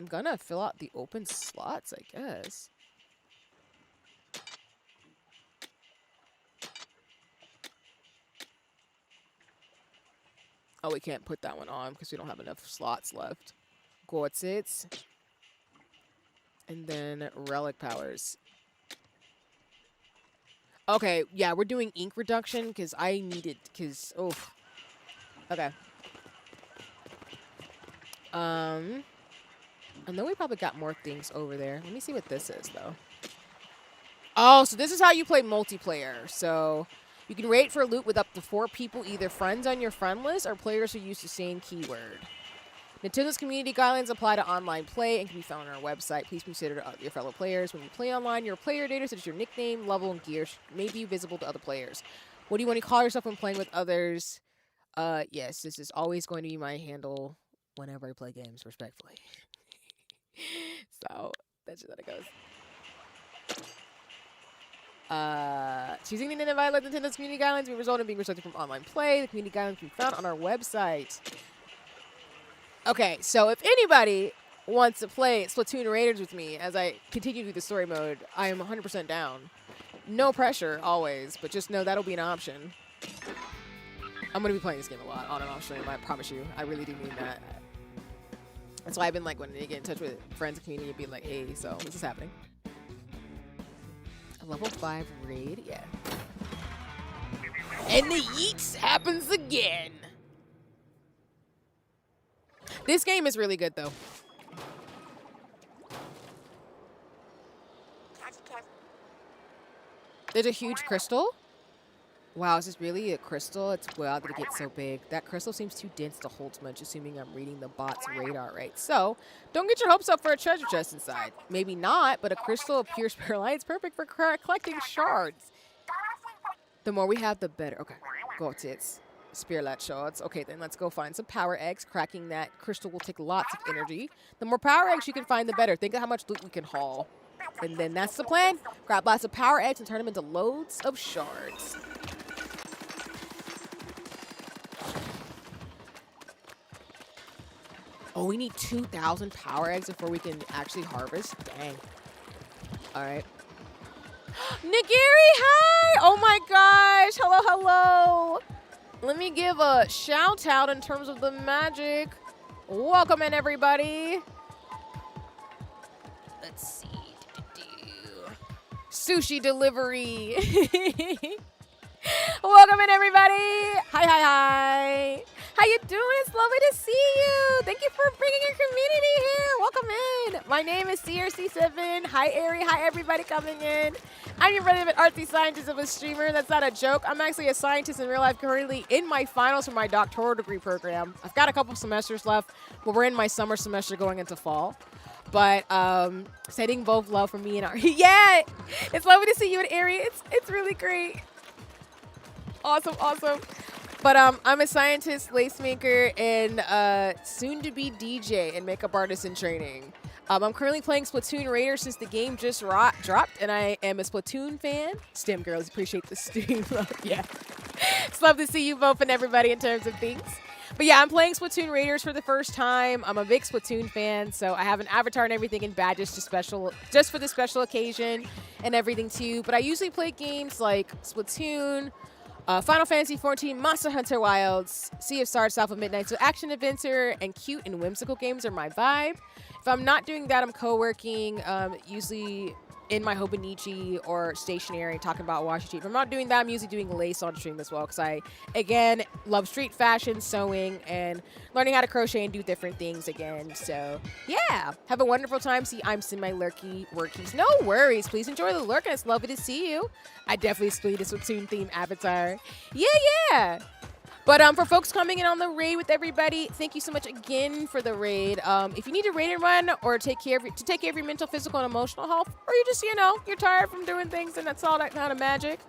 gonna fill out the open slots, I guess. Oh, we can't put that one on because we don't have enough slots left. Gorsits. And then relic powers. Okay, yeah, we're doing ink reduction because I need it because, oh. Okay. And then we probably got more things over there. Let me see what this is, though. Oh, so this is how you play multiplayer. So you can rate for loot with up to 4 people, either friends on your friend list or players who use the same keyword. Nintendo's community guidelines apply to online play and can be found on our website. Please consider your fellow players. When you play online, your player data, such as your nickname, level, and gear, may be visible to other players. What do you want to call yourself when playing with others? Yes, this is always going to be my handle whenever I play games, respectfully. So, that's just how it goes. Choosing Nintendo to violate Nintendo's community guidelines may result in being restricted from online play. The community guidelines can be found on our website. Okay, so if anybody wants to play Splatoon Raiders with me as I continue through the story mode, I am 100% down. No pressure, always, but just know that'll be an option. I'm going to be playing this game a lot on and off stream, I promise you. I really do mean that. That's why I've been like, when they get in touch with friends and community, being like, hey, so this is happening. A level 5 raid, yeah. And the yeets happens again. This game is really good, though. There's a huge crystal. Wow, is this really a crystal? It's wild that it gets so big. That crystal seems too dense to hold much, assuming I'm reading the bot's radar right. So, don't get your hopes up for a treasure chest inside. Maybe not, but a crystal of pure Spirhalite is perfect for collecting shards. The more we have, the better. Okay, got it. Spirhalite shards. Okay, then let's go find some power eggs. Cracking that crystal will take lots of energy. The more power eggs you can find, the better. Think of how much loot we can haul. And then that's the plan. Grab lots of power eggs and turn them into loads of shards. Oh, we need 2,000 power eggs before we can actually harvest? Dang. All right. Nigiri, hi! Oh my gosh. Hello, hello. Let me give a shout out in terms of the magic. Welcome in, everybody. Let's see. Sushi delivery. Welcome in, everybody. Hi, hi, hi. How you doing? It's lovely to see you. Thank you for bringing your community here. Welcome in. My name is CRC7. Hi, Ari. Hi, everybody coming in. I'm your relevant artsy scientist of a streamer. That's not a joke. I'm actually a scientist in real life, currently in my finals for my doctoral degree program. I've got a couple semesters left, but we're in my summer semester going into fall. But sending both love from me and Ari. Yeah, it's lovely to see you and Ari. It's really great. Awesome, awesome. But I'm a scientist, lace maker, and soon-to-be DJ and makeup artist in training. I'm currently playing Splatoon Raiders since the game just dropped, and I am a Splatoon fan. STEM girls appreciate the stream. Yeah. It's love to see you both and everybody in terms of things. But yeah, I'm playing Splatoon Raiders for the first time. I'm a big Splatoon fan, so I have an avatar and everything and badges just for the special occasion and everything too. But I usually play games like Splatoon, Final Fantasy XIV, Monster Hunter Wilds, Sea of Stars, South of Midnight. So action adventure and cute and whimsical games are my vibe. If I'm not doing that, I'm co-working, usually in my Hobonichi or stationery talking about washi street. If I'm not doing that, I'm usually doing lace on stream as well because I, again, love street fashion, sewing, and learning how to crochet and do different things again. So, yeah. Have a wonderful time. See, I'm in my lurky workies. No worries. Please enjoy the lurk, and it's lovely to see you. I definitely split a Splatoon theme avatar. Yeah. But for folks coming in on the raid with everybody, thank you so much again for the raid. If you need a raid and run or take care of your mental, physical, and emotional health, or you just, you're tired from doing things and that's all that kind of magic,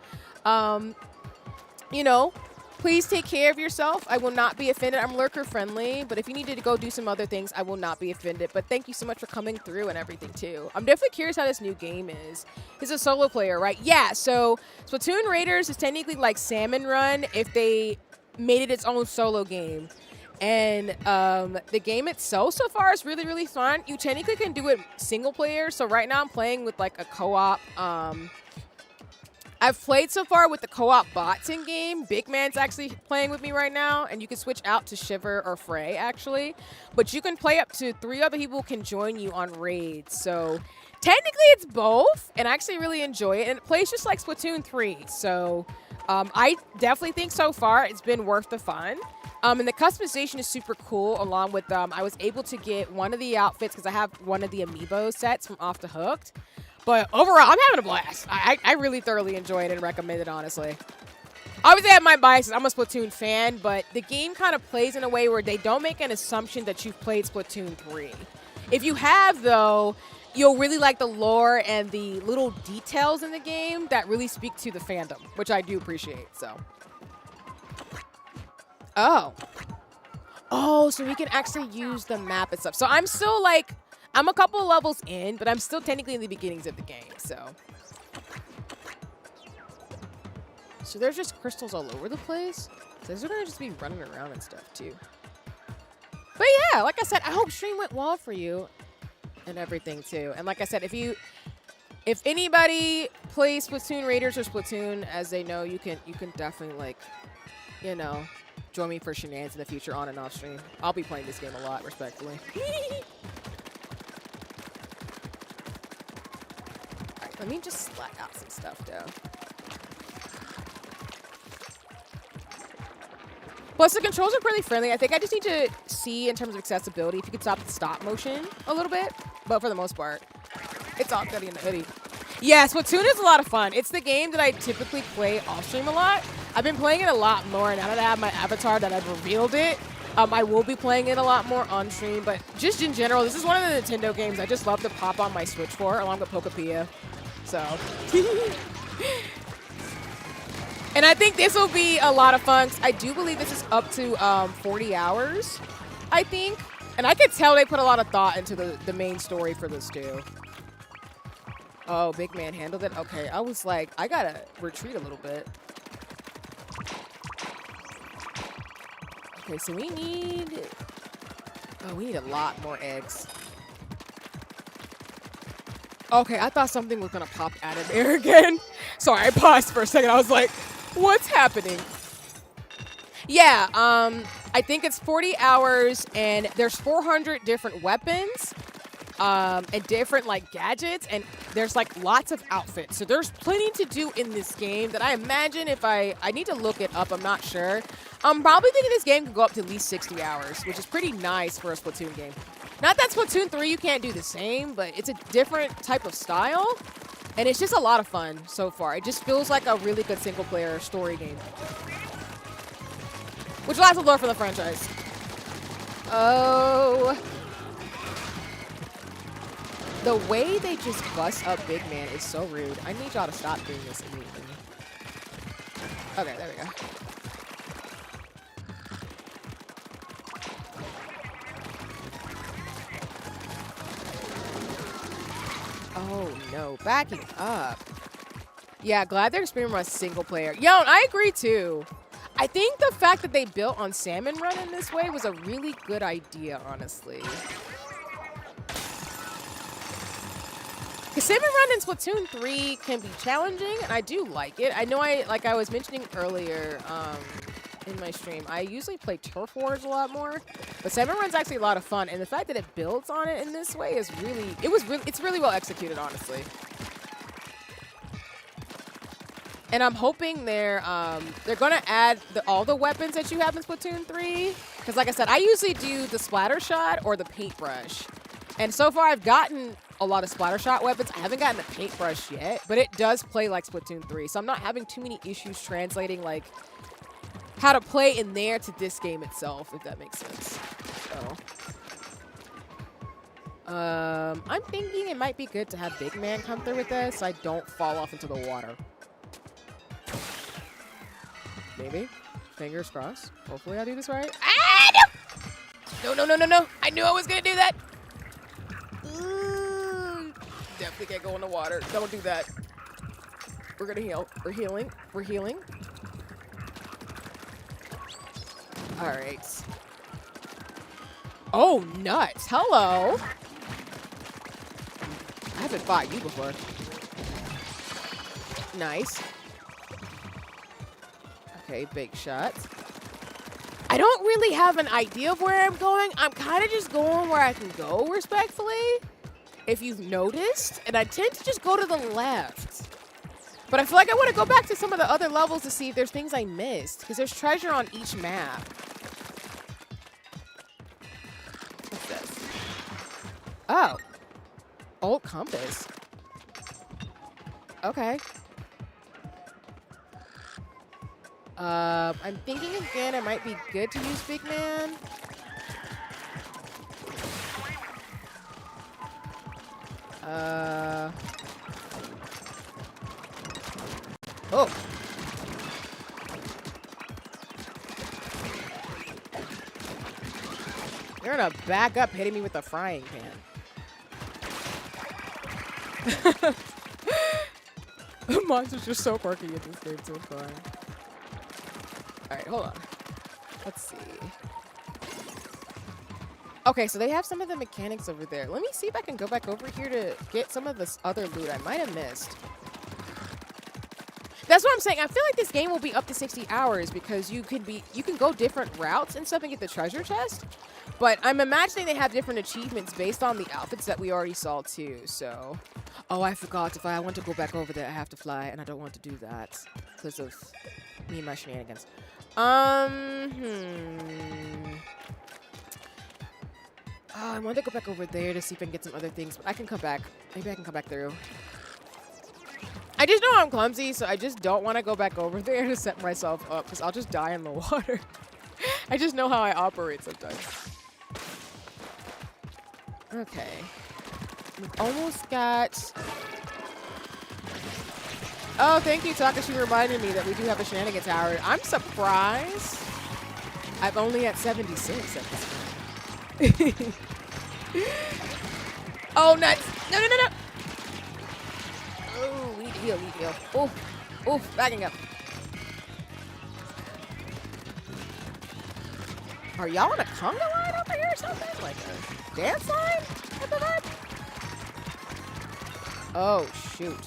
please take care of yourself. I will not be offended. I'm lurker friendly, but if you needed to go do some other things, I will not be offended. But thank you so much for coming through and everything too. I'm definitely curious how this new game is. It's a solo player, right? Yeah, so Splatoon Raiders is technically like Salmon Run if they made it its own solo game. And the game itself so far is really, really fun. You technically can do it single player. So right now I'm playing with like a co-op. I've played so far with the co-op bots in game. Big Man's actually playing with me right now, and you can switch out to Shiver or Frey actually. But you can play up to 3 other people can join you on raids. So technically it's both, and I actually really enjoy it. And it plays just like Splatoon 3. So I definitely think so far it's been worth the fun. And the customization is super cool, along with I was able to get one of the outfits because I have one of the amiibo sets from Off the Hooked. But overall, I'm having a blast. I really thoroughly enjoy it and recommend it, honestly. Obviously, I have my biases. I'm a Splatoon fan, but the game kind of plays in a way where they don't make an assumption that you've played Splatoon 3. If you have, though, you'll really like the lore and the little details in the game that really speak to the fandom, which I do appreciate, so. Oh, so we can actually use the map and stuff. So I'm still like, I'm a couple of levels in, but I'm still technically in the beginnings of the game, so. So there's just crystals all over the place. So they're gonna just be running around and stuff too. But yeah, like I said, I hope stream went well for you and everything too. And like I said, if anybody plays Splatoon Raiders or Splatoon, as they know, you can definitely like, join me for shenanigans in the future on and off stream. I'll be playing this game a lot, respectfully. Alright, let me just slap out some stuff though. Plus, the controls are pretty friendly. I think I just need to see in terms of accessibility if you could stop the stop motion a little bit. But for the most part, it's all goody in the hoodie. Yeah, Splatoon is a lot of fun. It's the game that I typically play off stream a lot. I've been playing it a lot more now that I have my avatar that I've revealed it. I will be playing it a lot more on stream, but just in general, this is one of the Nintendo games I just love to pop on my Switch for, along with Pokepia. So. And I think this will be a lot of fun. I do believe this is up to 40 hours, I think. And I could tell they put a lot of thought into the main story for this too. Oh, Big Man handled it? Okay, I was like, I gotta retreat a little bit. Okay, so we need a lot more eggs. Okay, I thought something was gonna pop out of there again. Sorry, I paused for a second. I was like, what's happening? Yeah, I think it's 40 hours and there's 400 different weapons and different like gadgets, and there's like lots of outfits. So there's plenty to do in this game that I imagine if I need to look it up, I'm not sure. I'm probably thinking this game could go up to at least 60 hours, which is pretty nice for a Splatoon game. Not that Splatoon 3 you can't do the same, but it's a different type of style. And it's just a lot of fun so far. It just feels like a really good single-player story game. Which allows the lore for the franchise. Oh. The way they just bust up Big Man is so rude. I need y'all to stop doing this immediately. Okay, there we go. Oh no, backing up. Yeah, glad they're experimenting with single player. Yo, and I agree too. I think the fact that they built on Salmon Run in this way was a really good idea, honestly. Because Salmon Run in Splatoon 3 can be challenging, and I do like it. I know like I was mentioning earlier in my stream, I usually play Turf Wars a lot more, but Salmon Run's actually a lot of fun, and the fact that it builds on it in this way is it's really well executed, honestly. And I'm hoping they're gonna add all the weapons that you have in Splatoon 3. Because like I said, I usually do the splatter shot or the paintbrush. And so far I've gotten a lot of splatter shot weapons. I haven't gotten a paintbrush yet, but it does play like Splatoon 3. So I'm not having too many issues translating like how to play in there to this game itself, if that makes sense. So I'm thinking it might be good to have Big Man come through with this so I don't fall off into the water. Maybe. Fingers crossed. Hopefully I do this right. Ah, no! No. I knew I was going to do that. Definitely can't go in the water. Don't do that. We're going to heal. We're healing. We're healing. All right. Oh, nuts. Hello. I haven't fought you before. Nice. Okay, big shot. I don't really have an idea of where I'm going. I'm kind of just going where I can go, respectfully, if you've noticed. And I tend to just go to the left. But I feel like I want to go back to some of the other levels to see if there's things I missed. Because there's treasure on each map. What's this? Oh. Old compass. Okay. I'm thinking again it might be good to use Big Man. Oh. You're gonna back up hitting me with the frying pan. The monster's just so quirky in this game, so fun. Alright, hold on. Let's see. Okay, so they have some of the mechanics over there. Let me see if I can go back over here to get some of this other loot I might have missed. That's what I'm saying. I feel like this game will be up to 60 hours because you can go different routes and stuff and get the treasure chest. But I'm imagining they have different achievements based on the outfits that we already saw too, so. Oh, I forgot. If I want to go back over there, I have to fly, and I don't want to do that because of me and my shenanigans. Oh, I wanted to go back over there to see if I can get some other things, but I can come back. Maybe I can come back through. I just know I'm clumsy, so I just don't want to go back over there to set myself up because I'll just die in the water. I just know how I operate sometimes. Okay. We've almost got... Oh, thank you, Takashi, reminding me that we do have a shenanigan tower. I'm surprised. I'm only at 76 at this point. Oh, nuts. No. Oh, we need to heal, Oh, backing up. Are y'all on a conga line over here or something? Like a dance line? Oh, shoot.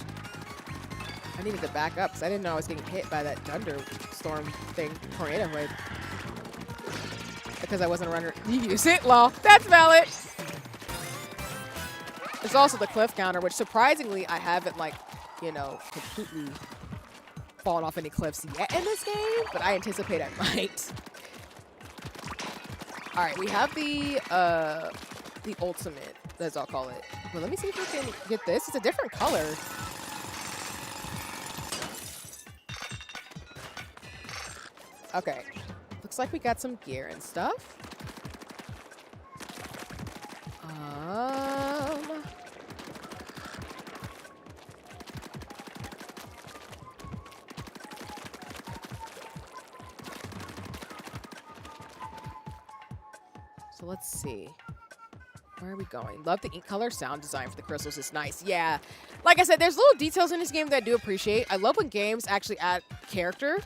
I needed to back up because I didn't know I was getting hit by that thunderstorm thing, tornado wave. Because I wasn't a runner. You use it? Well, that's valid. There's also the cliff counter, which surprisingly I haven't, like, you know, completely fallen off any cliffs yet in this game, but I anticipate I might. All right, we have the ultimate, as I'll call it. But let me see if we can get this. It's a different color. Okay, looks like we got some gear and stuff. So let's see. Where are we going? Love the ink color sound design for the crystals. It's nice. Yeah. Like I said, there's little details in this game that I do appreciate. I love when games actually add character.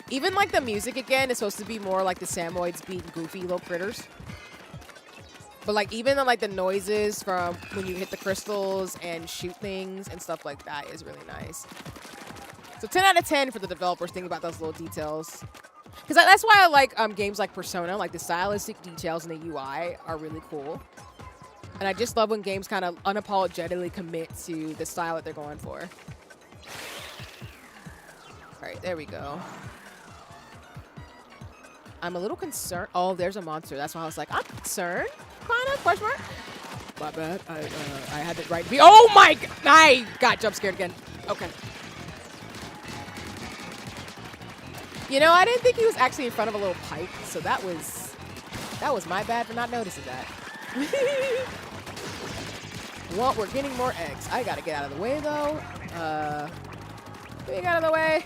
Even like the music again is supposed to be more like the Salmonids being goofy little critters. But like even the, like the noises from when you hit the crystals and shoot things and stuff like that is really nice. So 10 out of 10 for the developers thinking about those little details. Because that's why I like games like Persona. Like the stylistic details in the UI are really cool. And I just love when games kind of unapologetically commit to the style that they're going for. right, there we go. I'm a little concerned. Oh, there's a monster. That's why I was like, I'm concerned. Kind of, question mark. My bad. I had it right. Oh my God. I got jump scared again. Okay. You know, I didn't think he was actually in front of a little pipe, so that was my bad for not noticing that. Well, we're getting more eggs. I gotta get out of the way though. Get out of the way.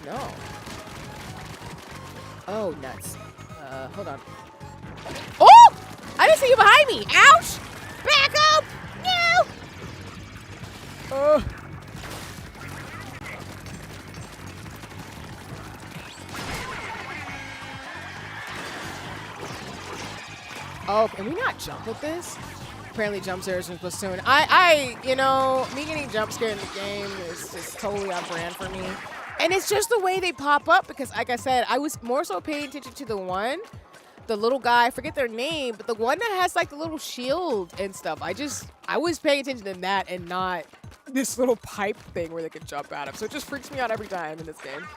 No. Oh, nuts. Hold on. Oh! I didn't see you behind me. Ouch! Back up! No! Oh, can we not jump with this? Apparently jump scares in Splatoon. You know, me getting jump scared in the game is just totally on brand for me. And it's just the way they pop up because, like I said, I was more so paying attention to the little guy, I forget their name, but the one that has like the little shield and stuff. I was paying attention to that and not this little pipe thing where they can jump out of. So it just freaks me out every time in this game.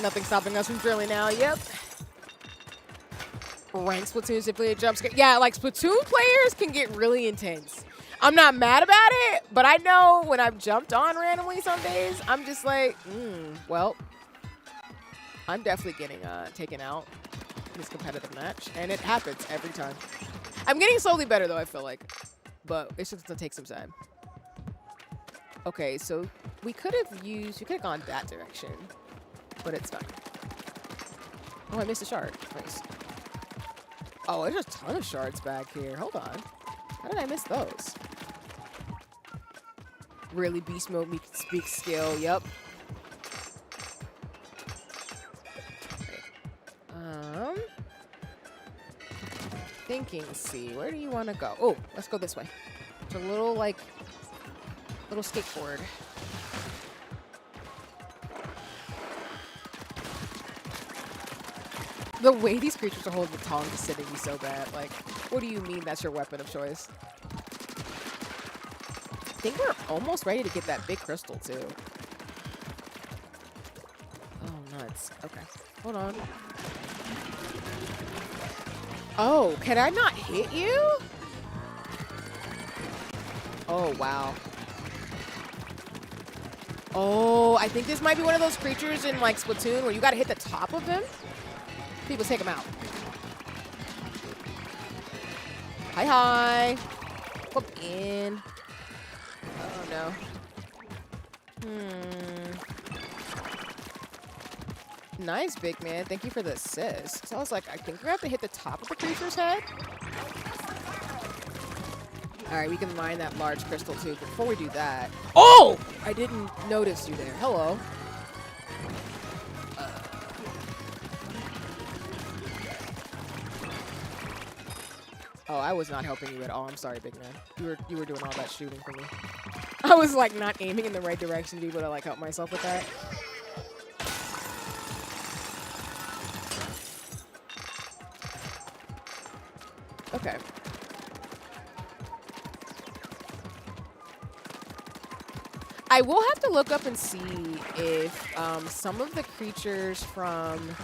Nothing stopping us from drilling now. Yep. Ranked Splatoon simply a jump scare. Yeah, like Splatoon players can get really intense. I'm not mad about it, but I know when I've jumped on randomly some days, I'm just like, well, I'm definitely getting taken out in this competitive match, and it happens every time. I'm getting slowly better though, I feel like, but it's just gonna take some time. Okay, so we could have gone that direction, but it's fine. Oh, I missed a shard. Nice. Oh, there's a ton of shards back here. Hold on. How did I miss those? Really beast mode me speak skill. Yep. Okay. Thinking, see, where do you want to go? Oh, let's go this way. It's a little skateboard. The way these creatures are holding the tongs is sitting me so bad. Like, what do you mean that's your weapon of choice? I think we're almost ready to get that big crystal, too. Oh, nuts. Okay. Hold on. Oh, can I not hit you? Oh, wow. Oh, I think this might be one of those creatures in, like, Splatoon where you gotta hit the top of them. People take them out. Hi, hi. Come in. Oh, no. Nice, big man. Thank you for the assist. So I was like, I think we have to hit the top of the creature's head. All right, we can mine that large crystal, too. Before we do that... Oh! I didn't notice you there. Hello. Oh, I was not helping you at all. I'm sorry, big man. You were doing all that shooting for me. I was like not aiming in the right direction to be able to like help myself with that. Okay. I will have to look up and see if some of the creatures from...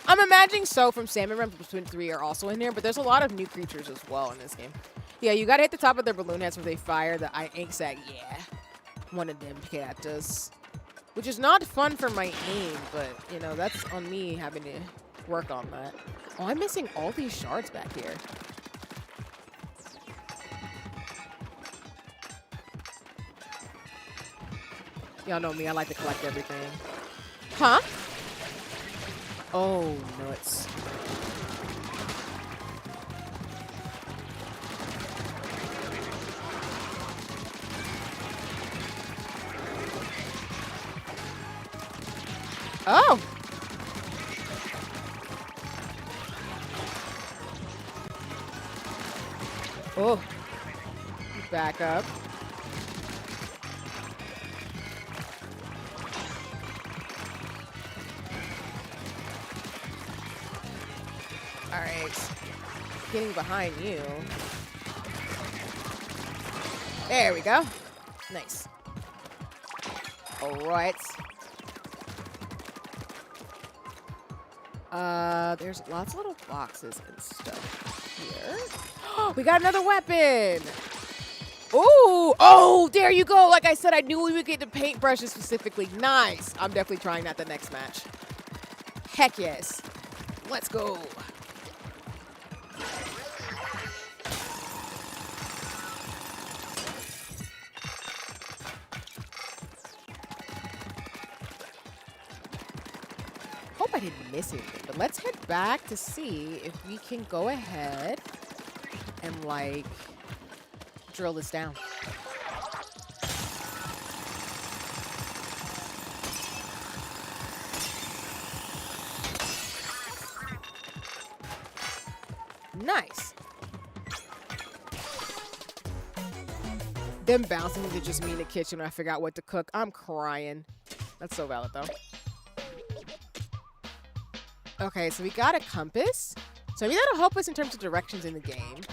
I'm imagining so from Salmon Run Splatoon 3 are also in here, but there's a lot of new creatures as well in this game. Yeah, you gotta hit the top of their balloon heads where they fire the ink sac. Yeah, one of them cactus, which is not fun for my aim, but you know that's on me having to work on that. Oh, I'm missing all these shards back here. Y'all know me, I like to collect everything. Huh? Oh, nuts. Oh! Oh. Back up. All right. Getting behind you. There we go. Nice. All right. There's lots of little boxes and stuff here. We got another weapon. Ooh, oh, there you go. Like I said, I knew we would get the paintbrushes specifically. Nice. I'm definitely trying that the next match. Heck yes. Let's go. Hope I didn't miss anything, but let's head back to see if we can go ahead and, like, drill this down. Nice. Them bouncing into just me in the kitchen when I figure out what to cook. I'm crying. That's so valid, though. Okay, so we got a compass. So maybe that'll help us in terms of directions in the game.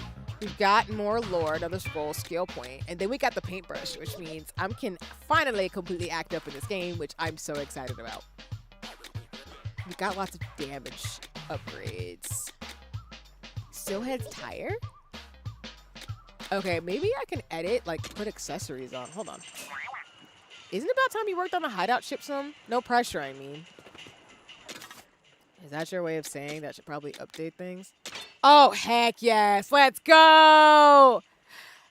We've got more lore, another scroll, skill point, and then we got the paintbrush, which means I can finally completely act up in this game, which I'm so excited about. We got lots of damage upgrades. Steelhead's tire? Okay, maybe I can edit, like, put accessories on. Hold on. Isn't it about time you worked on the hideout ship some? No pressure, I mean. Is that your way of saying that should probably update things? Oh, heck yes. Let's go.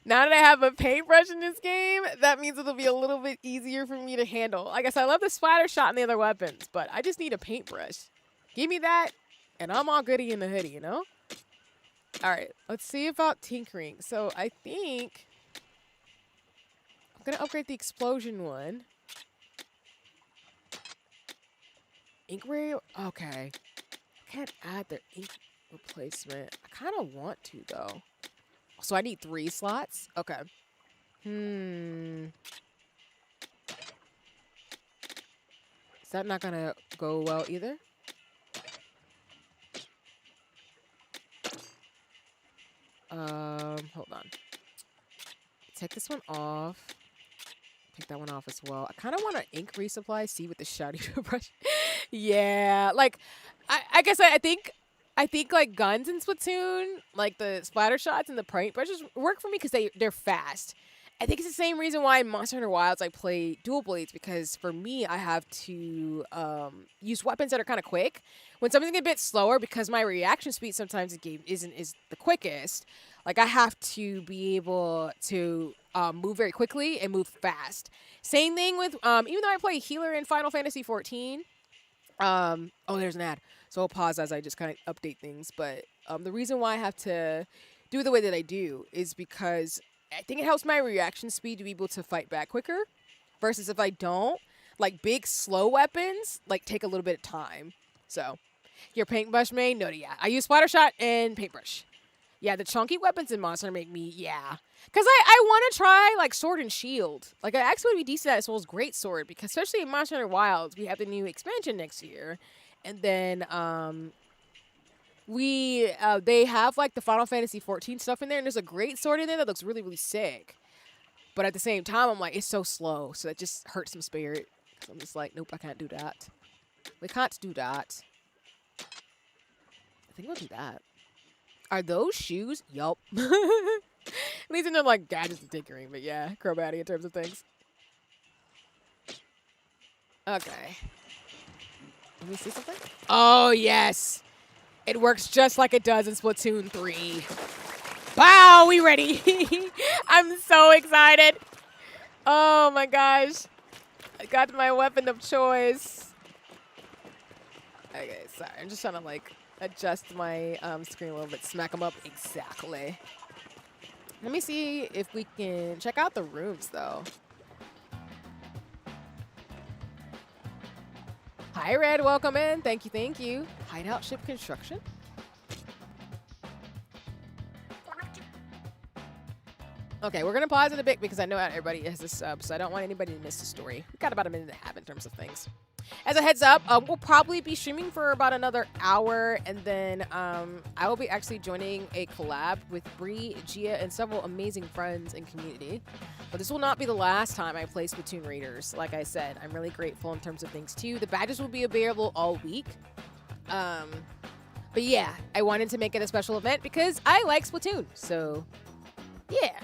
Now that I have a paintbrush in this game, that means it'll be a little bit easier for me to handle. I guess I love the splatter shot and the other weapons, but I just need a paintbrush. Give me that, and I'm all goody in the hoodie, you know? All right, let's see about tinkering. So I think I'm going to upgrade the explosion one. Ink okay. I can't add their ink replacement. I kind of want to, though. So I need 3 slots? Okay. Is that not going to go well either? Hold on. Take this one off. Take that one off as well. I kind of want an ink resupply. See with the shiny brush. Yeah, like I guess I think like guns in Splatoon, like the splatter shots and the paint brushes work for me because they're fast. I think it's the same reason why in Monster Hunter Wilds I play dual blades, because for me I have to use weapons that are kind of quick. When something's a bit slower, because my reaction speed sometimes in the game isn't the quickest, like I have to be able to move very quickly and move fast. Same thing with even though I play healer in Final Fantasy 14. Oh, there's an ad. So I'll pause as I just kind of update things. But the reason why I have to do it the way that I do is because I think it helps my reaction speed to be able to fight back quicker. Versus if I don't, like big slow weapons, like take a little bit of time. So your paintbrush main? No, yeah. I use splatter shot and paintbrush. Yeah, the chunky weapons in Monster make me, yeah. Because I want to try, like, sword and shield. Like, I actually would be decent at Soul's great sword, because especially in Monster Hunter Wilds, we have the new expansion next year. And then, they have, like, the Final Fantasy 14 stuff in there, and there's a great sword in there that looks really, really sick. But at the same time, I'm like, it's so slow, so that just hurts some spirit. So I'm just like, nope, I can't do that. We can't do that. I think we'll do that. Are those shoes? Yup. At least they're like gadgets and tinkering, but yeah, Crowbatty in terms of things. Okay. Let me see something. Oh, yes. It works just like it does in Splatoon 3. Wow, we ready. I'm so excited. Oh my gosh. I got my weapon of choice. Okay, sorry. I'm just trying to like adjust my screen a little bit. Smack them up. Exactly. Let me see if we can check out the rooms, though. Hi, Red. Welcome in. Thank you. Thank you. Hideout ship construction. Okay, we're going to pause it a bit because I know not everybody has a sub, so I don't want anybody to miss the story. We've got about a minute and a half in terms of things. As a heads up, we'll probably be streaming for about another hour, and then I will be actually joining a collab with Bree, Gia, and several amazing friends and community. But this will not be the last time I play Splatoon Raiders. Like I said, I'm really grateful in terms of things too. The badges will be available all week. But yeah, I wanted to make it a special event because I like Splatoon. So yeah.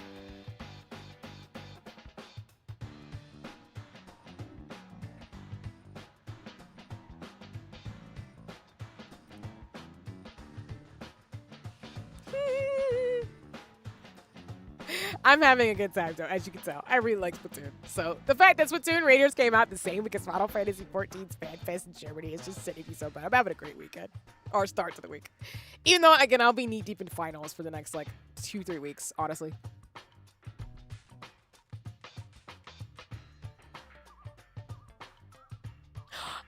I'm having a good time, though, as you can tell. I really like Splatoon. So the fact that Splatoon Raiders came out the same because Final Fantasy XIV's Fan Fest in Germany is just sitting me so bad. I'm having a great weekend. Or start to the week. Even though, again, I'll be knee-deep in finals for the next, like, 2-3 weeks, honestly.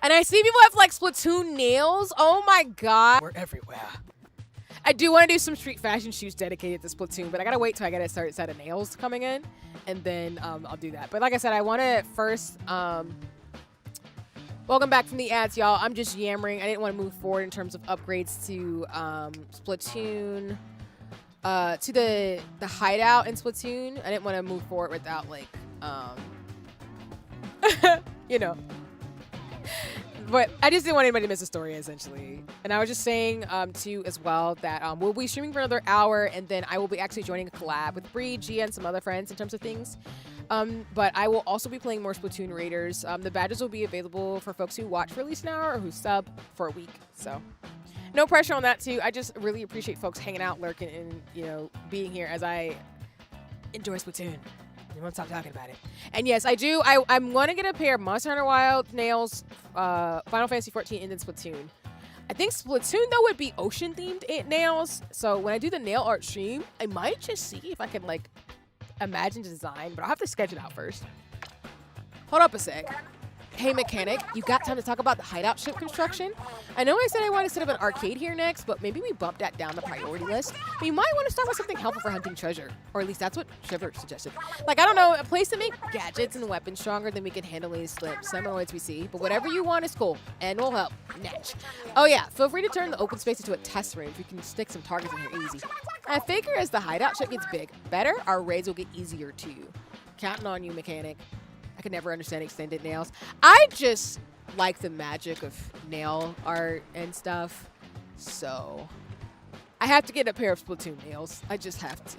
And I see people have, like, Splatoon nails. Oh, my God. We're everywhere. I do want to do some street fashion shoes dedicated to Splatoon, but I gotta wait till I get a certain set of nails coming in, and then I'll do that. But like I said, I want to first, welcome back from the ads, y'all. I'm just yammering. I didn't want to move forward in terms of upgrades to Splatoon, to the hideout in Splatoon. I didn't want to move forward without, like, you know. But I just didn't want anybody to miss the story, essentially. And I was just saying, too, as well, that we'll be streaming for another hour, and then I will be actually joining a collab with Bree, Gia, and some other friends in terms of things. But I will also be playing more Splatoon Raiders. The badges will be available for folks who watch for at least an hour or who sub for a week. So no pressure on that, too. I just really appreciate folks hanging out, lurking, and, you know, being here as I enjoy Splatoon. You won't stop talking about it. And yes, I do. I'm going to get a pair of Monster Hunter Wild nails, Final Fantasy 14, and then Splatoon. I think Splatoon, though, would be ocean-themed nails. So when I do the nail art stream, I might just see if I can, like, imagine design. But I'll have to sketch it out first. Hold up a sec. Hey, mechanic, you got time to talk about the hideout ship construction? I know I said I wanted to set up an arcade here next, but maybe we bump that down the priority list. We might want to start with something helpful for hunting treasure. Or at least that's what Shiver suggested. Like, I don't know, a place to make gadgets and weapons stronger than we can handle any Salmonids we see. But whatever you want is cool, and will help. Natch. Oh yeah, feel free to turn the open space into a test range. We can stick some targets in here easy. I figure as the hideout ship gets big, better, our raids will get easier too. Counting on you, mechanic. I could never understand extended nails. I just like the magic of nail art and stuff. So I have to get a pair of Splatoon nails. I just have to.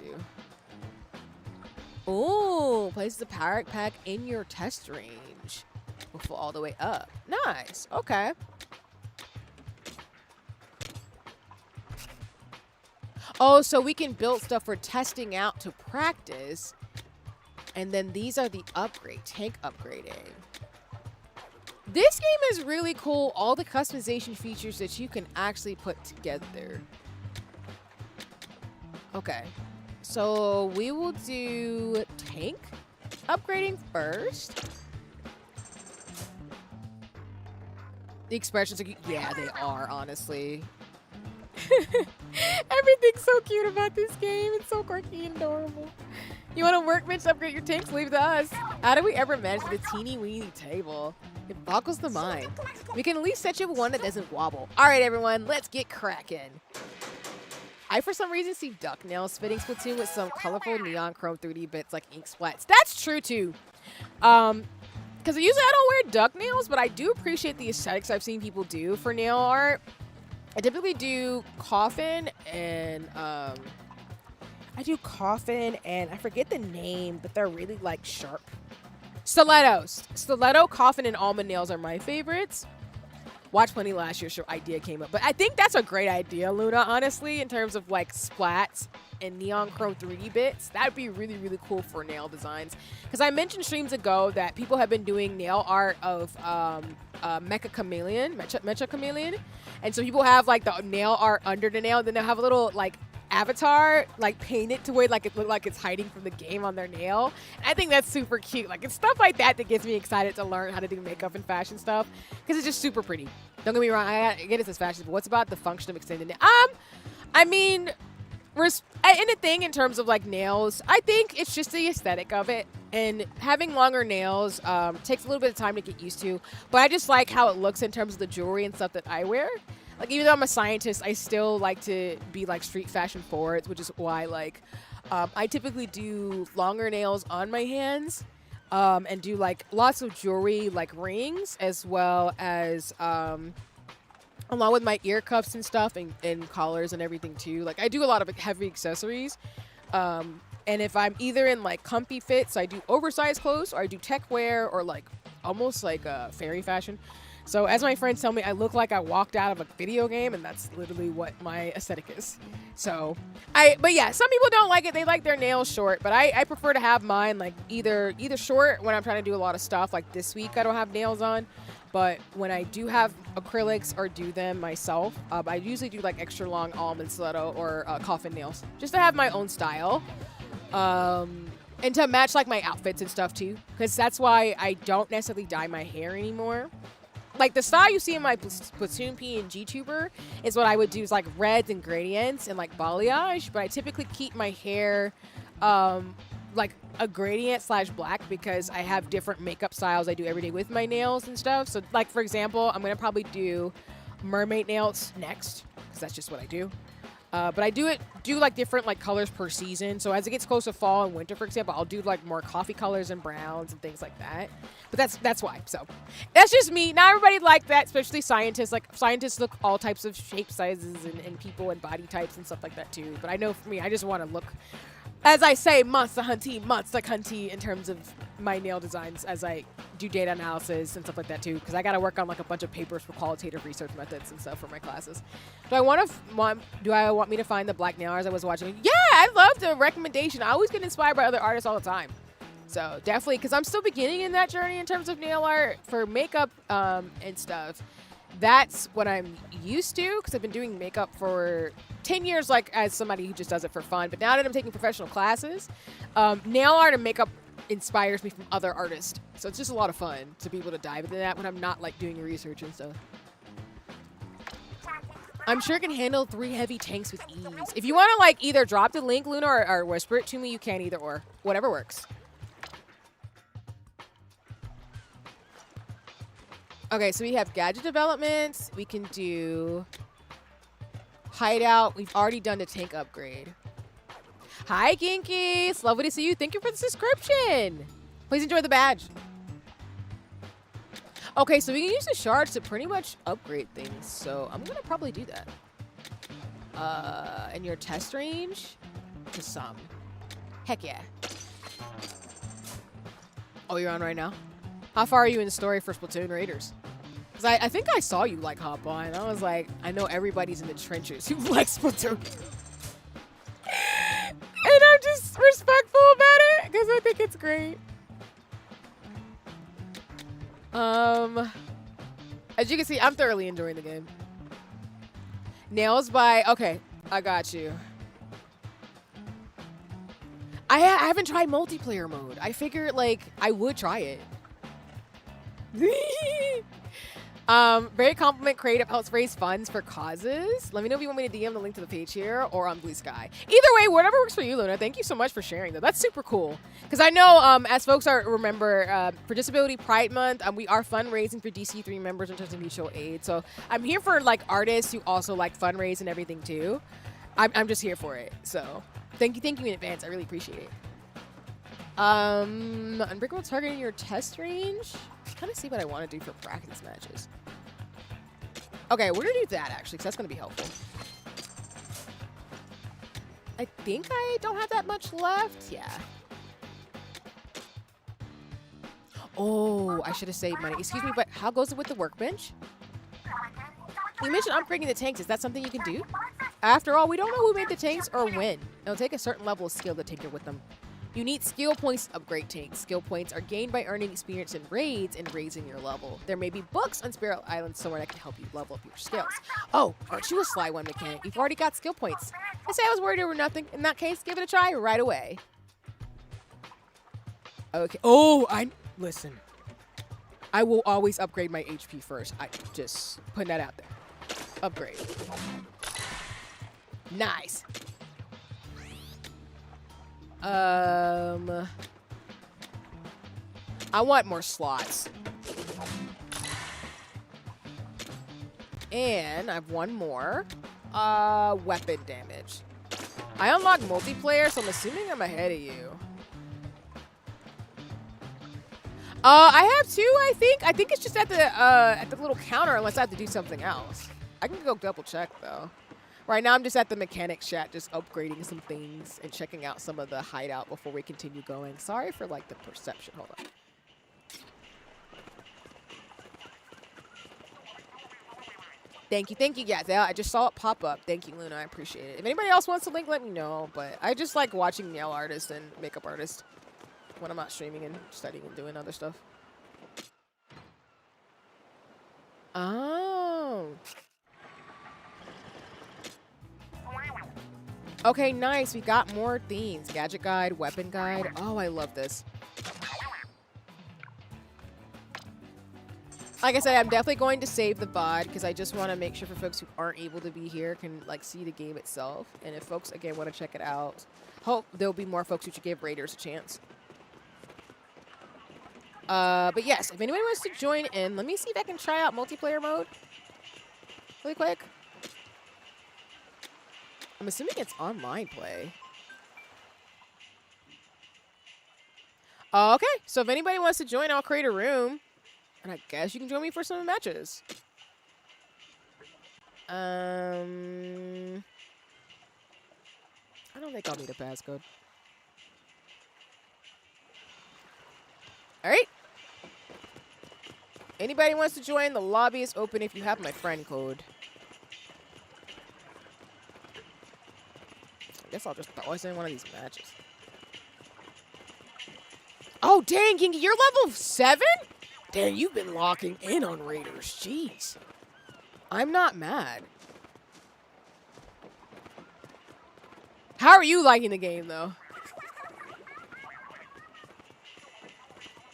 Ooh, places a power pack in your test range. We'll fall all the way up. Nice. Okay. Oh, so we can build stuff for testing out to practice. And then these are the tank upgrading. This game is really cool. All the customization features that you can actually put together. Okay. So we will do tank upgrading first. The expressions are, yeah, they are, honestly. Everything's so cute about this game. It's so quirky and adorable. You want a workbench to upgrade your tanks? Leave it to us. How do we ever manage the teeny weeny table? It boggles the mind. We can at least set you up one that doesn't wobble. All right, everyone, let's get cracking. I, for some reason, see duck nails fitting Splatoon with some colorful neon chrome 3D bits like ink splats. That's true, too. Because usually I don't wear duck nails, but I do appreciate the aesthetics I've seen people do for nail art. I typically do coffin and I forget the name, but they're really like sharp. Stilettos. Stiletto, coffin, and almond nails are my favorites. Watch Plenty last year's show idea came up. But I think that's a great idea, Luna, honestly, in terms of like splats and neon chrome 3D bits. That would be really, really cool for nail designs. Because I mentioned streams ago that people have been doing nail art of Mecha Chameleon. And so people have like the nail art under the nail, then they'll have a little like avatar like painted to where like it look like it's hiding from the game on their nail. And I think that's super cute. Like it's stuff like that that gets me excited to learn how to do makeup and fashion stuff because it's just super pretty. Don't get me wrong, I get it's fashion, but what's about the function of extended nail? I mean, And the thing in terms of like nails, I think it's just the aesthetic of it. And having longer nails takes a little bit of time to get used to. But I just like how it looks in terms of the jewelry and stuff that I wear. Like, even though I'm a scientist, I still like to be like street fashion forward, which is why like I typically do longer nails on my hands and do like lots of jewelry, like rings, as well as along with my ear cuffs and stuff and collars and everything too. Like, I do a lot of heavy accessories. And if I'm either in like comfy fits, I do oversized clothes, or I do tech wear, or like almost like fairy fashion. So as my friends tell me, I look like I walked out of a video game, and that's literally what my aesthetic is. So but yeah, some people don't like it. They like their nails short, but I prefer to have mine like either short when I'm trying to do a lot of stuff. Like this week, I don't have nails on. But when I do have acrylics or do them myself, I usually do like extra long almond stiletto or coffin nails, just to have my own style. And to match like my outfits and stuff too, because that's why I don't necessarily dye my hair anymore. Like the style you see in my Splatoon PNG tuber is what I would do, is like reds and gradients and like balayage, but I typically keep my hair like a gradient / black, because I have different makeup styles I do every day with my nails and stuff. So like, for example, I'm gonna probably do mermaid nails next, because that's just what I do. But I do like different like colors per season. So as it gets close to fall and winter, for example, I'll do like more coffee colors and browns and things like that. But that's why. So that's just me. Not everybody like that, especially scientists. Like, scientists look all types of shape sizes and people and body types and stuff like that too. But I know for me, I just want to look, as I say, monster hunty in terms of my nail designs as I do data analysis and stuff like that too, because I got to work on like a bunch of papers for qualitative research methods and stuff for my classes. Do I want me to find the black nail art I was watching? Yeah, I love the recommendation. I always get inspired by other artists all the time. So definitely, because I'm still beginning in that journey in terms of nail art for makeup and stuff. That's what I'm used to, because I've been doing makeup for 10 years, like as somebody who just does it for fun. But now that I'm taking professional classes, nail art and makeup inspires me from other artists. So it's just a lot of fun to be able to dive into that when I'm not like doing research and stuff. I'm sure it can handle 3 heavy tanks with ease. If you want to like either drop the link, Luna, or whisper it to me, you can either or. Whatever works. Okay, so we have gadget developments. We can do hideout. We've already done the tank upgrade. Hi, Kinky. It's lovely to see you. Thank you for the subscription. Please enjoy the badge. Okay, so we can use the shards to pretty much upgrade things. So I'm going to probably do that. And your test range? To some. Heck yeah. Oh, you're on right now? How far are you in the story for Splatoon Raiders? Because I think I saw you like hop on. I was like, I know everybody's in the trenches who likes Splatoon. And I'm just respectful about it because I think it's great. As you can see, I'm thoroughly enjoying the game. Nails by... Okay, I got you. I haven't tried multiplayer mode. I figured, like, I would try it. Very compliment creative, helps raise funds for causes. Let me know if you want me to DM the link to the page here or on Blue Sky. Either way, whatever works for you, Luna. Thank you so much for sharing that. That's super cool. Because I know, as folks remember, for Disability Pride Month, we are fundraising for DC3 members in terms of mutual aid. So I'm here for like artists who also like fundraise and everything too. I'm just here for it. So thank you in advance. I really appreciate it. Unbreakable targeting your test range. I'm trying to see what I want to do for practice matches. Okay, we're gonna do that actually, because that's gonna be helpful. I think I don't have that much left. Yeah. Oh, I should have saved money. Excuse me, but how goes it with the workbench? You mentioned upgrading the tanks. Is that something you can do? After all, we don't know who made the tanks or when. It'll take a certain level of skill to tinker with them. You need skill points to upgrade tanks. Skill points are gained by earning experience in raids and raising your level. There may be books on Spirhalite Islands somewhere that can help you level up your skills. Oh, aren't you a sly one mechanic? You've already got skill points. I say I was worried over nothing. In that case, give it a try right away. Okay. Oh, listen. I will always upgrade my HP first. I just putting that out there. Upgrade. Nice. I want more slots. And I have one more. Weapon damage. I unlocked multiplayer, so I'm assuming I'm ahead of you. I have two, I think. I think it's just at the little counter unless I have to do something else. I can go double check though. Right now I'm just at the mechanics chat, just upgrading some things and checking out some of the hideout before we continue going. Sorry for like the perception. Hold on. Thank you, guys. I just saw it pop up. Thank you, Luna. I appreciate it. If anybody else wants to link, let me know. But I just like watching nail artists and makeup artists when I'm not streaming and studying and doing other stuff. Oh. Okay, nice. We got more themes. Gadget guide, weapon guide. Oh, I love this. Like I said, I'm definitely going to save the VOD because I just want to make sure for folks who aren't able to be here can like see the game itself. And if folks, again, want to check it out, hope there'll be more folks who should give Raiders a chance. But yes, if anyone wants to join in, let me see if I can try out multiplayer mode really quick. I'm assuming it's online play. Okay, so if anybody wants to join, I'll create a room. And I guess you can join me for some matches. I don't think I'll need a passcode. All right. Anybody wants to join? The lobby is open if you have my friend code. I guess I'll just throw us in one of these matches. Oh, dang, Kinky, you're level 7? Dang, you've been locking in on Raiders. Jeez. I'm not mad. How are you liking the game, though?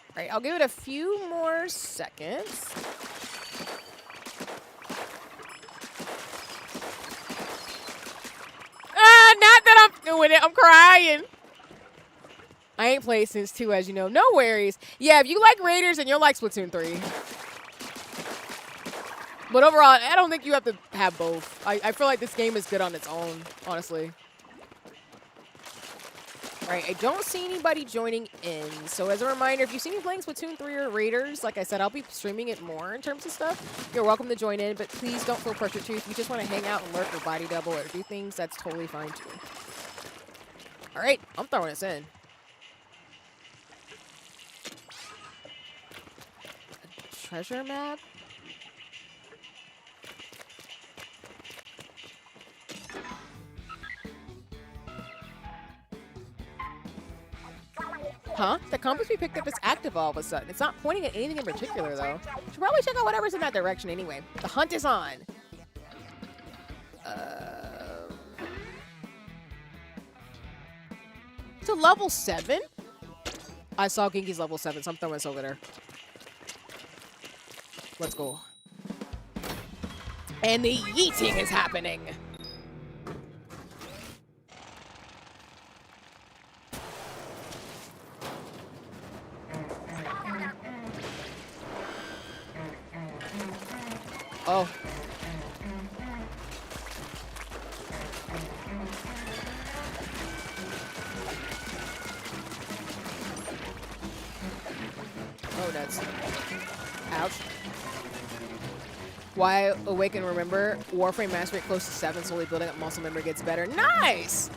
All right, I'll give it a few more seconds. Ah, not that I'm doing it. I'm crying. I ain't played since 2, as you know. No worries. Yeah, if you like Raiders and you'll like Splatoon 3. But overall, I don't think you have to have both. I feel like this game is good on its own, honestly. All right, I don't see anybody joining in. So as a reminder, if you see me playing Splatoon 3 or Raiders, like I said, I'll be streaming it more in terms of stuff. You're welcome to join in, but please don't feel pressure to. If you just want to hang out and lurk or body double or do things, that's totally fine too. All right, I'm throwing this in. Treasure map? Huh? The compass we picked up is active all of a sudden. It's not pointing at anything in particular, though. Should probably check out whatever's in that direction anyway. The hunt is on. To level 7? I saw Ginky's level 7, so I'm throwing this over there. Let's go. And the yeeting is happening. Oh. Oh, that's... Ouch. Why Awaken Remember? Warframe master rate close to 7, slowly building up muscle memory gets better. Nice!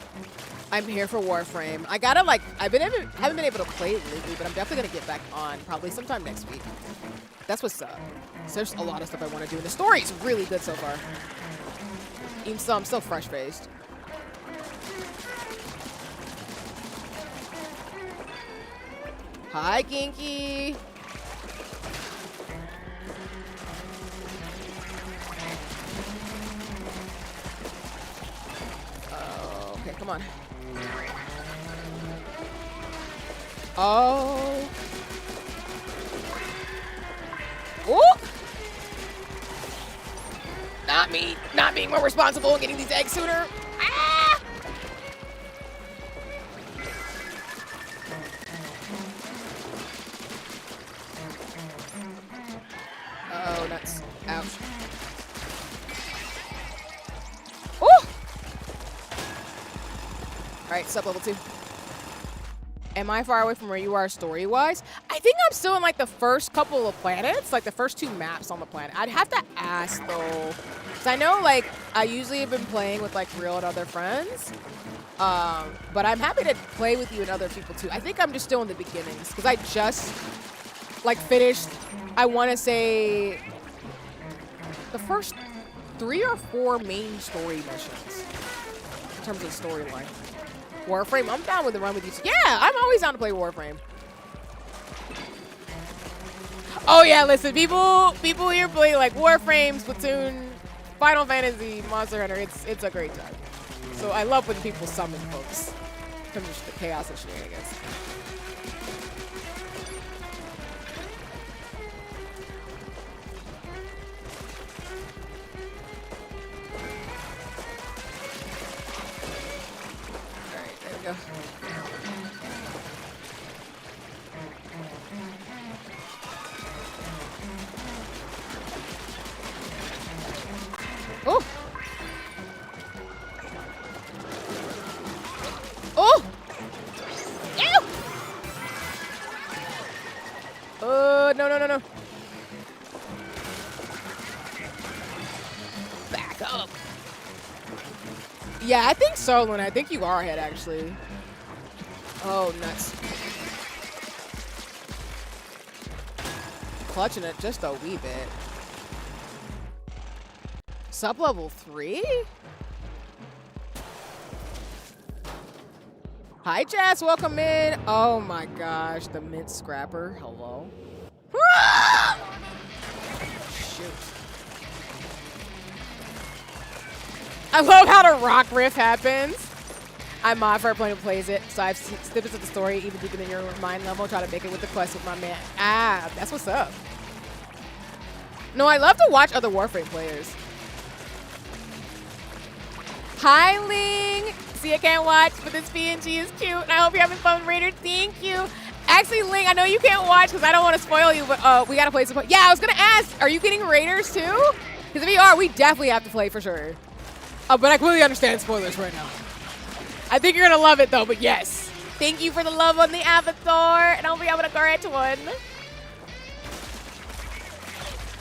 I'm here for Warframe. I gotta like, haven't been able to play it lately, but I'm definitely gonna get back on probably sometime next week. That's what's up. So there's a lot of stuff I want to do, and the story's really good so far. Even so, I'm still fresh-faced. Hi, Ginky. Okay, come on. Oh. Oh. Not me. Not being more responsible and getting these eggs sooner. Ah! right, sub level 2. Am I far away from where you are story-wise? I think I'm still in like the first couple of planets, like the first 2 maps on the planet. I'd have to ask though, because I know like I usually have been playing with like real and other friends, but I'm happy to play with you and other people too. I think I'm just still in the beginnings because I just like finished, I want to say the first 3 or 4 main story missions in terms of storyline. Warframe, I'm down with the run with you. Yeah, I'm always down to play Warframe. Oh yeah, listen, people here play like Warframe, Splatoon, Final Fantasy, Monster Hunter. It's a great time. So I love when people summon folks in terms of the chaos and shenanigans. Go. Oh! Oh! Ew! No. Back up. Yeah, I think so, Luna. I think you are ahead, actually. Oh, nuts. Clutching it just a wee bit. Sub level 3? Hi, Jazz. Welcome in. Oh, my gosh. The mint scrapper. Hello. Shoot. I love how the rock riff happens. I'm mod for a player who plays it, so I've snippets of the story even deeper than your mind level. Try to make it with the quest with my man. Ah, that's what's up. No, I love to watch other Warframe players. Hi, Ling. See, I can't watch, but this PNG is cute, and I hope you're having fun with Raider. Thank you. Actually, Ling, I know you can't watch because I don't want to spoil you, but we got to play some. Yeah, I was going to ask, are you getting Raiders too? Because if you are, we definitely have to play for sure. But I completely understand spoilers right now. I think you're going to love it, though, but yes. Thank you for the love on the avatar, and I'll be able to correct one.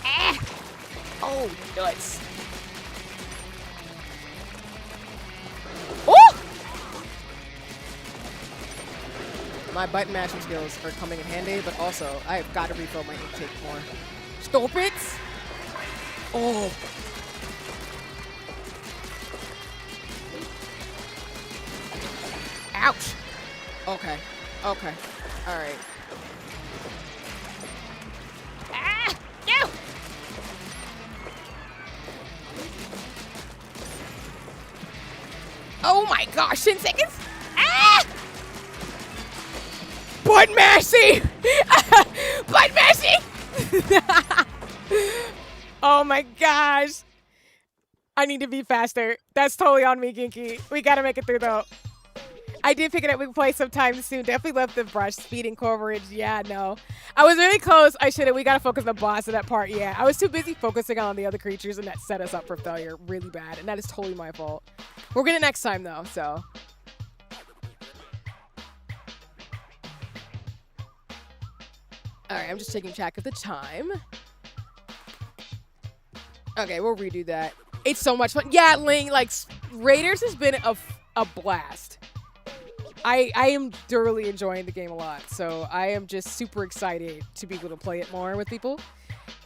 Ah. Oh, nuts. Oh! My button mashing skills are coming in handy, but also I have got to refill my intake more. Stop it! Oh. Ouch. Okay. Okay. All right. Ah! No! Oh my gosh, 10 seconds! Ah! Button mashing! Button mashing! Oh my gosh. I need to be faster. That's totally on me, Ginky. We gotta make it through though. I did pick it up. We can play sometime soon. Definitely love the brush speed and coverage. Yeah, no. I was really close. I should have. We got to focus on the boss of that part. Yeah, I was too busy focusing on the other creatures, and that set us up for failure really bad. And that is totally my fault. We'll get it next time, though, so. All right, I'm just taking track of the time. Okay, we'll redo that. It's so much fun. Yeah, Ling, like, Raiders has been a blast. I am thoroughly enjoying the game a lot, so I am just super excited to be able to play it more with people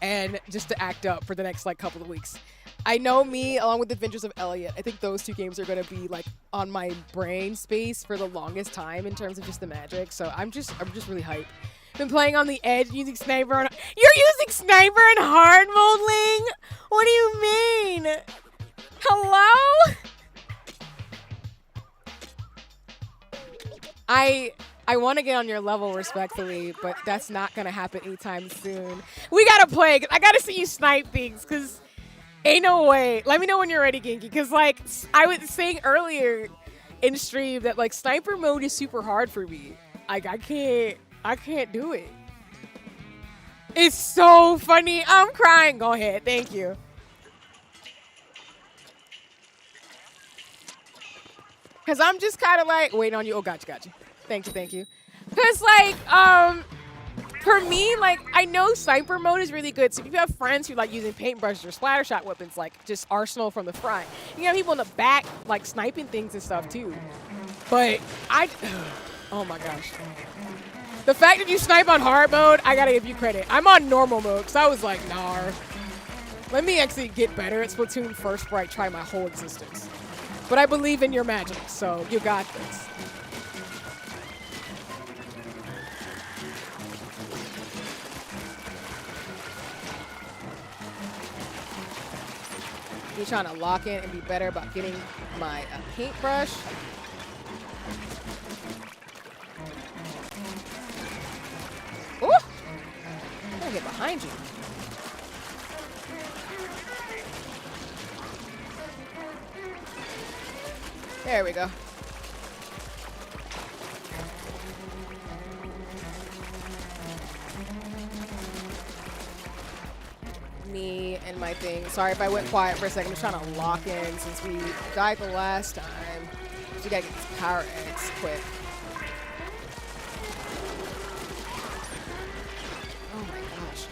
and just to act up for the next like couple of weeks. I know me, along with the Adventures of Elliot, I think those two games are going to be like on my brain space for the longest time in terms of just the magic, so I'm just really hyped. Been playing on the edge using sniper on. You're using sniper in hard mode, Ling? What do you mean? Hello? I want to get on your level respectfully, but that's not going to happen anytime soon. We got to play. I got to see you snipe things because ain't no way. Let me know when you're ready, Ginky, because like I was saying earlier in stream that like sniper mode is super hard for me. Like I can't do it. It's so funny. I'm crying. Go ahead. Thank you. 'Cause Because I'm just kind of like, waiting on you. Oh, gotcha. Thank you. Because, like, for me, like, I know sniper mode is really good. So if you have friends who like using paintbrushes or splatter shot weapons, like just arsenal from the front, you have people in the back like sniping things and stuff too. But oh my gosh. The fact that you snipe on hard mode, I gotta give you credit. I'm on normal mode because I was like, nah. Let me actually get better at Splatoon first before I try my whole existence. But I believe in your magic, so you got this. You're trying to lock in and be better about getting my paintbrush. Ooh! I'm gonna get behind you. There we go. Me and my thing. Sorry if I went quiet for a second. I'm just trying to lock in since we died the last time. So you gotta get these power eggs quick. Oh my gosh.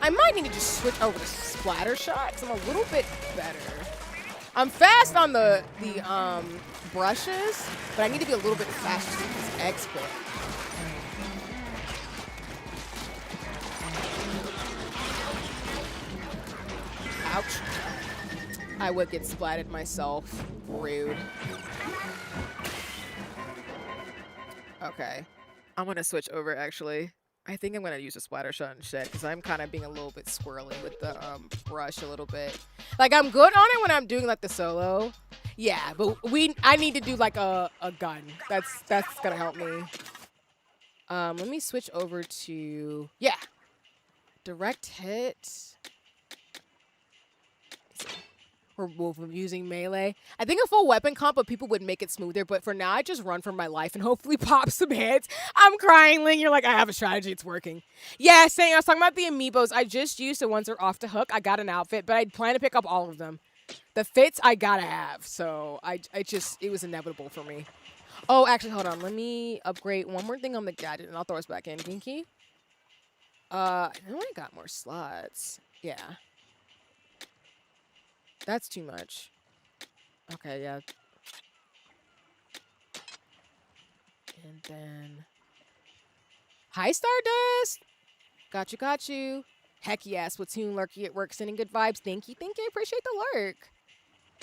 I might need to just switch over to splatter shot because I'm a little bit better. I'm fast on the brushes, but I need to be a little bit faster to get these eggs quick. Ouch. I would get splatted myself. Rude. Okay. I'm going to switch over, actually. I think I'm going to use a splatter shot instead because I'm kind of being a little bit squirrely with the brush a little bit. Like, I'm good on it when I'm doing, like, the solo. Yeah, but I need to do, like, a gun. That's going to help me. Let me switch over to... Yeah. Direct hit... We're using melee. I think a full weapon comp of people would make it smoother, but for now, I just run for my life and hopefully pop some hits. I'm crying, Ling. You're like, I have a strategy. It's working. Yeah, saying I was talking about the amiibos. I just used the ones that are off the hook. I got an outfit, but I plan to pick up all of them. The fits, I gotta have. So it was inevitable for me. Oh, actually, hold on. Let me upgrade one more thing on the gadget, and I'll throw us back in. Ginky? I know I got more slots. Yeah. That's too much. Okay, yeah. And then... Hi, Stardust! Got you. Heck yeah, Splatoon Lurky at work, sending good vibes. Thank you. I appreciate the lurk.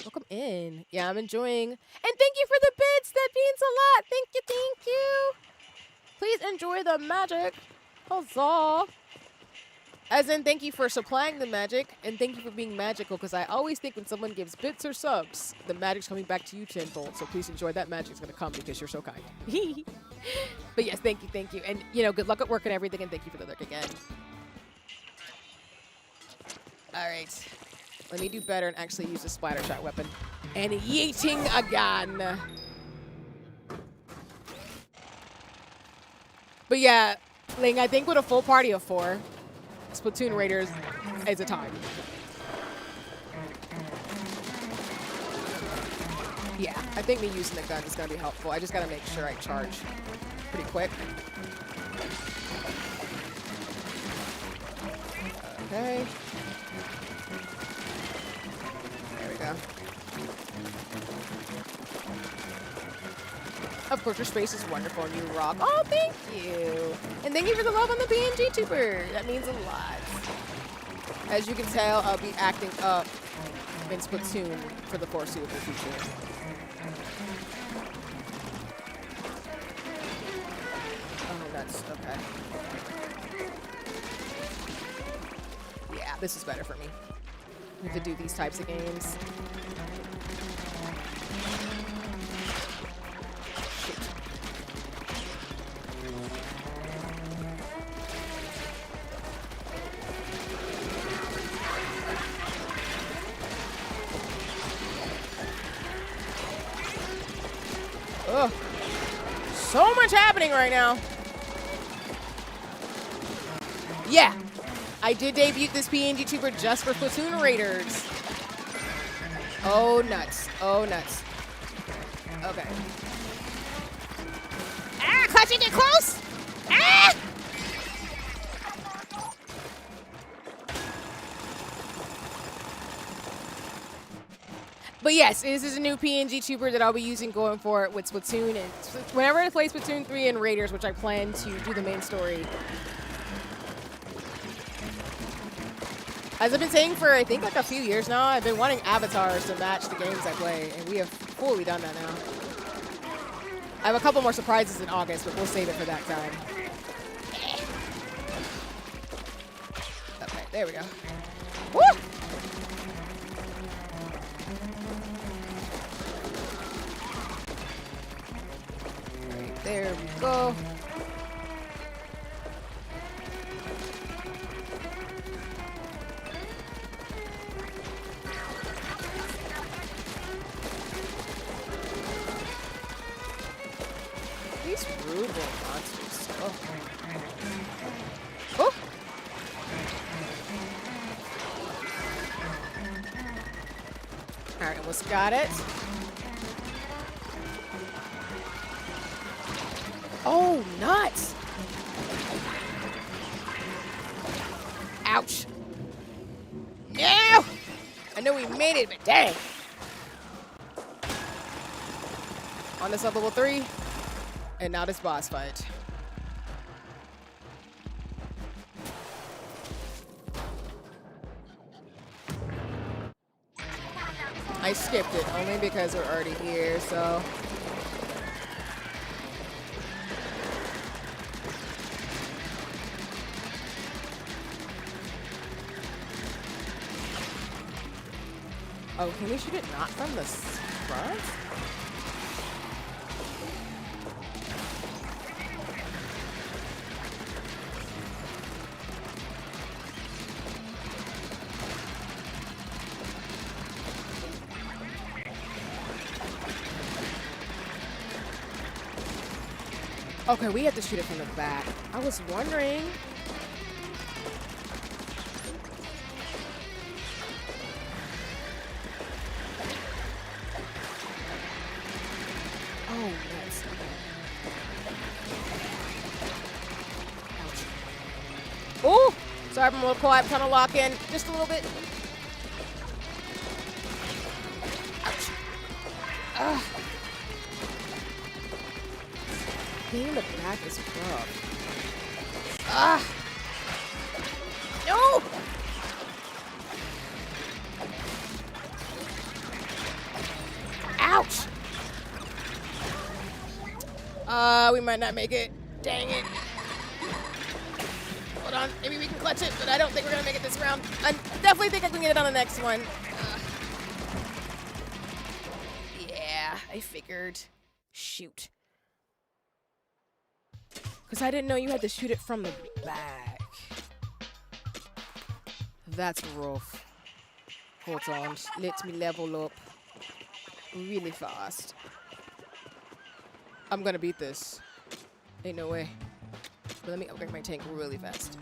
Welcome in. Yeah, I'm enjoying. And thank you for the bits. That means a lot. Thank you. Please enjoy the magic. Huzzah. As in, thank you for supplying the magic, and thank you for being magical, because I always think when someone gives bits or subs, the magic's coming back to you tenfold. So please enjoy that magic's going to come because you're so kind. But yes, thank you. And, good luck at work and everything, and thank you for the lurk again. All right. Let me do better and actually use the splatter shot weapon. And yeeting again. But yeah, Ling, I think with a full party of 4, Splatoon Raiders is a time. Yeah, I think me using the gun is going to be helpful. I just got to make sure I charge pretty quick. Okay. There we go. Of course, your space is wonderful and you rock. Oh, thank you. And thank you for the love on the PNG tuber. That means a lot. As you can tell, I'll be acting up in Splatoon for the foreseeable future. Oh, that's okay. Yeah, this is better for me. We could do these types of games. Ugh. So much happening right now. Yeah. I did debut this PNG tuber just for Splatoon Raiders. Oh, nuts. Oh, nuts. Okay. Ah, clutching it close! Ah! But yes, this is a new PNG tuber that I'll be using going forward with Splatoon. And whenever I play Splatoon 3 and Raiders, which I plan to do the main story. As I've been saying for, I think, like a few years now, I've been wanting avatars to match the games I play, and we have fully done that now. I have a couple more surprises in August, but we'll save it for that time. Okay, there we go. Woo! Right, there we go. These rude little monsters. Oh. Oh. All right, almost got it. Oh, nuts! Ouch! No! I know we made it, but dang! On this level 3. And now this boss fight. I skipped it only because we're already here, so. Oh, can we shoot it not from the front? Okay, we have to shoot it from the back. I was wondering. Oh, nice. Oh, sorry, I'm a little quiet. I'm trying to lock in just a little bit. Ouch. Ugh. Being in the back is rough. Ah! No! Ouch! We might not make it. Dang it. Hold on. Maybe we can clutch it, but I don't think we're gonna make it this round. I definitely think I can get it on the next one. Yeah, I figured. Shoot. Because I didn't know you had to shoot it from the back. That's rough. Hold on. Let me level up really fast. I'm going to beat this. Ain't no way. But let me upgrade my tank really fast.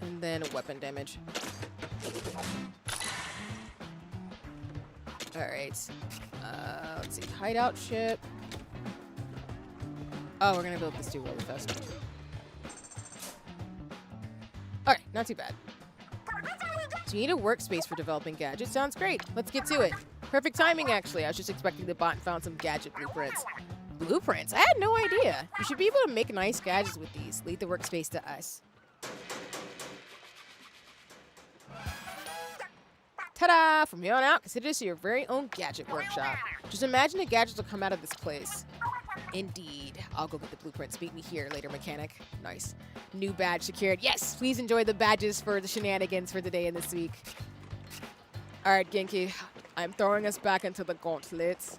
And then weapon damage. Alright. Let's see. Hideout ship. Oh, we're gonna build this too really fast. Alright, not too bad. So you need a workspace for developing gadgets. Sounds great. Let's get to it. Perfect timing, actually. I was just expecting the bot and found some gadget blueprints. Blueprints? I had no idea. You should be able to make nice gadgets with these. Leave the workspace to us. Ta-da! From here on out, consider this your very own gadget workshop. Just imagine the gadgets will come out of this place. Indeed. I'll go get the blueprints. Meet me here later, mechanic. Nice. New badge secured. Yes! Please enjoy the badges for the shenanigans for today and this week. Alright, Genki. I'm throwing us back into the gauntlets.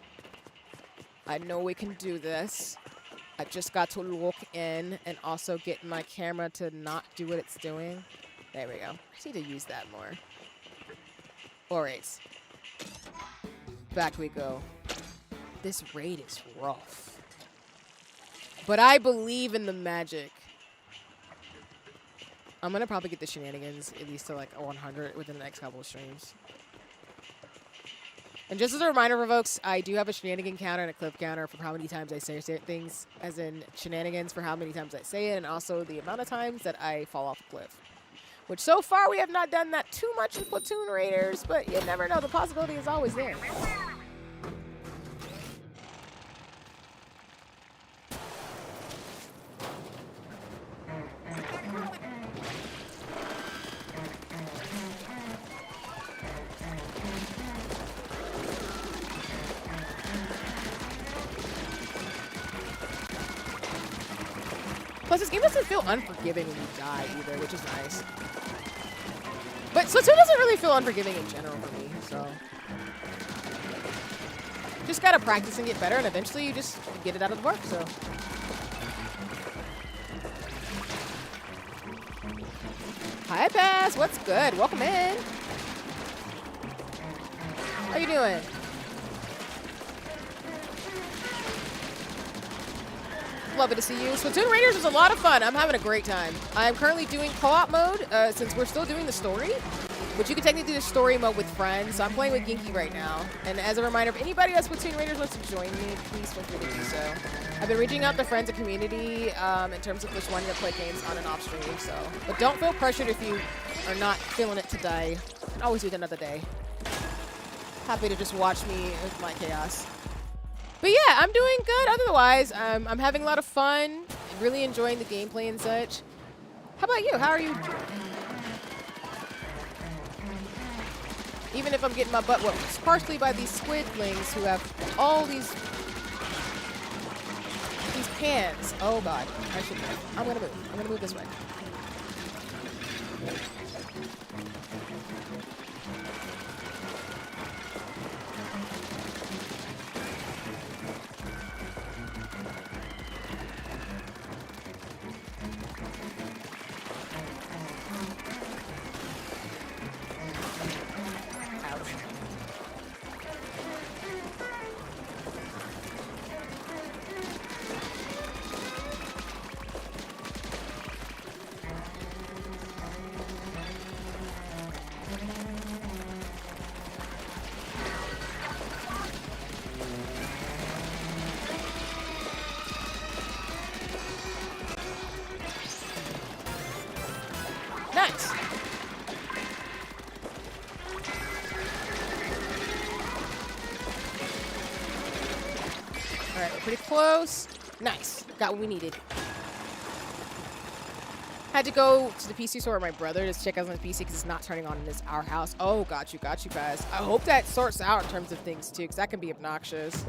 I know we can do this. I just got to look in and also get my camera to not do what it's doing. There we go. I just need to use that more. Alright. Back we go. This raid is rough. But I believe in the magic. I'm gonna probably get the shenanigans at least to like 100 within the next couple of streams. And just as a reminder for folks, I do have a shenanigan counter and a clip counter for how many times I say certain things, as in shenanigans for how many times I say it, and also the amount of times that I fall off a cliff. Which so far we have not done that too much in Splatoon Raiders, but you never know. The possibility is always there. Plus, this game doesn't feel unforgiving when you die either, which is nice. But Splatoon doesn't really feel unforgiving in general for me, so. Just gotta practice and get better, and eventually you just get it out of the park, so. Hi, Bass. What's good? Welcome in. How you doing? Lovely to see you. Splatoon Raiders was a lot of fun. I'm having a great time. I'm currently doing co-op mode since we're still doing the story, but you can technically do the story mode with friends. So I'm playing with Ginky right now. And as a reminder, if anybody at Splatoon Raiders wants to join me, please feel free to do so. I've been reaching out to friends and community in terms of just wanting to play games on and off stream. So, but don't feel pressured if you are not feeling it today. You can always do it another day. Happy to just watch me with my chaos. But yeah, I'm doing good otherwise. I'm having a lot of fun, really enjoying the gameplay and such. How about you? How are you? Even if I'm getting my butt whooped, it's partially by these squidlings who have all these pans. Oh god, I should move. I'm gonna move. I'm gonna move this way. Nice. All right, we're pretty close. Nice. Got what we needed. Had to go to the PC store with my brother to check out on the PC because it's not turning on in our house. Oh, got you guys. I hope that sorts out in terms of things too, because that can be obnoxious.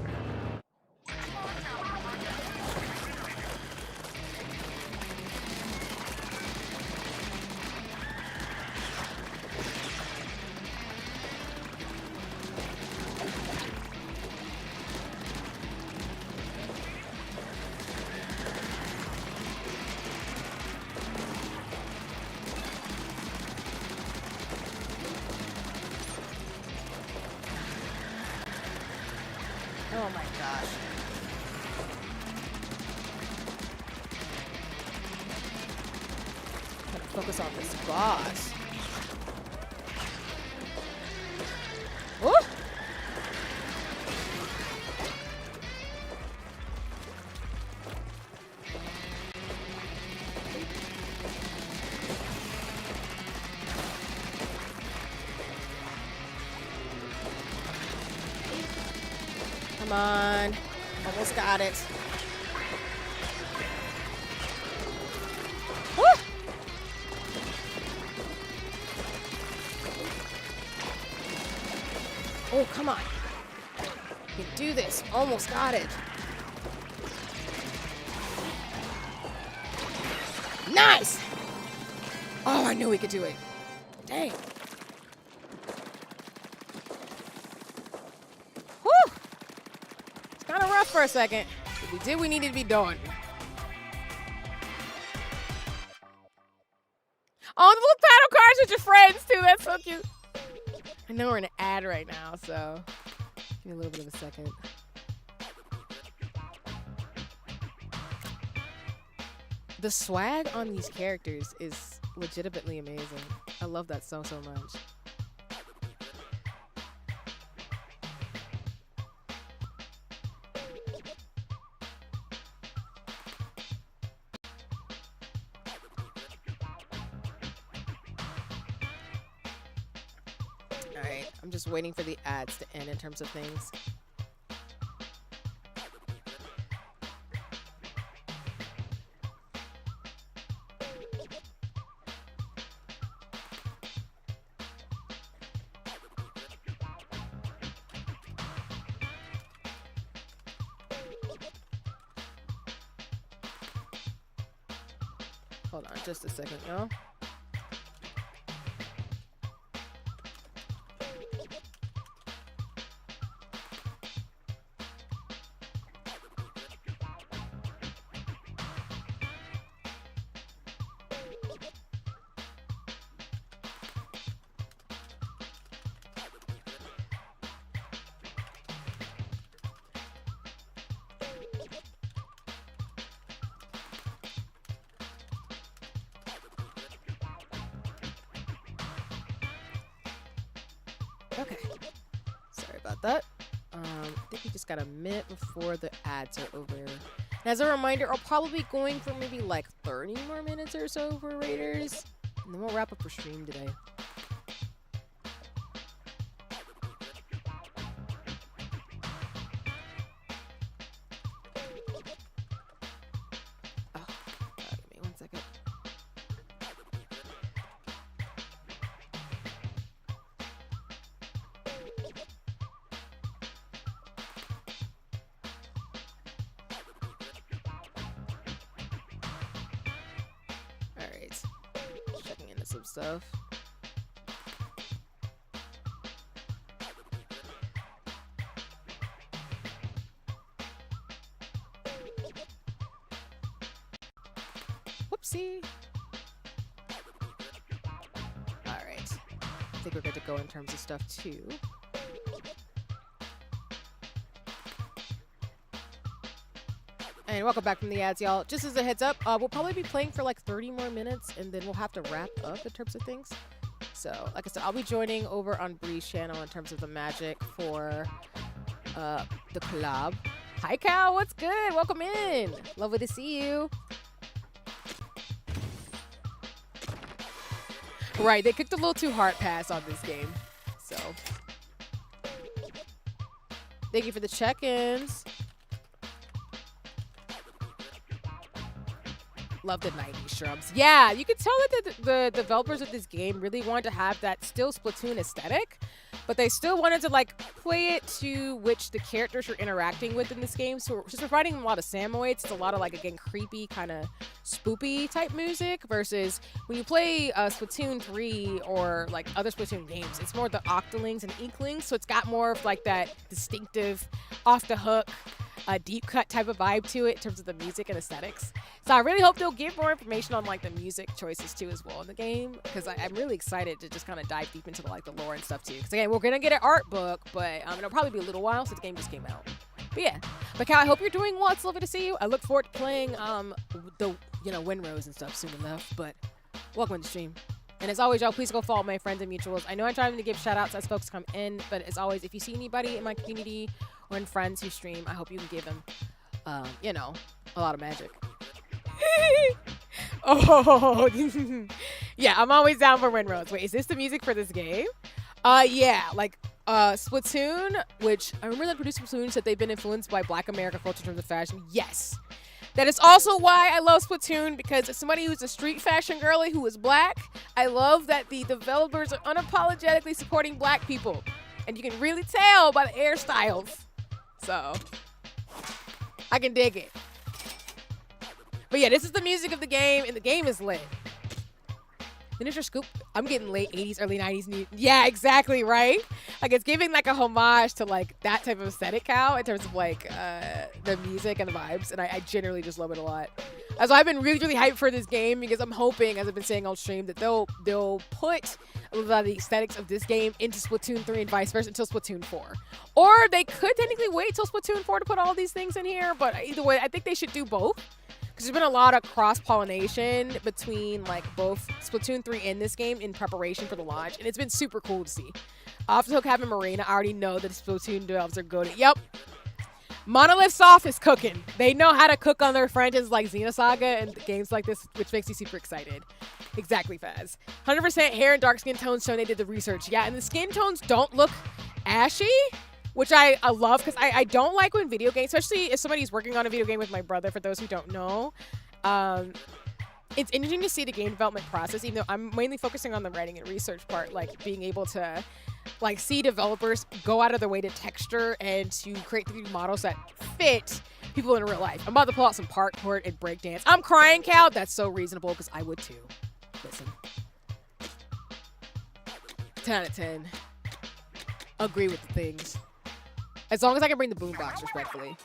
Oh my gosh. Gotta focus on this boss. Woo! Come on. Almost got it. Woo! Oh, come on. You can do this. Almost got it. Nice! Oh, I knew we could do it. Dang. For a second. If we did, we needed to be done. Oh, the little title cards with your friends too. That's so cute. I know we're in an ad right now, so give me a little bit of a second. The swag on these characters is legitimately amazing. I love that so much. Alright, I'm just waiting for the ads to end in terms of things. Hold on just a second, y'all. Okay, sorry about that. I think we just got a minute before the ads are over. And as a reminder, I'll probably be going for maybe like 30 more minutes or so for Raiders, and then we'll wrap up our stream today. Oh, give me 1 second. Checking into some stuff. Whoopsie. All right. I think we're good to go in terms of stuff too. And welcome back from the ads, y'all. Just as a heads up, we'll probably be playing for like 30 more minutes, and then we'll have to wrap up in terms of things. So, like I said, I'll be joining over on Bree's channel in terms of the magic for the collab. Hi, Cal. What's good? Welcome in. Lovely to see you. Right, they kicked a little too hard pass on this game. So, thank you for the check-ins. Love the 90s shrubs. Yeah, you can tell that the developers of this game really wanted to have that still Splatoon aesthetic, but they still wanted to like play it to which the characters you're interacting with in this game. So we're just providing a lot of Salmonids. It's a lot of like, again, creepy kind of spoopy type music versus when you play Splatoon 3 or like other Splatoon games, it's more the Octolings and Inklings. So it's got more of like that distinctive off the hook, deep cut type of vibe to it in terms of the music and aesthetics. So I really hope they'll give more information on like the music choices too as well in the game, because I'm really excited to just kind of dive deep into the lore and stuff too. Because again, we're gonna get an art book, but it'll probably be a little while since the game just came out. But yeah, but Cal, I hope you're doing well. It's lovely to see you. I look forward to playing the Windrose and stuff soon enough. But welcome to the stream. And as always, y'all, please go follow my friends and mutuals. I know I'm trying to give shout outs as folks come in, but as always, if you see anybody in my community or in friends who stream, I hope you can give them, a lot of magic. Oh, yeah, I'm always down for Windrose. Wait, is this the music for this game? Yeah, like Splatoon, which I remember the producer of Splatoon said they've been influenced by Black America culture in terms of fashion. Yes. That is also why I love Splatoon, because as somebody who's a street fashion girly who is black, I love that the developers are unapologetically supporting black people. And you can really tell by the hairstyles. So, I can dig it. But yeah, this is the music of the game, and the game is lit. Miniature Scoop, I'm getting late 80s, early 90s. Yeah, exactly, right? Like, it's giving, like, a homage to, like, that type of aesthetic, Cal, in terms of, like, the music and the vibes. And I generally just love it a lot. So I've been really, really hyped for this game because I'm hoping, as I've been saying on stream, that they'll put a lot of the aesthetics of this game into Splatoon 3 and vice versa until Splatoon 4. Or they could technically wait till Splatoon 4 to put all these things in here. But either way, I think they should do both. Because there's been a lot of cross-pollination between like both Splatoon 3 and this game in preparation for the launch, and it's been super cool to see. Off the hook having Marina, I already know that Splatoon developers are good at. Yep. Monolith Soft is cooking. They know how to cook on their franchises like Xenosaga and games like this, which makes me super excited. Exactly, Faz. 100% hair and dark skin tones showing they did the research. Yeah, and the skin tones don't look ashy, which I love because I don't like when video games, especially if somebody's working on a video game with my brother, for those who don't know. It's interesting to see the game development process, even though I'm mainly focusing on the writing and research part, like being able to like see developers go out of their way to texture and to create 3D models that fit people in real life. I'm about to pull out some parkour and breakdance. I'm crying, Cal. That's so reasonable because I would too. Listen. 10 out of 10. Agree with the things. As long as I can bring the boombox respectfully.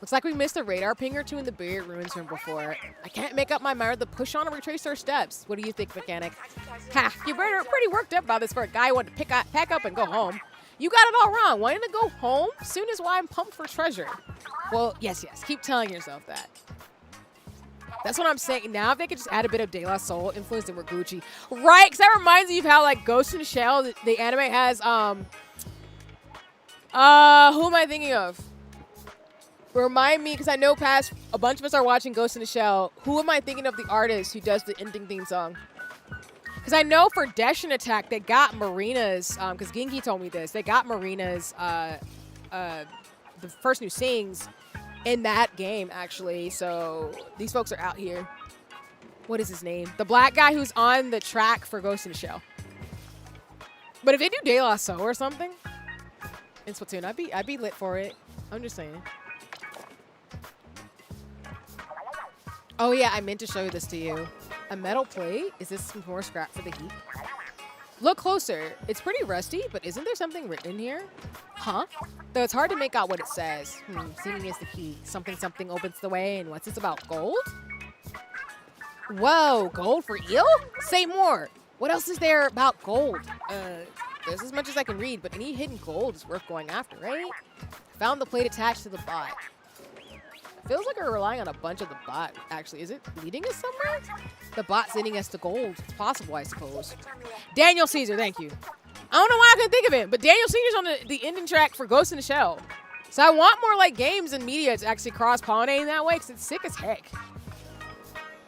Looks like we missed a radar ping or two in the Barrier Ruins room before. I can't make up my mind to push on and retrace our steps. What do you think, Mechanic? Ha, you're pretty worked up about this for a guy who wanted to pack up and go home. You got it all wrong. Wanting to go home soon is why I'm pumped for treasure. Well, yes. Keep telling yourself that. That's what I'm saying. Now if they could just add a bit of De La Soul influence, then we're Gucci. Right, because that reminds me of how like Ghost in the Shell, the anime has, who am I thinking of? Remind me, because I know past a bunch of us are watching Ghost in the Shell. Who am I thinking of the artist who does the ending theme song? Because I know for Deshin Attack, they got Marina's, because Genki told me this, they got Marina's, the person who sings in that game, actually. So these folks are out here. What is his name? The black guy who's on the track for Ghost in the Shell. But if they do De La Soul or something in Splatoon, I'd be lit for it. I'm just saying. Oh yeah, I meant to show this to you. A metal plate? Is this some more scrap for the heat? Look closer. It's pretty rusty, but isn't there something written in here? Huh? Though it's hard to make out what it says. Seeing is the key. Something opens the way, and what's this about? Gold? Whoa, gold for eel? Say more. What else is there about gold? There's as much as I can read, but any hidden gold is worth going after, right? Found the plate attached to the bot. Feels like we're relying on a bunch of the bot, actually. Is it leading us somewhere? The bot's leading us to gold. It's possible, I suppose. Daniel Caesar, thank you. I don't know why I couldn't think of it, but Daniel Caesar's on the ending track for Ghost in the Shell. So I want more like games and media to actually cross-pollinate that way, because it's sick as heck.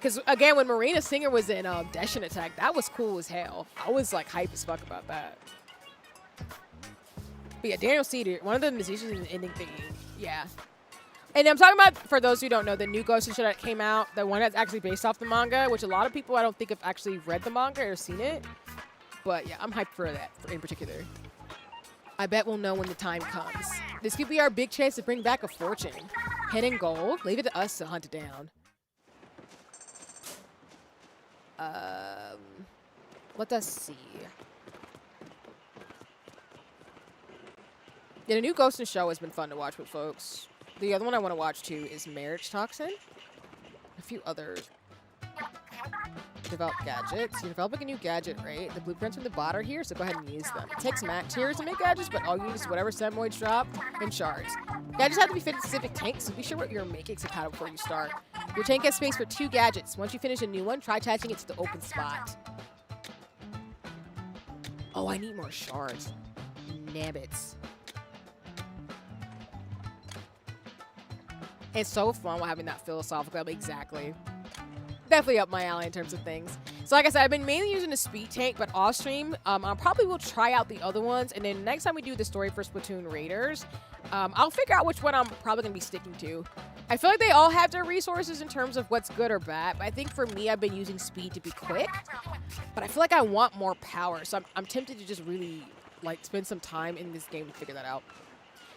Because, again, when Marina Singer was in Deshin Attack, that was cool as hell. I was, like, hype as fuck about that. But yeah, Daniel Caesar, one of the musicians in the ending theme. Yeah. And I'm talking about, for those who don't know, the new Ghost in the Shell that came out, the one that's actually based off the manga, which a lot of people I don't think have actually read the manga or seen it. But yeah, I'm hyped for that in particular. I bet we'll know when the time comes. This could be our big chance to bring back a fortune. Hidden gold? Leave it to us to hunt it down. Let us see. Yeah, the new Ghost in the Shell has been fun to watch with folks. The other one I want to watch too is Marriage Toxin. A few other developed gadgets. You're developing a new gadget, right? The blueprints from the bot are here, so go ahead and use them. It takes mat tiers to make gadgets, but all you need is whatever Salmonids drop and shards. Gadgets have to be fitted to specific tanks, so be sure what you're making is compatible before you start. Your tank has space for 2 gadgets. Once you finish a new one, try attaching it to the open spot. Oh, I need more shards. Nabbits. It's so fun while having that philosophical, exactly. Definitely up my alley in terms of things. So like I said, I've been mainly using the speed tank, but off stream, I probably will try out the other ones. And then next time we do the story for Splatoon Raiders, I'll figure out which one I'm probably going to be sticking to. I feel like they all have their resources in terms of what's good or bad. But I think for me, I've been using speed to be quick. But I feel like I want more power. So I'm tempted to just really like spend some time in this game to figure that out.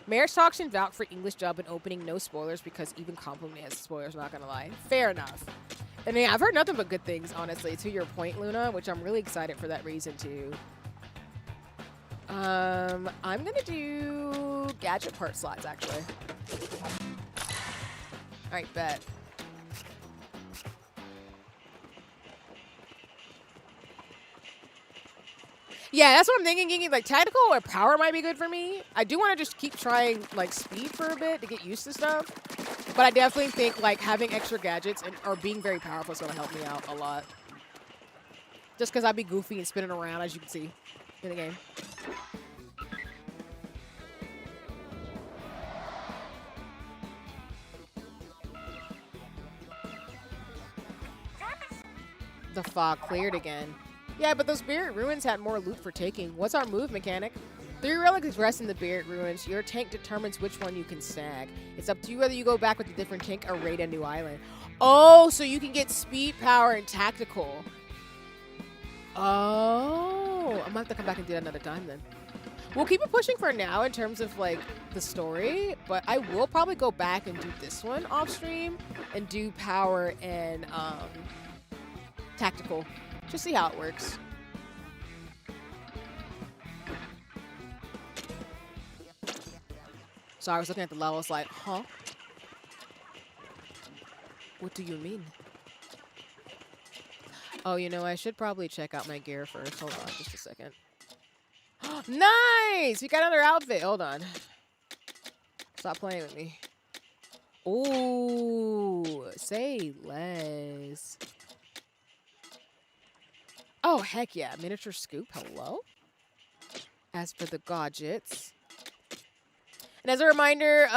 Marriage Toxin vouch for English dub and opening, no spoilers, because even Compliment has spoilers, I'm not gonna lie. Fair enough. And yeah, I've heard nothing but good things, honestly, to your point, Luna, which I'm really excited for that reason, too. I'm gonna do gadget part slots, actually. Alright, bet. Yeah, that's what I'm thinking. Like, tactical or power might be good for me. I do want to just keep trying, like, speed for a bit to get used to stuff. But I definitely think like having extra gadgets or being very powerful is gonna help me out a lot. Just because I'd be goofy and spinning around, as you can see in the game. The fog cleared again. Yeah, but those Buried Ruins had more loot for taking. What's our move mechanic? 3 relics rest in the Buried Ruins. Your tank determines which one you can snag. It's up to you whether you go back with a different tank or raid a new island. Oh, so you can get speed, power, and tactical. Oh, I'm gonna have to come back and do that another time then. We'll keep it pushing for now in terms of like the story, but I will probably go back and do this one off stream and do power and tactical. Just see how it works. So I was looking at the levels like, huh? What do you mean? Oh, you know, I should probably check out my gear first. Hold on just a second. Nice! You got another outfit. Hold on. Stop playing with me. Ooh, say less. Oh, heck yeah. Miniature scoop. Hello? As for the gadgets. And as a reminder,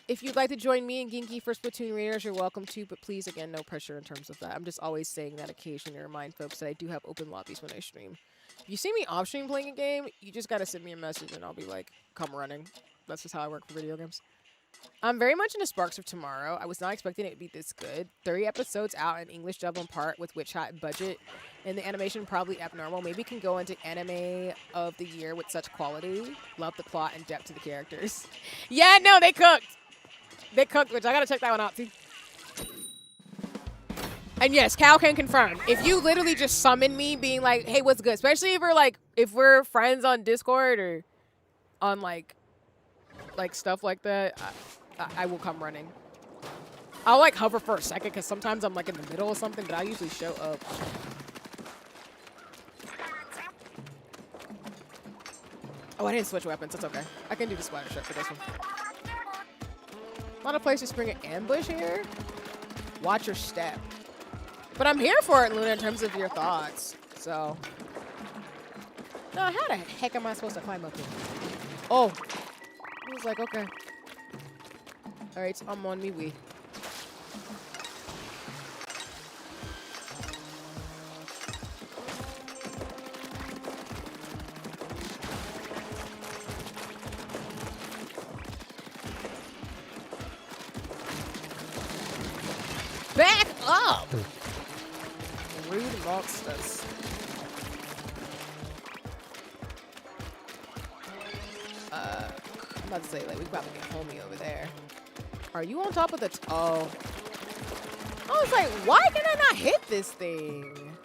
if you'd like to join me and Ginky for Splatoon Raiders, you're welcome to, but please, again, no pressure in terms of that. I'm just always saying that occasionally to remind folks that I do have open lobbies when I stream. If you see me off stream playing a game, you just gotta send me a message and I'll be like, come running. That's just how I work for video games. I'm very much into Sparks of Tomorrow. I was not expecting it to be this good. 30 episodes out in English dub on part with Witch Hat budget, and the animation probably abnormal. Maybe can go into anime of the year with such quality. Love the plot and depth to the characters. Yeah, no, they cooked. They cooked, which I gotta check that one out too. And yes, Cal can confirm. If you literally just summon me being like, hey, what's good? Especially if we're friends on Discord or on like stuff like that, I will come running. I'll like hover for a second because sometimes I'm like in the middle of something, but I usually show up. Oh, I didn't switch weapons. That's okay. I can do the splatter shot for this one. A lot of places bring an ambush here. Watch your step. But I'm here for it, Luna, in terms of your thoughts. So. No, how the heck am I supposed to climb up here? Oh. I was like, okay. Alright, so I'm on me wee. Back up! Rude monsters. I'm about to say, like, we probably get homie over there. Are you on top of the oh. I was like, why can I not hit this thing?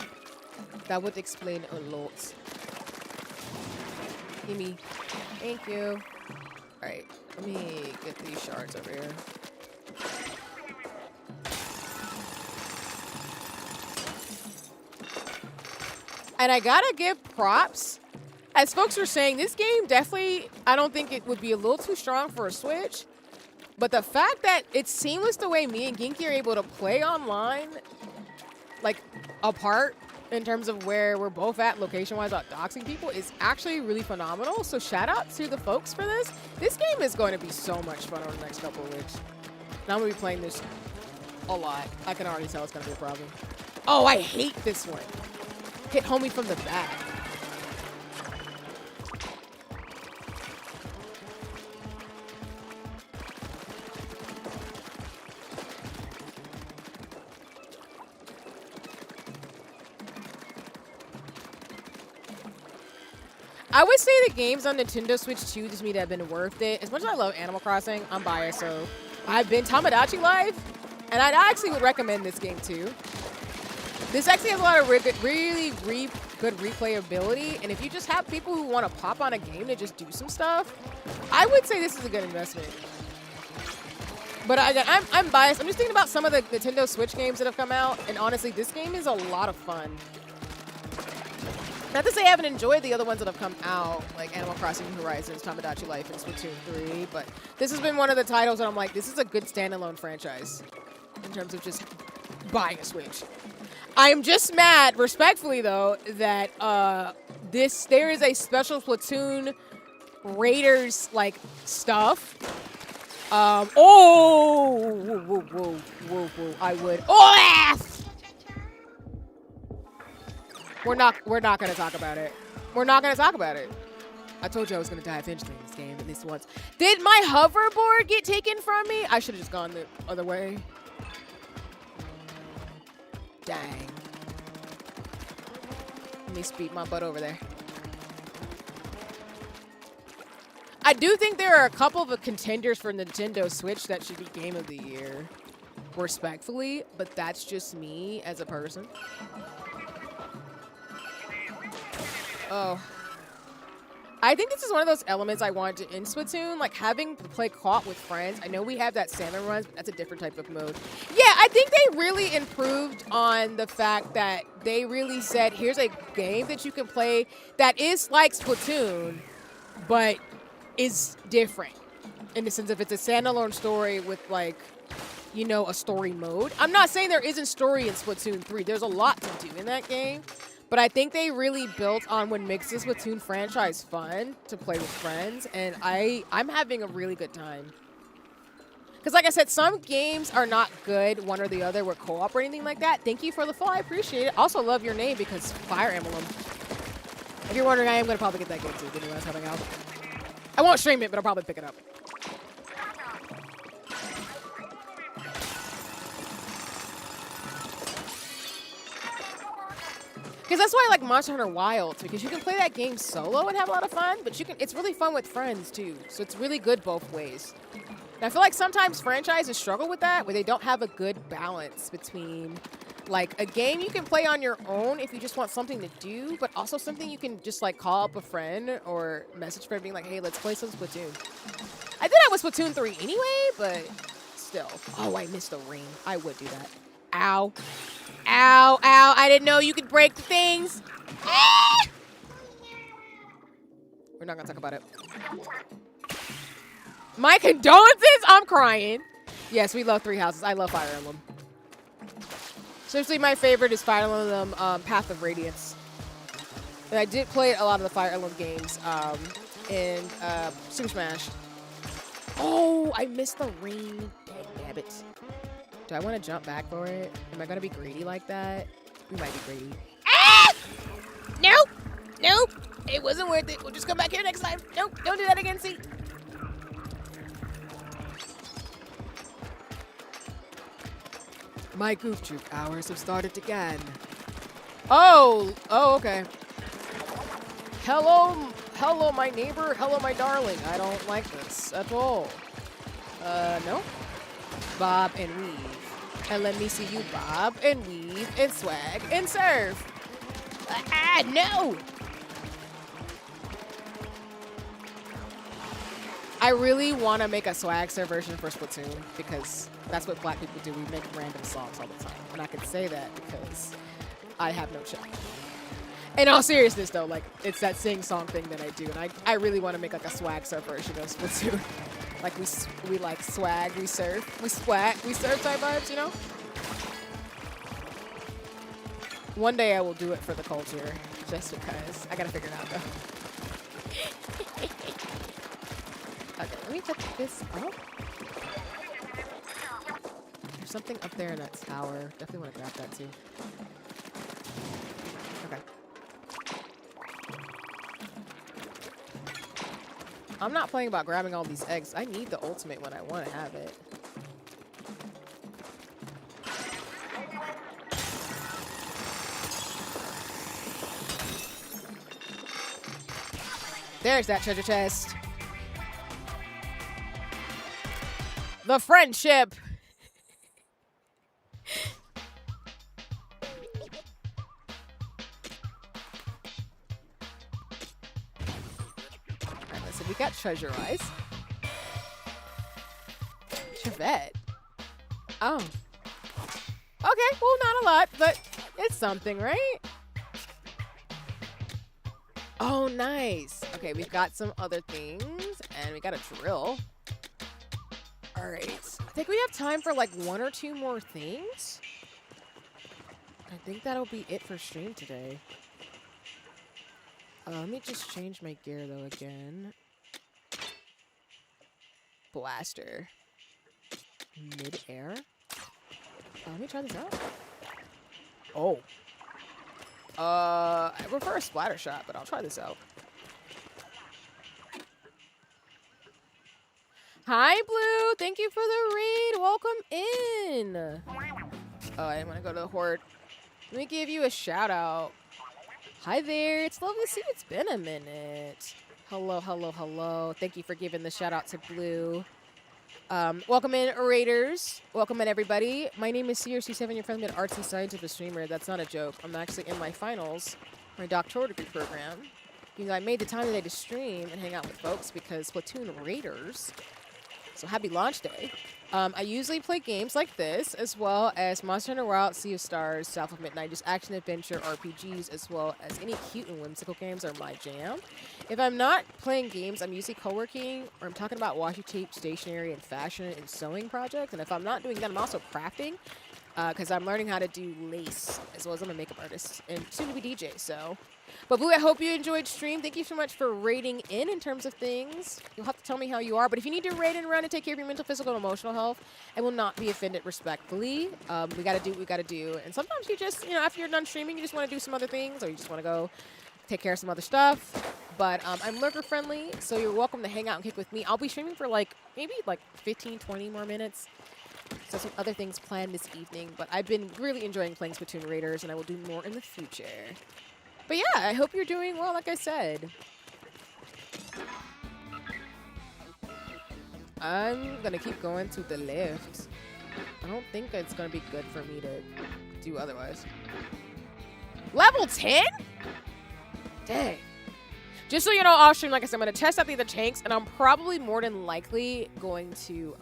That would explain a lot. Gimme. Thank you. Alright, let me get these shards over here. And I gotta give props. As folks are saying, this game definitely, I don't think it would be a little too strong for a Switch. But the fact that it's seamless the way me and Ginky are able to play online, like, apart in terms of where we're both at location-wise without doxing people is actually really phenomenal. So shout out to the folks for this. This game is going to be so much fun over the next couple of weeks. And I'm going to be playing this a lot. I can already tell it's going to be a problem. Oh, I hate this one. Hit homie from the back. I would say the games on Nintendo Switch 2 to me that have been worth it. As much as I love Animal Crossing, I'm biased, so I've been Tamagotchi Life, and I actually would recommend this game too. This actually has a lot of really good replayability, and if you just have people who want to pop on a game to just do some stuff, I would say this is a good investment. But again, I'm biased. I'm just thinking about some of the Nintendo Switch games that have come out, and honestly, this game is a lot of fun. Not to say I haven't enjoyed the other ones that have come out, like Animal Crossing New Horizons, Tamagotchi Life, and Splatoon 3, but this has been one of the titles that I'm like, this is a good standalone franchise in terms of just buying a Switch. I'm just mad, respectfully though, that there is a special Splatoon Raiders like stuff. Whoa, I would. Oh, We're not gonna talk about it. We're not gonna talk about it. I told you I was gonna die eventually in this game, at least once. Did my hoverboard get taken from me? I should have just gone the other way. Dang. Let me speed my butt over there. I do think there are a couple of contenders for Nintendo Switch that should be Game of the Year. Respectfully, but that's just me as a person. Oh. I think this is one of those elements I wanted in Splatoon, like having to play co-op with friends. I know we have that salmon runs, but that's a different type of mode. Yeah, I think they really improved on the fact that they really said, here's a game that you can play that is like Splatoon, but is different in the sense of it's a standalone story with like, you know, a story mode. I'm not saying there isn't story in Splatoon 3. There's a lot to do in that game. But I think they really built on what makes the Splatoon franchise fun to play with friends, and I'm having a really good time. Because like I said, some games are not good, one or the other, with co-op or anything like that. Thank you for the follow, I appreciate it. Also love your name because Fire Emblem. If you're wondering, I am going to probably get that game too, didn't realize coming out. I won't stream it, but I'll probably pick it up. Because that's why I like Monster Hunter Wilds, because you can play that game solo and have a lot of fun, but it's really fun with friends too. So it's really good both ways. And I feel like sometimes franchises struggle with that, where they don't have a good balance between like a game you can play on your own if you just want something to do, but also something you can just like call up a friend or message friend being like, hey, let's play some Splatoon. I did that with Splatoon 3 anyway, but still. Oh, I missed the ring. I would do that. Ow. Ow, ow, I didn't know you could break the things. Ah! We're not gonna talk about it. My condolences? I'm crying. Yes, we love Three Houses. I love Fire Emblem. Seriously, my favorite is Fire Emblem Path of Radiance. And I did play a lot of the Fire Emblem games in Super Smash. Oh, I missed the ring. Dang nabbit. Do I want to jump back for it? Am I going to be greedy like that? We might be greedy. Ah! Nope. Nope. It wasn't worth it. We'll just come back here next time. Nope. Don't do that again, see? My Goof Troop hours have started again. Oh, okay. Hello, my neighbor. Hello, my darling. I don't like this at all. No. Bob and weave. And let me see you bob and weave and swag and surf. No! I really want to make a swag surf version for Splatoon because that's what black people do. We make random songs all the time. And I can say that because I have no chill. In all seriousness though, like it's that sing-song thing that I do. And I really want to make like a swag surf version of Splatoon. Like we like swag, we surf, we surf type vibes, you know? One day I will do it for the culture, just because. I gotta figure it out though. Okay, let me check this out. There's something up there in that tower. Definitely want to grab that too. Okay. I'm not playing about grabbing all these eggs. I need the ultimate when I want to have it. There's that treasure chest. The friendship. We got treasure eyes. Chevette. Oh. Okay, well, not a lot, but it's something, right? Oh, nice. Okay, we've got some other things, and we got a drill. All right. I think we have time for like 1 or 2 more things. I think that'll be it for stream today. Let me just change my gear, though, again. Blaster. Mid-air. Let me try this out. Oh. I prefer a splatter shot, but I'll try this out. Hi, Blue. Thank you for the raid. Welcome in. Oh, I didn't want to go to the horde. Let me give you a shout out. Hi there. It's lovely to see you. It's been a minute. Hello, hello, hello. Thank you for giving the shout out to Blue. Welcome in, raiders. Welcome in, everybody. My name is CRC7, your friendly arts and scientific streamer. That's not a joke. I'm actually in my finals, my doctoral degree program. You know, I made the time today to stream and hang out with folks because Splatoon raiders. So happy launch day. I usually play games like this, as well as Monster Hunter Wilds, Sea of Stars, South of Midnight, just action-adventure RPGs, as well as any cute and whimsical games are my jam. If I'm not playing games, I'm usually co-working, or I'm talking about washi tape, stationery, and fashion and sewing projects. And if I'm not doing that, I'm also crafting, because I'm learning how to do lace, as well as I'm a makeup artist, and soon to be DJ, so... But Blue, I hope you enjoyed stream. Thank you so much for raiding in terms of things. You'll have to tell me how you are. But if you need to raid in around to take care of your mental, physical, and emotional health, I will not be offended respectfully. We got to do what we got to do. And sometimes you just, you know, after you're done streaming, you just want to do some other things, or you just want to go take care of some other stuff. But I'm lurker friendly, so you're welcome to hang out and kick with me. I'll be streaming for maybe 15, 20 more minutes. So some other things planned this evening. But I've been really enjoying playing Splatoon Raiders, and I will do more in the future. But yeah, I hope you're doing well, like I said. I'm going to keep going to the left. I don't think it's going to be good for me to do otherwise. Level 10? Dang. Just so you know, off stream, like I said, I'm going to test out the other tanks, and I'm probably more than likely going to...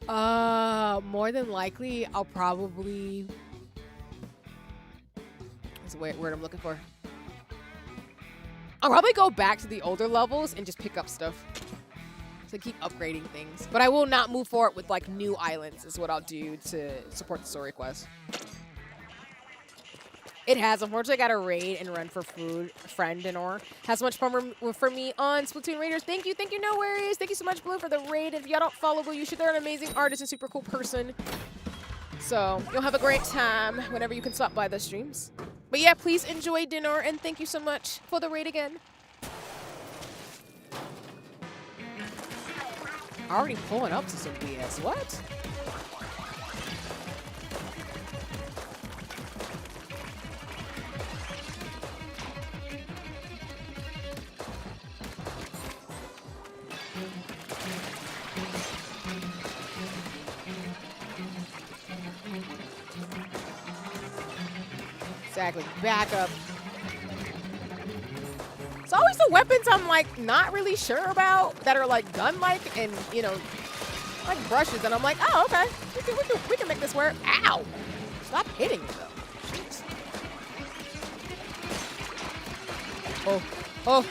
more than likely, I'll probably... That's the word I'm looking for. I'll probably go back to the older levels and just pick up stuff. To keep upgrading things. But I will not move forward with, like, new islands is what I'll do to support the story quest. It has. Unfortunately, I got to raid and run for food. Friend and or has much fun for me on Splatoon Raiders. Thank you. Thank you. No worries. Thank you so much, Blue, for the raid. If y'all don't follow Blue, you should. They're an amazing artist and super cool person. So you'll have a great time whenever you can stop by the streams. But yeah, please enjoy dinner, and thank you so much for the raid again. Already pulling up to some BS. What? Exactly. Back up. It's always the weapons I'm, like, not really sure about that are, like, gun-like and, you know, like brushes. And I'm like, oh, okay. We can make this work. Ow! Stop hitting me, though. Jeez. Oh. Oh.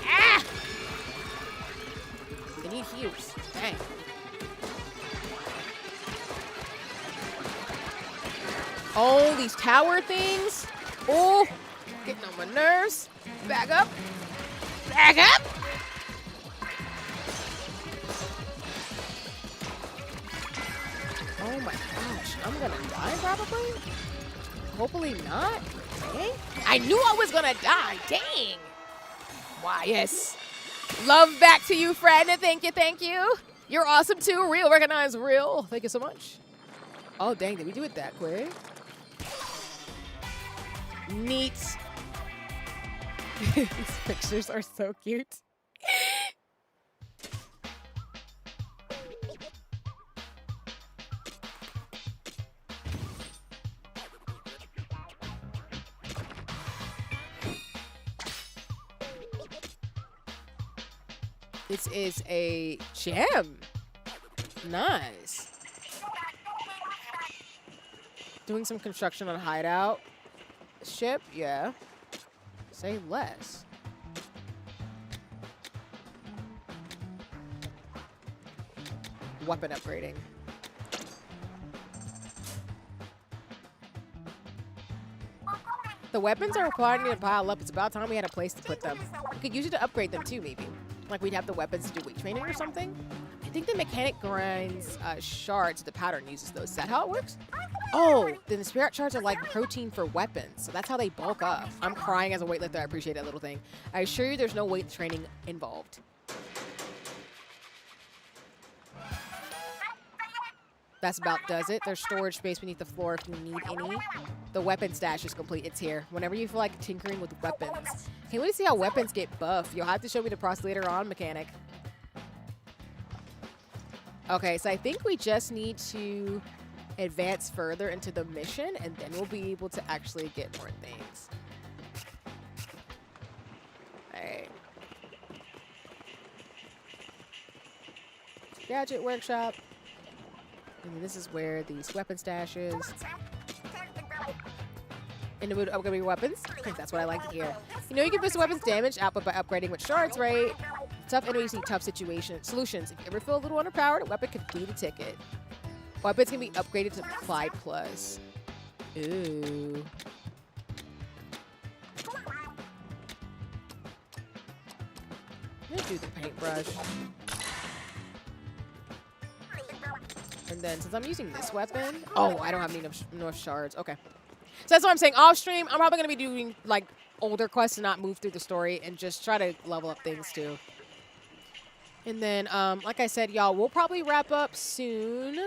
Ah! They need heals. Dang. Oh, these tower things. Oh, getting on my nerves. Back up. Back up. Oh my gosh. I'm going to die probably. Hopefully not. Dang. I knew I was going to die. Dang. Why, yes. Love back to you, friend. Thank you. Thank you. You're awesome too. Real. Recognize real. Thank you so much. Oh, dang. Did we do it that quick? Neat. These pictures are so cute. This is a gem. Nice. Doing some construction on hideout ship, yeah. Say less. Weapon upgrading. The weapons are requiring to pile up. It's about time we had a place to put them. We could use it to upgrade them too, maybe. Like we'd have the weapons to do weight training or something. I think the mechanic grinds shards. The pattern uses those. Is that how it works? Oh, then the spirit shards are like protein for weapons. So that's how they bulk up. I'm crying as a weightlifter. I appreciate that little thing. I assure you there's no weight training involved. That's about does it. There's storage space beneath the floor if you need any. The weapon stash is complete. It's here. Whenever you feel like tinkering with weapons. Can't wait to see how weapons get buff. You'll have to show me the process later on, mechanic. Okay, so I think we just need to advance further into the mission, and then we'll be able to actually get more things. All right. Gadget workshop. And this is where these weapon stash is. In the mood of upgrading weapons. That's what I like to hear. You know you can boost weapons damage output by upgrading with shards, right? Tough enemies need tough solutions. If you ever feel a little underpowered, a weapon could be the ticket. Weapons can be upgraded to Clyde Plus. Ooh. I'm gonna do the paintbrush. And then since I'm using this weapon, oh, I don't have any enough shards. Okay. So that's what I'm saying. Off stream, I'm probably going to be doing like older quests and not move through the story and just try to level up things too. And then, like I said, y'all, we'll probably wrap up soon.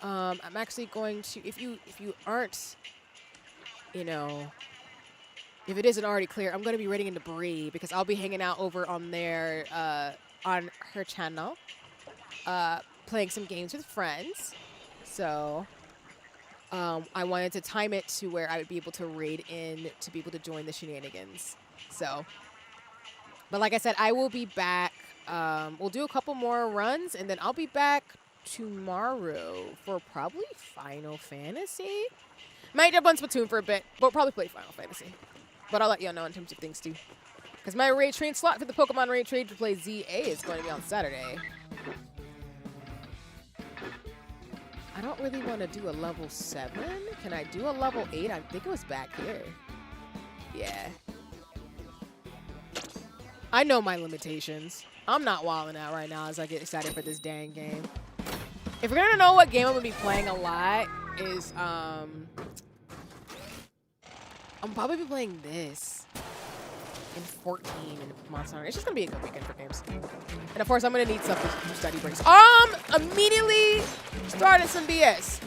I'm actually going to, if you aren't, you know, if it isn't already clear, I'm going to be raiding into Bree because I'll be hanging out over on there, on her channel. Playing some games with friends. So I wanted to time it to where I would be able to raid in to be able to join the shenanigans. So, but like I said, I will be back. We'll do a couple more runs and then I'll be back tomorrow for probably Final Fantasy. Might jump on Splatoon for a bit, but we'll probably play Final Fantasy. But I'll let y'all know in terms of things too. Because my raid train slot for the Pokemon raid trade to play ZA is going to be on Saturday. I don't really want to do a level 7. Can I do a level 8? I think it was back here. Yeah. I know my limitations. I'm not wilding out right now as I get excited for this dang game. If you're going to know what game I'm going to be playing a lot is, I'm probably be playing this. And 14 in Monster Hunter. It's just gonna be a good weekend for games. And of course, I'm gonna need something for study breaks. Immediately started some BS.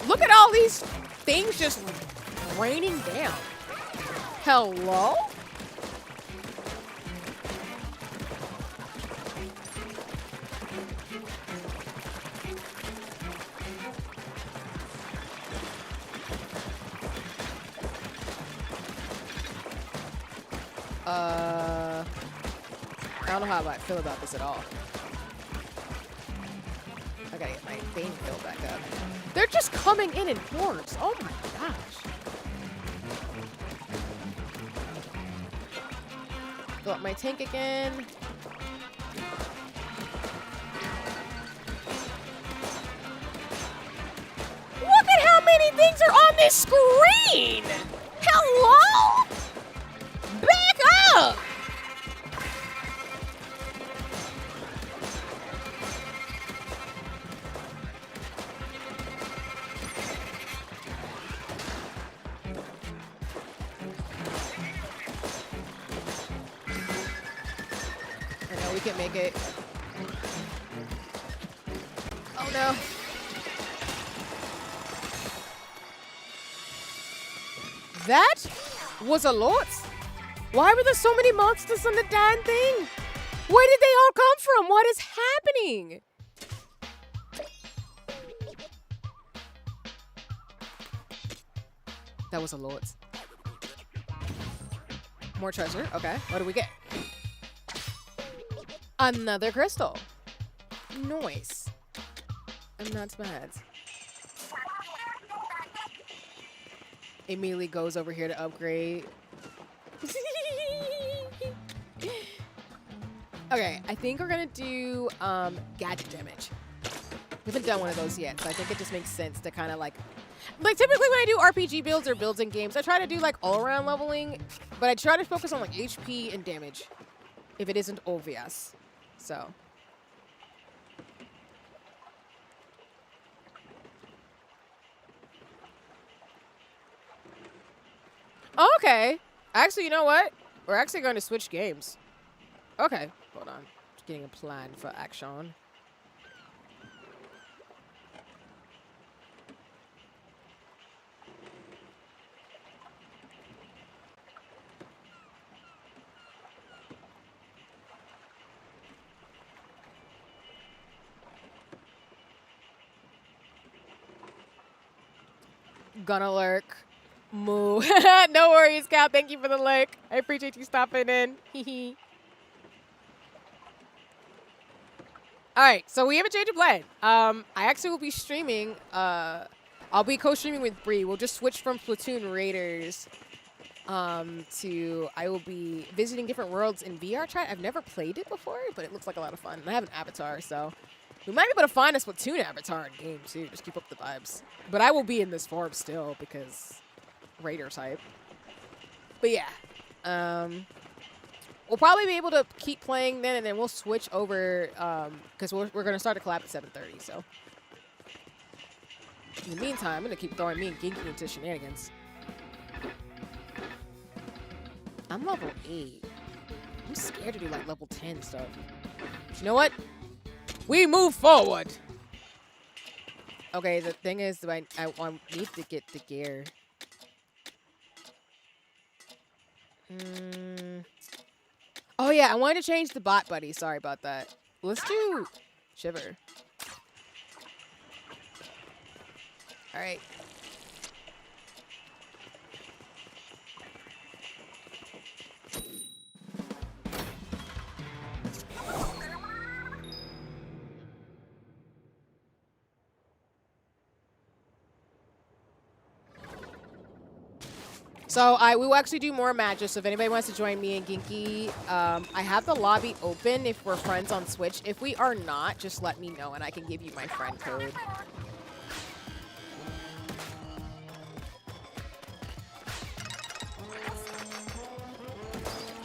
Look at all these things just raining down. Hello? I don't know how I feel about this at all. I gotta get my vein filled back up. They're just coming in hordes. Oh my gosh. Fill up my tank again. Look at how many things are on this screen! Hello? Back up! I know we can make it. Oh no. That was a lot. Why were there so many monsters on the damn thing? Where did they all come from? What is happening? That was a lot. More treasure. Okay. What do we get? Another crystal. Nice. I'm not mad. Immediately goes over here to upgrade. Okay, I think we're gonna do gadget damage. We haven't done one of those yet, so I think it just makes sense to kind of like typically when I do RPG builds or builds in games, I try to do like all-around leveling, but I try to focus on like HP and damage if it isn't obvious. So. Oh, okay. Actually, you know what? We're actually going to switch games. Okay, hold on. Just getting a plan for action. Gonna lurk. Moo. No worries, Cal. Thank you for the lurk. I appreciate you stopping in. Hee. All right, so we have a change of plan. I actually will be streaming. I'll be co-streaming with Bree. We'll just switch from Splatoon Raiders to I will be visiting different worlds in VR chat. I've never played it before, but it looks like a lot of fun. And I have an avatar, so we might be able to find a Splatoon avatar in game too. Just keep up the vibes. But I will be in this form still because Raider type. But yeah. We'll probably be able to keep playing then, and then we'll switch over because we're going to start a collab at 7:30. So in the meantime, I'm going to keep throwing me and Ginky into shenanigans. I'm level 8. I'm scared to do like level 10 stuff. But you know what? We move forward. Okay, the thing is, I need to get the gear. Oh yeah, I wanted to change the bot buddy. Sorry about that. Let's do Shiver. All right. So we will actually do more matches. So if anybody wants to join me and Ginky, I have the lobby open if we're friends on Switch. If we are not, just let me know and I can give you my friend code.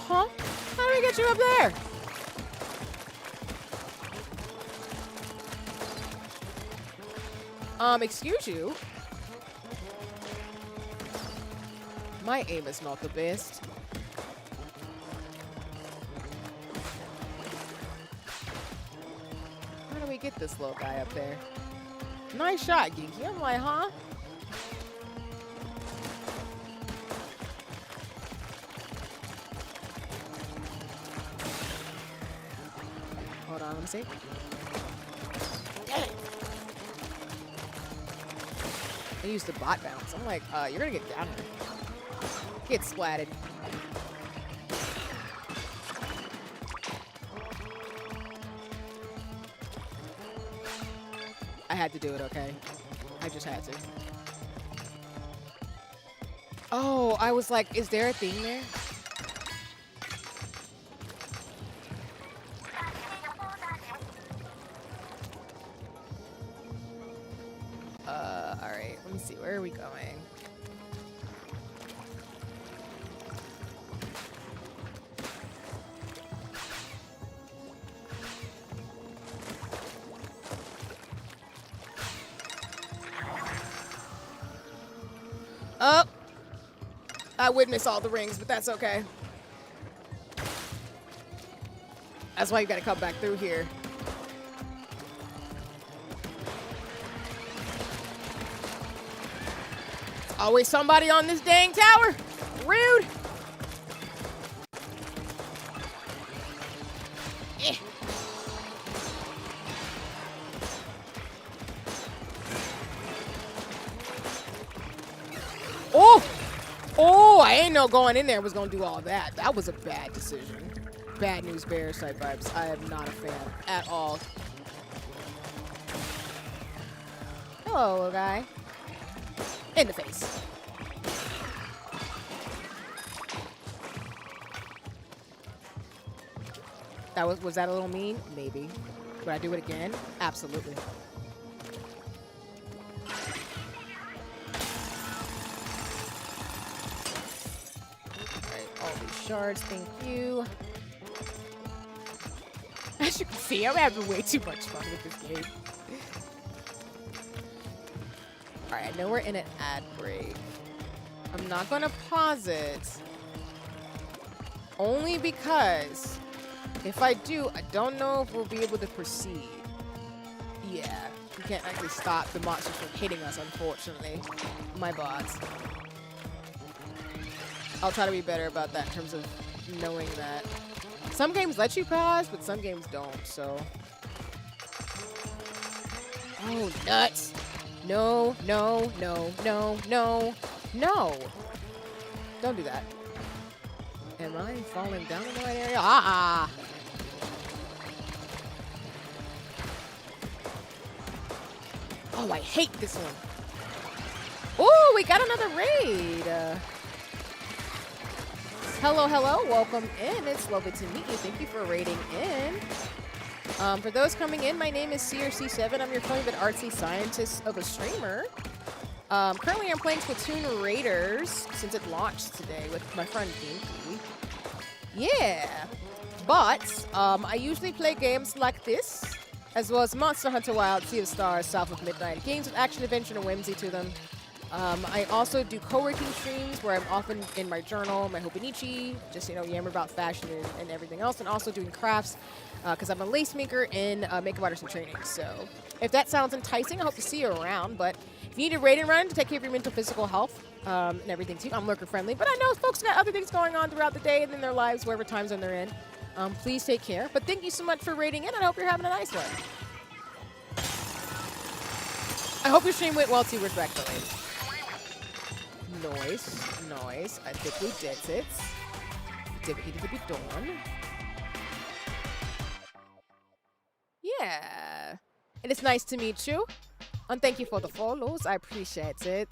Huh? How do we get you up there? Excuse you? My aim is not the best. How do we get this little guy up there? Nice shot, Ginky. I'm like, huh? Hold on, let me see. Dang it. I used the bot bounce. I'm like, you're gonna get down here. Get splatted. I had to do it, okay? I just had to. Oh, I was like, is there a thing there? All right, let me see. Where are we going? Oh, I would miss all the rings, but that's okay. That's why you gotta come back through here. Always somebody on this dang tower. Rude. Eh. Oh, I ain't know going in there was gonna do all that. That was a bad decision. Bad news bears type vibes. I am not a fan at all. Hello, little guy. In the face. Was that a little mean? Maybe. Would I do it again? Absolutely. Alright, all these shards, thank you. As you can see, I'm having way too much fun with this game. Alright, I know we're in an ad break. I'm not gonna pause it. Only because if I do, I don't know if we'll be able to proceed. Yeah, we can't actually stop the monsters from hitting us, unfortunately. My bots. I'll try to be better about that in terms of knowing that. Some games let you pause, but some games don't, so. Oh, nuts. No, no, no, no, no, no. Don't do that. Am I falling down in the right area? Ah! Oh, I hate this one. Oh, we got another raid. Hello, hello. Welcome in. It's lovely to meet you. Thank you for raiding in. For those coming in, my name is CRC7. I'm your favorite artsy scientist of a streamer. Currently, I'm playing Splatoon Raiders since it launched today with my friend Dinky. Yeah. But I usually play games like this, as well as Monster Hunter Wild, Sea of Stars, South of Midnight. Games with action, adventure, and whimsy to them. I also do co-working streams where I'm often in my journal, my hobonichi, just, yammer about fashion and everything else, and also doing crafts because I'm a lace maker and makeup artist in training. So if that sounds enticing, I hope to see you around. But if you need a raid and run to take care of your mental, physical health and everything too, I'm lurker friendly. But I know folks got other things going on throughout the day and in their lives, wherever time zone they're in. Please take care. But thank you so much for raiding in, and I hope you're having a nice one. I hope your stream went well too, respectfully. Noise, noise. I think we did it. Dippity dippy dawn. Yeah. And it's nice to meet you. And thank you for the follows. I appreciate it.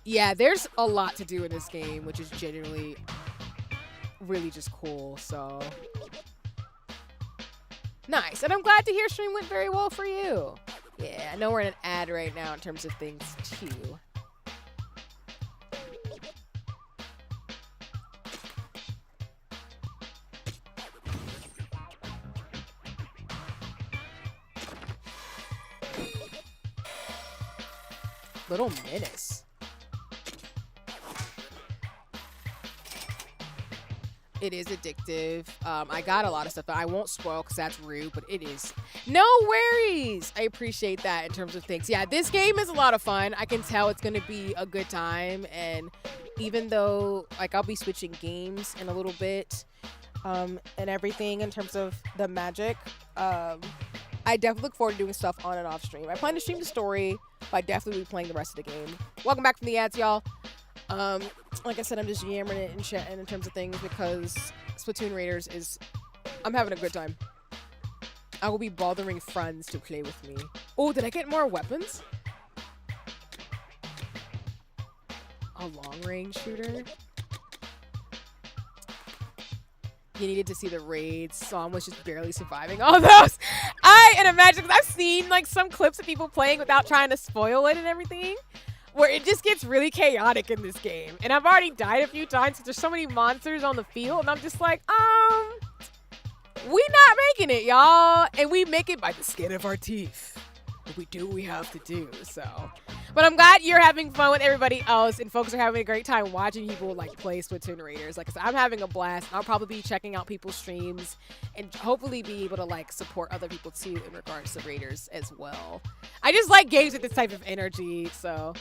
Yeah, there's a lot to do in this game, which is genuinely really just cool, so. Nice. And I'm glad to hear stream went very well for you. Yeah, I know we're in an ad right now in terms of things, too. Little Menace. It is addictive. I got a lot of stuff that I won't spoil because that's rude, but it is. No worries. I appreciate that in terms of things. Yeah, this game is a lot of fun. I can tell it's going to be a good time. And even though, I'll be switching games in a little bit and everything in terms of the magic, I definitely look forward to doing stuff on and off stream. I plan to stream the story, but I definitely will be playing the rest of the game. Welcome back from the ads, y'all. Like I said, I'm just yammering it and chatting in terms of things because Splatoon Raiders is... I'm having a good time. I will be bothering friends to play with me. Oh, did I get more weapons? A long-range shooter? You needed to see the raids. Psalm was just barely surviving all those. And imagine, I've seen some clips of people playing without trying to spoil it and everything, where it just gets really chaotic in this game. And I've already died a few times because there's so many monsters on the field, and I'm just like, we not making it, y'all. And we make it by the skin of our teeth. We do what we have to do, so. But I'm glad you're having fun with everybody else, and folks are having a great time watching people play Splatoon Raiders. Like I said, I'm having a blast. I'll probably be checking out people's streams and hopefully be able to support other people too in regards to Raiders as well. I just like games with this type of energy, so.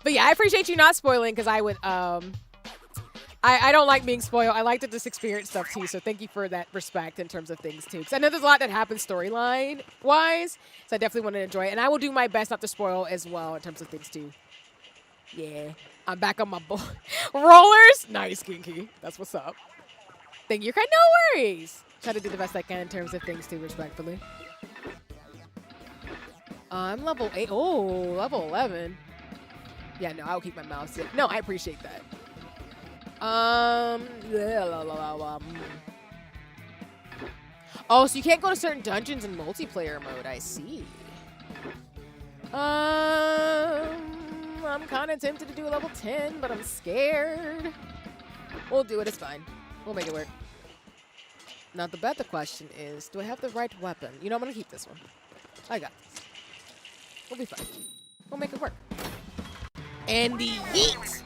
But yeah, I appreciate you not spoiling because I would, I don't like being spoiled. I like to just experience stuff too, so thank you for that respect in terms of things too. Because I know there's a lot that happens storyline-wise, so I definitely want to enjoy it. And I will do my best not to spoil as well in terms of things too. Yeah, I'm back on my rollers. Nice, Kinky. That's what's up. Thank you. No worries. Try to do the best I can in terms of things too, respectfully. I'm level 8. Oh, level 11. Yeah, no, I'll keep my mouse in. No, I appreciate that. Oh, so you can't go to certain dungeons in multiplayer mode. I see. I'm kind of tempted to do a level 10, but I'm scared. We'll do it. It's fine. We'll make it work. Now, the better question is, do I have the right weapon? You know, I'm going to keep this one. I got this. We'll be fine. We'll make it work. And the yeet!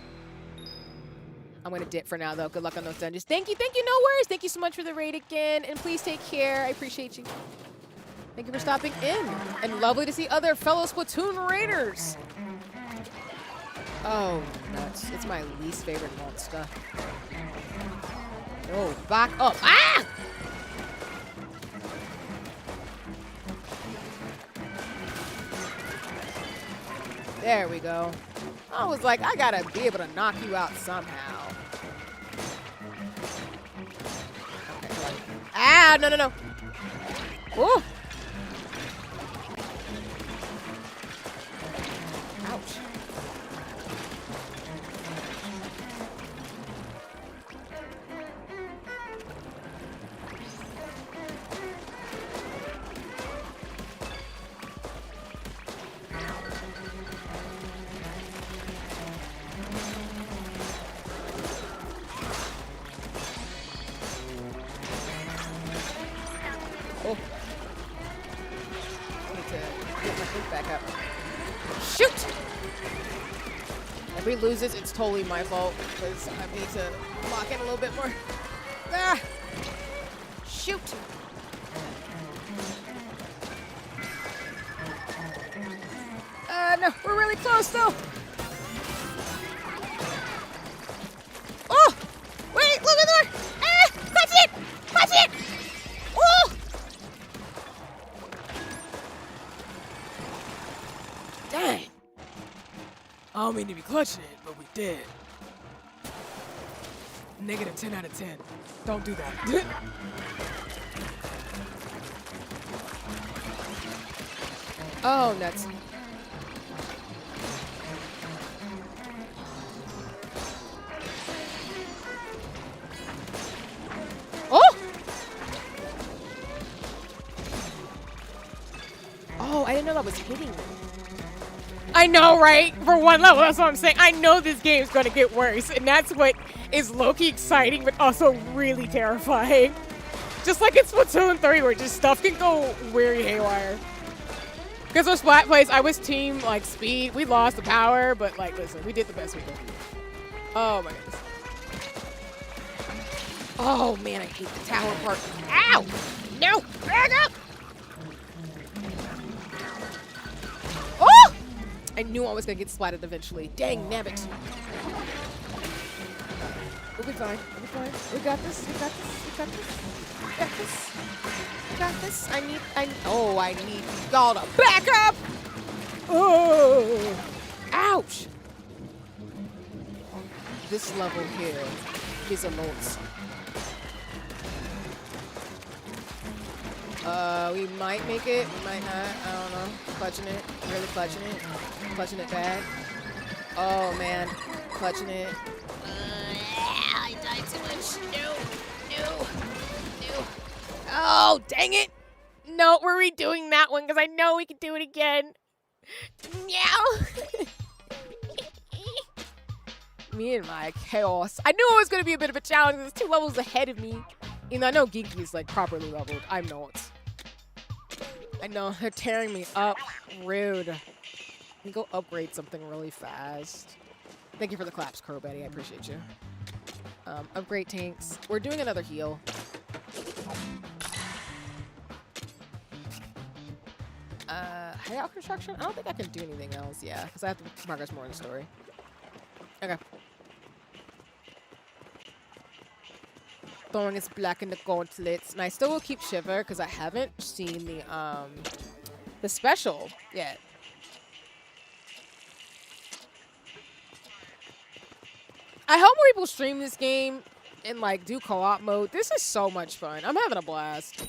I'm going to dip for now, though. Good luck on those dungeons. Thank you. No worries. Thank you so much for the raid again. And please take care. I appreciate you. Thank you for stopping in. And lovely to see other fellow Splatoon raiders. Oh, nuts. It's my least favorite monster. Oh, back up. Ah! There we go. I was like, I gotta be able to knock you out somehow. Okay, come on. Ah, no. Ooh. Ouch. Oh. I need to get my foot back up. Shoot! If he loses, it's totally my fault because I need to lock in a little bit more. Ah! Shoot! No, we're really close though. Oh! Wait, look at there! Ah! Catch it! Catch it! Oh! Dang. I don't mean to be clutching it, but we did. Negative 10 out of 10. Don't do that. Oh, nuts. Oh! Oh, I didn't know that was hitting me. I know, right? For one level, that's what I'm saying. I know this game's gonna get worse, and that's what is low-key exciting, but also really terrifying. Just like in Splatoon 3, where just stuff can go very haywire. Because with Splat plays, I was team, like, speed. We lost the power, but, like, listen, we did the best we could. Oh, my goodness. Oh, man, I hate the tower part. Ow! No! Back up! Oh! I knew I was going to get splatted eventually. Dang, nabbit. We'll be fine. We'll be fine. We got this. We got this. We got this. We got this. We got this. I need y'all to back up! Oh! Ouch! This level here is a lot. We might make it, we might not, I don't know. Clutching it, really clutching it. Clutching it bad. Oh man, clutching it. I died too much. No. Oh, dang it. No, we're redoing that one because I know we can do it again. Meow. Me and my chaos. I knew it was going to be a bit of a challenge. There's 2 levels ahead of me. And I know Ginky is like properly leveled. I'm not. I know, they're tearing me up. Rude. Let me go upgrade something really fast. Thank you for the claps, Crow Betty. I appreciate you. Upgrade tanks. We're doing another heal. Hideout construction? I don't think I can do anything else. Yeah, because I have to progress more in the story. Okay. Throwing its black in the gauntlets, and I still will keep Shiver because I haven't seen the special yet. I hope more people stream this game and like do co-op mode. This is so much fun. I'm having a blast.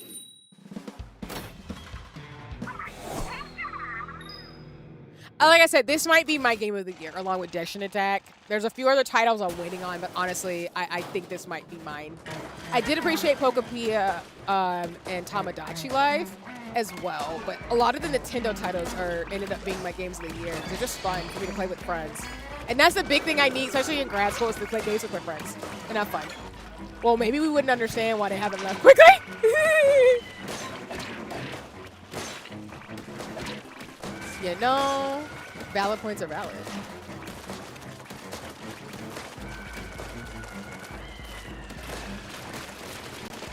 Like I said, this might be my game of the year, along with Deshin Attack. There's a few other titles I'm waiting on, but honestly, I think this might be mine. I did appreciate Pokepia and Tamagotchi Life as well, but a lot of the Nintendo titles ended up being my games of the year. They're just fun for me to play with friends. And that's the big thing I need, especially in grad school, is to play games with my friends and have fun. Well, maybe we wouldn't understand why they haven't left quickly. You know, valid points are valid.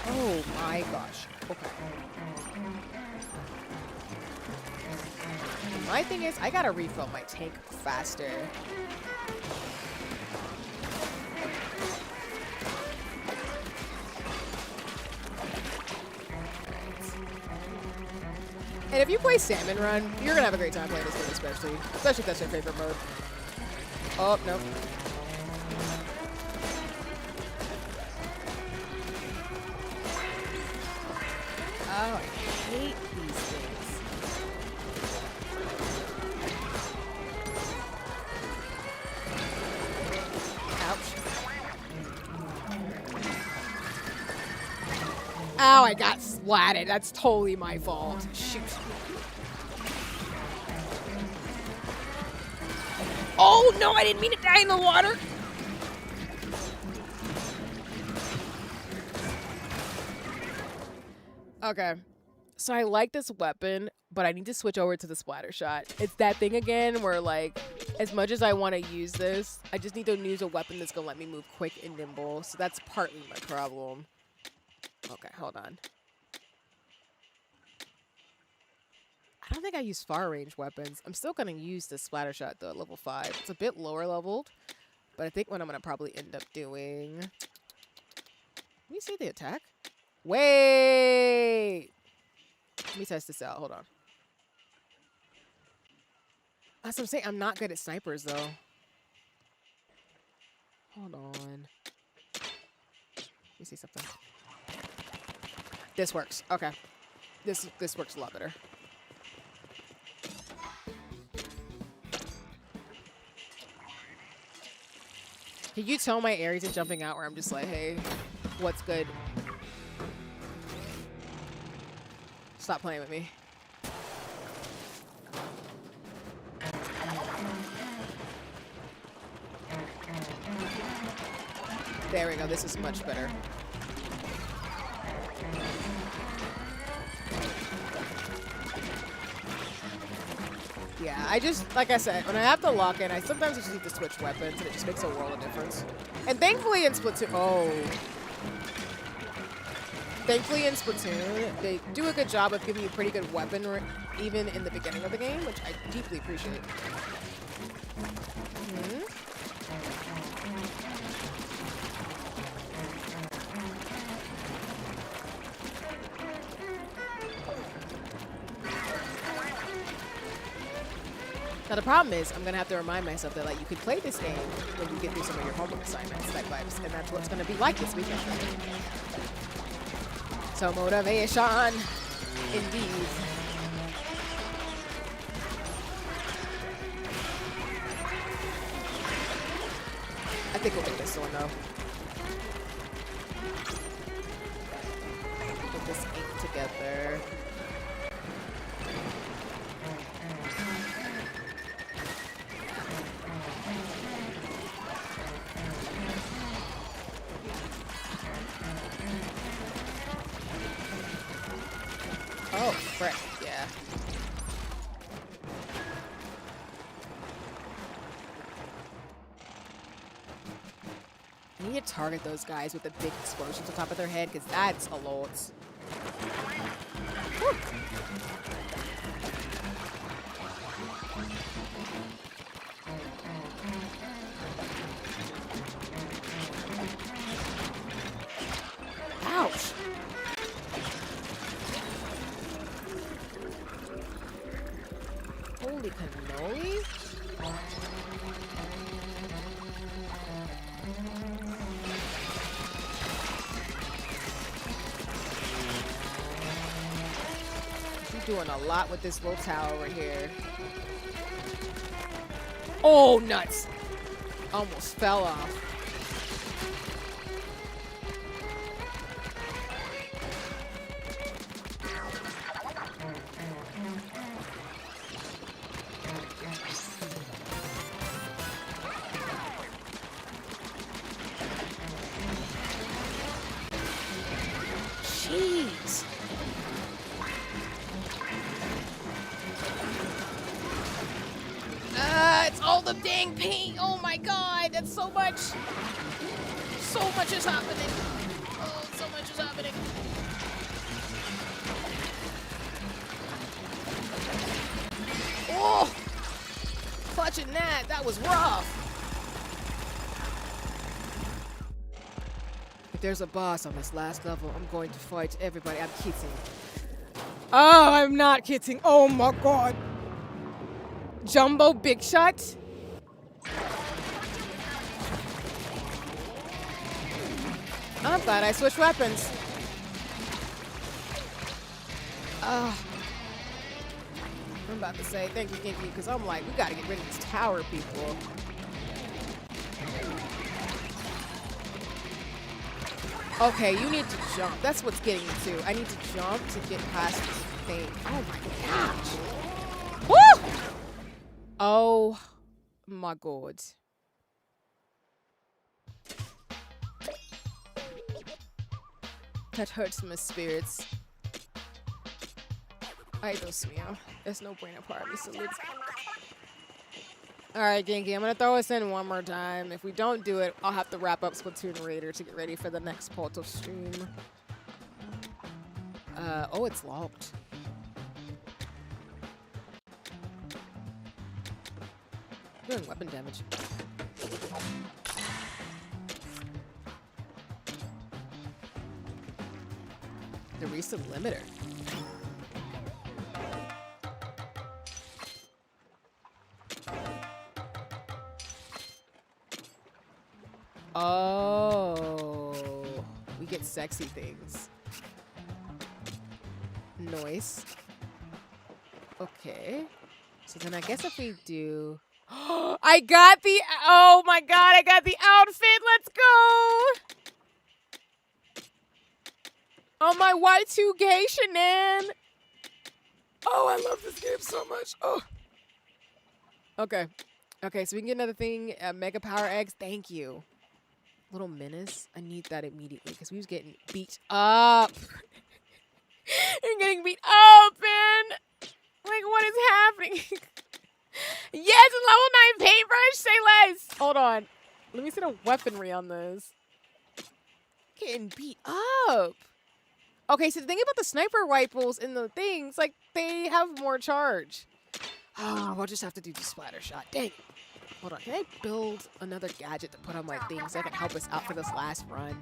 Oh my gosh. Okay. My thing is, I gotta refill my tank faster. And if you play Salmon Run, you're gonna have a great time playing this game, especially if that's your favorite mode. Oh, no. Oh, I hate these things. Ouch. Ow, I got splatted. That's totally my fault. Shoot. Oh, no, I didn't mean to die in the water. Okay. So I like this weapon, but I need to switch over to the splatter shot. It's that thing again where, like, as much as I want to use this, I just need to use a weapon that's going to let me move quick and nimble. So that's partly my problem. Okay, hold on. I don't think I use far range weapons. I'm still going to use the splatter shot though at level 5. It's a bit lower leveled, but I think what I'm going to probably end up doing... Let me see the attack. Wait! Let me test this out. Hold on. That's what I'm saying. I'm not good at snipers though. Hold on. Let me see something. This works. Okay. This works a lot better. Can you tell my Aries is jumping out where I'm just like, hey, what's good? Stop playing with me. There we go. This is much better. Yeah, I just, like I said, when I have to lock in, I sometimes just need to switch weapons, and it just makes a world of difference. And thankfully in Splatoon, they do a good job of giving you pretty good weapon, even in the beginning of the game, which I deeply appreciate. Now the problem is, I'm gonna have to remind myself that like you could play this game when you get through some of your homework assignments, type vibes, and that's what it's gonna be like this weekend. So motivation, indeed. I think we'll get this one though. Get this ink together. Oh, frick, yeah. I need to target those guys with the big explosions on top of their head, because that's a lot. Whew. Ouch. Holy cannoli. You're doing a lot with this little tower over here. Oh, nuts. Almost fell off. Jeez. It's all the dang paint. Oh my god, that's so much. So much is happening. Oh, so much is happening. Oh, clutching that was rough. If there's a boss on this last level, I'm going to fight everybody. I'm kidding. Oh, I'm not kidding. Oh my god. Jumbo big shot. I'm glad I switched weapons. I'm about to say thank you, because I'm like, we gotta get rid of these tower people. Okay, you need to jump. That's what's getting me too. I need to jump to get past this thing. Oh my gosh. Woo! Oh my god. That hurts my spirits. Ay, Dios mío. There's no brainer part of me, so let's... Alright, Genki, I'm gonna throw us in one more time. If we don't do it, I'll have to wrap up Splatoon Raider to get ready for the next Portal stream. Oh, it's locked. Doing weapon damage. The recent limiter. Oh, we get sexy things. Nice. Okay. So then I guess if we do... I got the... Oh my god, I got the outfit. Let's go. Oh, my Y2K shenan. Oh, I love this game so much. Oh. Okay. Okay, so we can get another thing. Mega Power Eggs. Thank you. Little Menace. I need that immediately because we was getting beat up. You're getting beat up, man. Like, what is happening? Yes, level 9 paintbrush. Say less. Hold on. Let me see the weaponry on this. Getting beat up. Okay, so the thing about the sniper rifles and the things, like, they have more charge. Oh, we'll just have to do the splatter shot. Dang. Hold on. Can I build another gadget to put on my things that can help us out for this last run?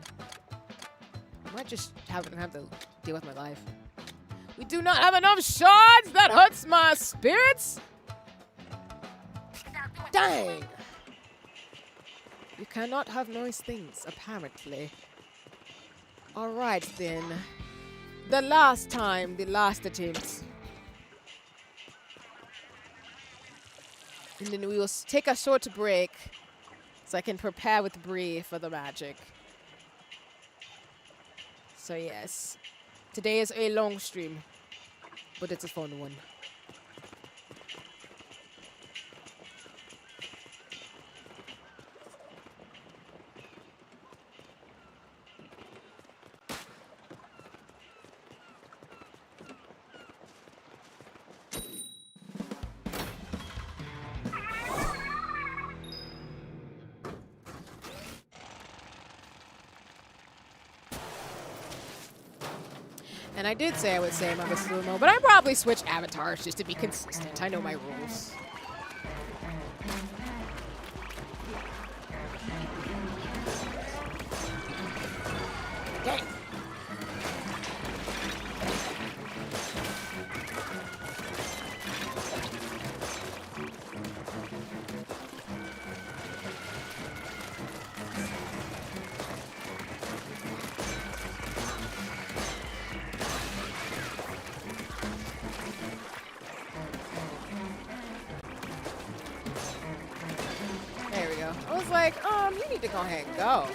I might just have to deal with my life. We do not have enough shards. That hurts my spirits. Dang. You cannot have nice things, apparently. All right, then. The last time, the last attempt. And then we will take a short break so I can prepare with Bree for the magic. So yes, today is a long stream, but it's a fun one. And I did say I would say I'm a slow-mo, but I'd probably switch avatars just to be consistent. I know my rules. Dang. I was like, you need to go ahead and go.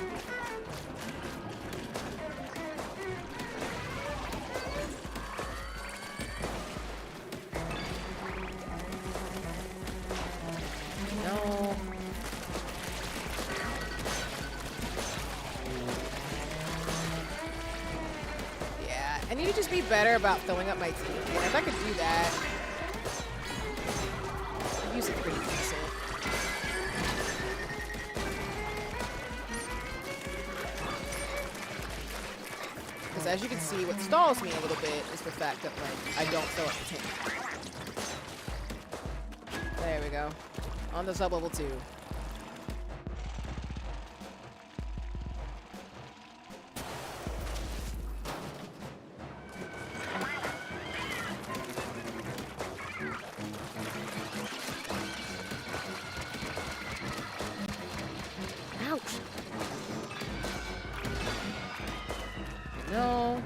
No. Yeah, I need to just be better about filling up my team. And if I could do that, I'd use it pretty decent. Because as you can see, what stalls me a little bit is the fact that like I don't fill up the tank. There we go. On to sub level 2. Ouch. No.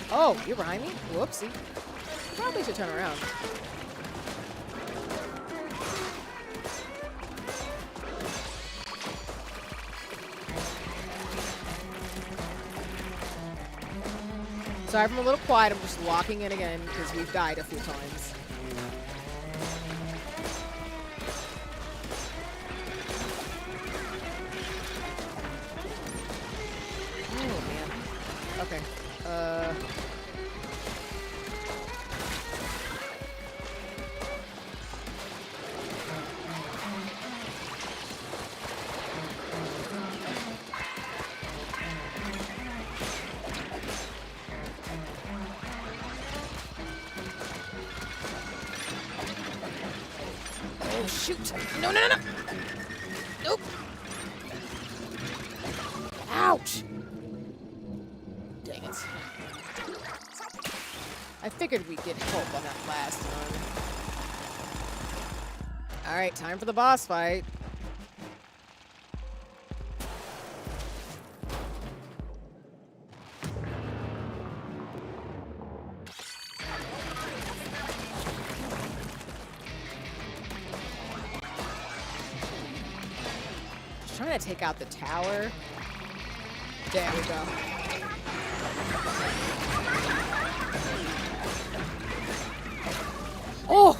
Oh, you're behind me? Whoopsie. Probably should turn around. Sorry if I'm a little quiet. I'm just locking in again because we've died a few times. Oh, man. Okay. Oh, shoot. No, no, no, no. Nope. Ouch. Dang it. I figured we'd get help on that last one. All right, time for the boss fight. Trying to take out the tower. There we go. Oh!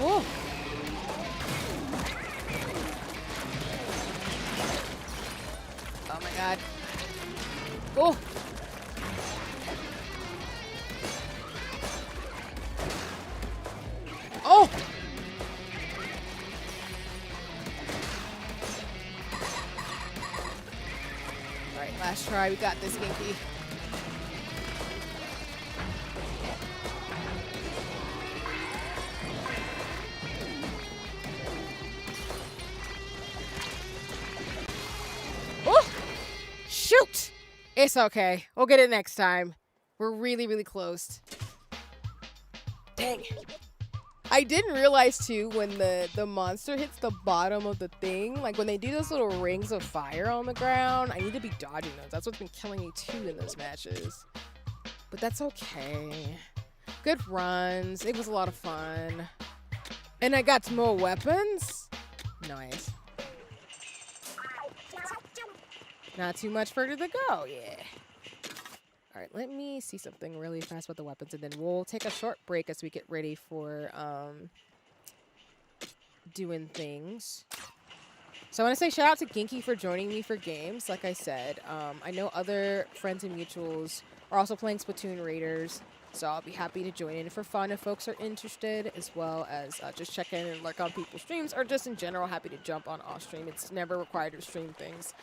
Oh! Oh my god. Oh! Oh! Alright, last try. We got this, Ginky. Shoot! It's okay. We'll get it next time. We're really, really close. Dang. I didn't realize, too, when the monster hits the bottom of the thing, like when they do those little rings of fire on the ground, I need to be dodging those. That's what's been killing me, too, in those matches. But that's okay. Good runs. It was a lot of fun. And I got more weapons. Nice. Not too much further to go, yeah. All right, let me see something really fast with the weapons, and then we'll take a short break as we get ready for doing things. So I want to say shout out to Ginky for joining me for games. Like I said, I know other friends and mutuals are also playing Splatoon Raiders, so I'll be happy to join in for fun if folks are interested, as well as just check in and lurk on people's streams, or just in general happy to jump on off stream. It's never required to stream things.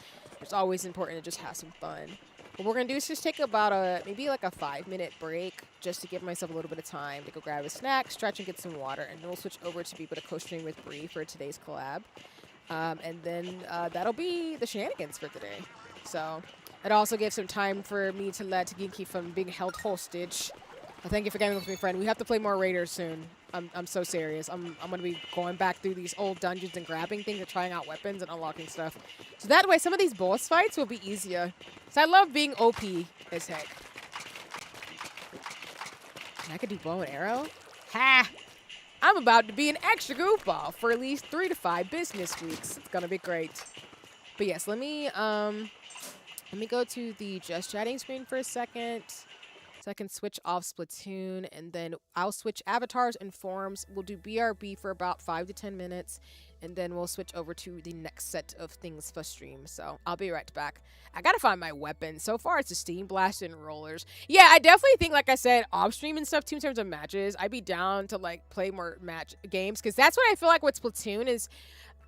It's always important to just have some fun. What we're going to do is just take about maybe like a 5-minute break just to give myself a little bit of time to go grab a snack, stretch, and get some water. And then we'll switch over to be able to co-stream with Bree for today's collab. And then that'll be the shenanigans for today. So it also gives some time for me to let Ginky from being held hostage Oh, thank you for gaming with me, friend. We have to play more Raiders soon. I'm so serious. I'm gonna be going back through these old dungeons and grabbing things and trying out weapons and unlocking stuff. So that way some of these boss fights will be easier. So I love being OP as heck. And I could do bow and arrow? Ha! I'm about to be an extra goofball for at least 3 to 5 business weeks. It's gonna be great. But yes, let me go to the just chatting screen for a second. So I can switch off Splatoon, and then I'll switch avatars and forms. We'll do BRB for about 5 to 10 minutes, and then we'll switch over to the next set of things for stream. So I'll be right back. I gotta find my weapon. So far, it's a Steam Blast and rollers. Yeah, I definitely think, like I said, off stream and stuff too in terms of matches. I'd be down to like play more match games, because that's what I feel like with Splatoon is.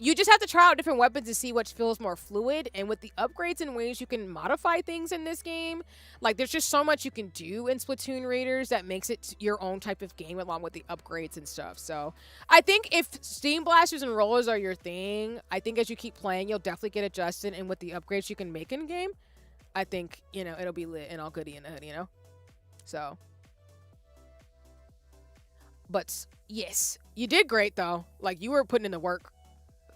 You just have to try out different weapons to see which feels more fluid. And with the upgrades and ways you can modify things in this game, like there's just so much you can do in Splatoon Raiders that makes it your own type of game along with the upgrades and stuff. So I think if Steam Blasters and Rollers are your thing, I think as you keep playing, you'll definitely get adjusted. And with the upgrades you can make in game, I think, you know, it'll be lit and all goody in the hood, you know? So. But yes, you did great though. Like you were putting in the work.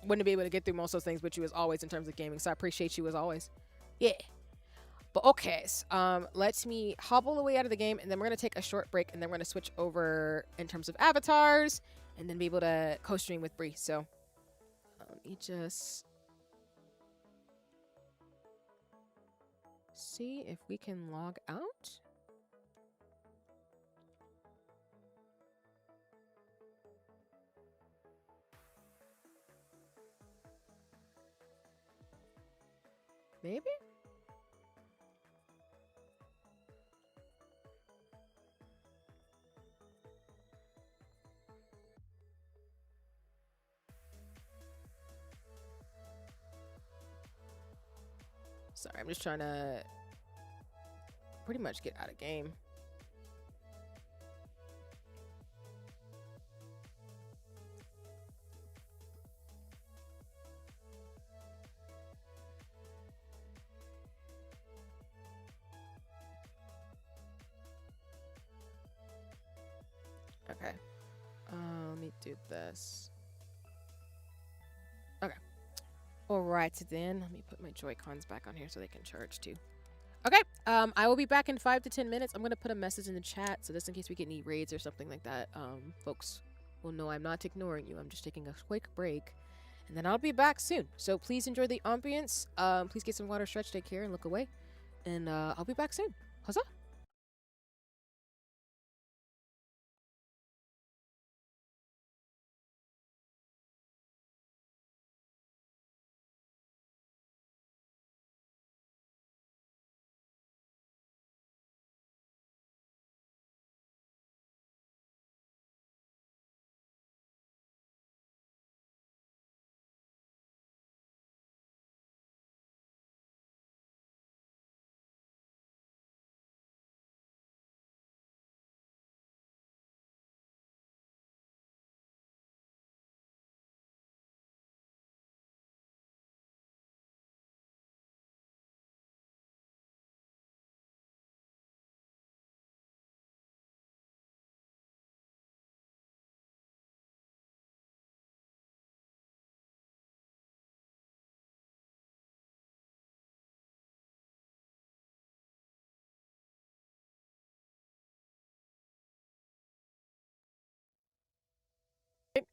Wouldn't be able to get through most of those things, but you as always in terms of gaming. So I appreciate you as always. Yeah. But okay, so, let me hobble away out of the game, and then we're gonna take a short break, and then we're gonna switch over in terms of avatars, and then be able to co-stream with Bree. So let me just see if we can log out. Maybe? Sorry, I'm just trying to pretty much get out of game. Okay. Let me do this. Okay. Alright, then. Let me put my Joy-Cons back on here so they can charge too. Okay. I will be back in 5 to 10 minutes. I'm going to put a message in the chat, so just in case we get any raids or something like that, folks will know I'm not ignoring you. I'm just taking a quick break. And then I'll be back soon. So please enjoy the ambience. Please get some water, stretch, take care, and look away. And I'll be back soon. Huzzah!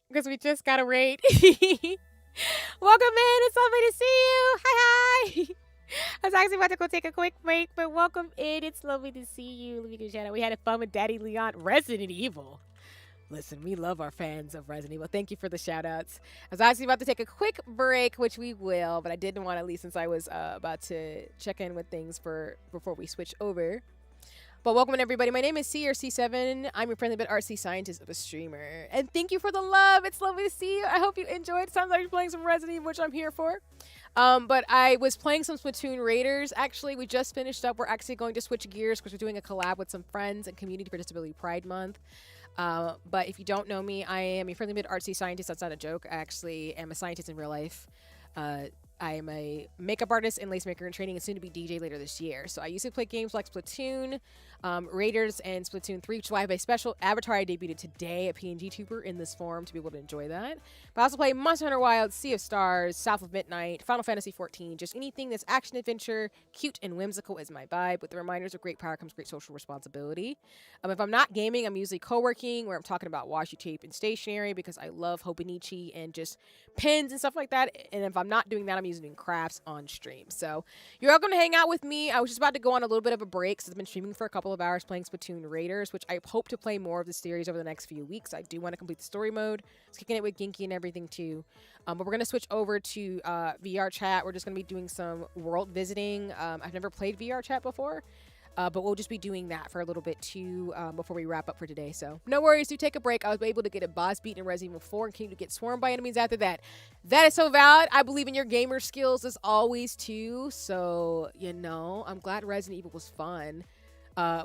Because we just got a raid. Welcome in. It's lovely to see you. Hi. I was actually about to go take a quick break, but welcome in. It's lovely to see you. Let me get channel. We had a fun with Daddy Leon. Resident Evil. Listen, we love our fans of Resident Evil. Thank you for the shout outs. I was actually about to take a quick break, which we will, but I didn't want to leave since I was about to check in with things before we switch over. But welcome in, everybody. My name is CRC7. I'm your friendly but artsy scientist of a streamer. And thank you for the love. It's lovely to see you. I hope you enjoyed. Sounds like you're playing some Resident Evil, which I'm here for. But I was playing some Splatoon Raiders. Actually, we just finished up. We're actually going to switch gears because we're doing a collab with some friends and Community Participability Pride Month. But if you don't know me, I am a friendly but artsy scientist. That's not a joke. I actually am a scientist in real life. I am a makeup artist and lace maker in training and soon to be DJ later this year. So I used to play games like Splatoon. Raiders and Splatoon 3, which is why I have a special avatar I debuted today at PNG Tuber in this form to be able to enjoy that. But I also play Monster Hunter Wilds, Sea of Stars, South of Midnight, Final Fantasy 14, just anything that's action adventure, cute and whimsical is my vibe. With the reminders of great power comes great social responsibility. If I'm not gaming, I'm usually co-working, where I'm talking about washi tape and stationery because I love Hobonichi and just pins and stuff like that. And if I'm not doing that, I'm using crafts on stream. So you're all going to hang out with me. I was just about to go on a little bit of a break since I've been streaming for a couple of hours playing Splatoon Raiders, which I hope to play more of the series over the next few weeks. I do want to complete the story mode. I was kicking it with Genki and everything too. But we're going to switch over to VR chat. We're just going to be doing some world visiting. I've never played VR chat before. But we'll just be doing that for a little bit too before we wrap up for today. So no worries, do take a break. I was able to get a boss beat in Resident Evil 4 and continue to get swarmed by enemies after that. That is so valid. I believe in your gamer skills as always too. So, you know, I'm glad Resident Evil was fun.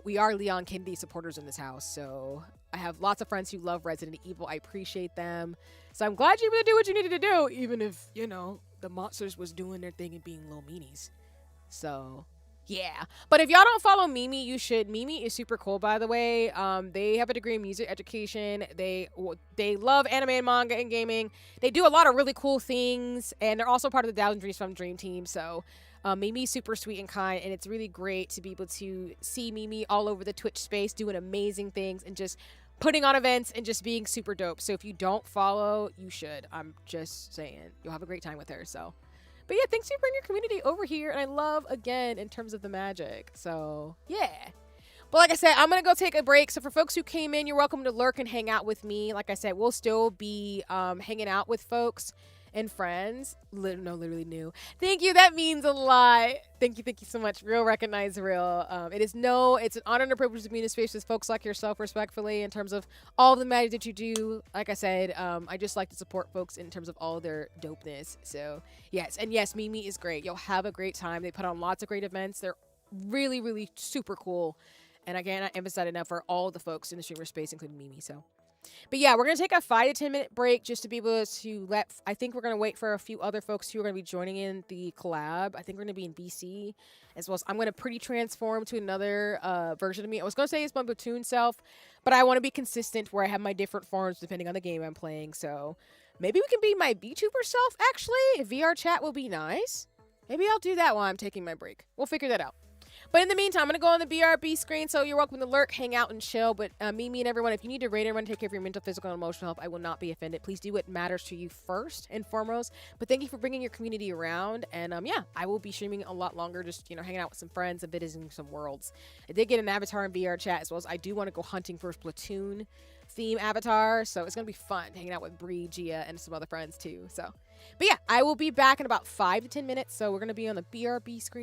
We are Leon Kennedy supporters in this house. So I have lots of friends who love Resident Evil. I appreciate them. So I'm glad you were able to do what you needed to do, even if, you know, the monsters was doing their thing and being little meanies. So... yeah, but if y'all don't follow Mimi, you should. Mimi is super cool, by the way. They have a degree in music education. They love anime and manga and gaming. They do a lot of really cool things, and they're also part of the Thousand Dreams from Dream Team. So Mimi's super sweet and kind, and it's really great to be able to see Mimi all over the Twitch space doing amazing things and just putting on events and just being super dope. So if you don't follow, you should. I'm just saying, you'll have a great time with her. So. But yeah, thanks for bringing your community over here. And I love, again, in terms of the magic. So, yeah. But like I said, I'm going to go take a break. So for folks who came in, you're welcome to lurk and hang out with me. Like I said, we'll still be hanging out with folks and friends. Literally new. Thank you. That means a lot. Thank you so much. Real recognize real. It's an honor and a privilege to be in a space with folks like yourself, respectfully, in terms of all the magic that you do. Like I said, I just like to support folks in terms of all their dopeness. So yes, and yes, Mimi is great. You'll have a great time. They put on lots of great events. They're really, really super cool. And again, I emphasize enough for all the folks in the streamer space, including Mimi. So. But yeah, we're going to take a 5 to 10 minute break just to be able to I think we're going to wait for a few other folks who are going to be joining in the collab. I think we're going to be in BC as well as I'm going to pretty transform to another version of me. I was going to say it's my Splatoon self, but I want to be consistent where I have my different forms depending on the game I'm playing. So maybe we can be my VTuber self actually. If VR chat will be nice. Maybe I'll do that while I'm taking my break. We'll figure that out. But in the meantime, I'm going to go on the BRB screen, so you're welcome to lurk, hang out, and chill. But Mimi and everyone, if you need to rate everyone, take care of your mental, physical, and emotional health, I will not be offended. Please do what matters to you first and foremost. But thank you for bringing your community around. And yeah, I will be streaming a lot longer, just, you know, hanging out with some friends and visiting some worlds. I did get an avatar in VR chat, as well as I do want to go hunting for a Splatoon theme avatar. So it's going to be fun hanging out with Bree, Gia, and some other friends too. So, but yeah, I will be back in about 5 to 10 minutes. So we're going to be on the BRB screen.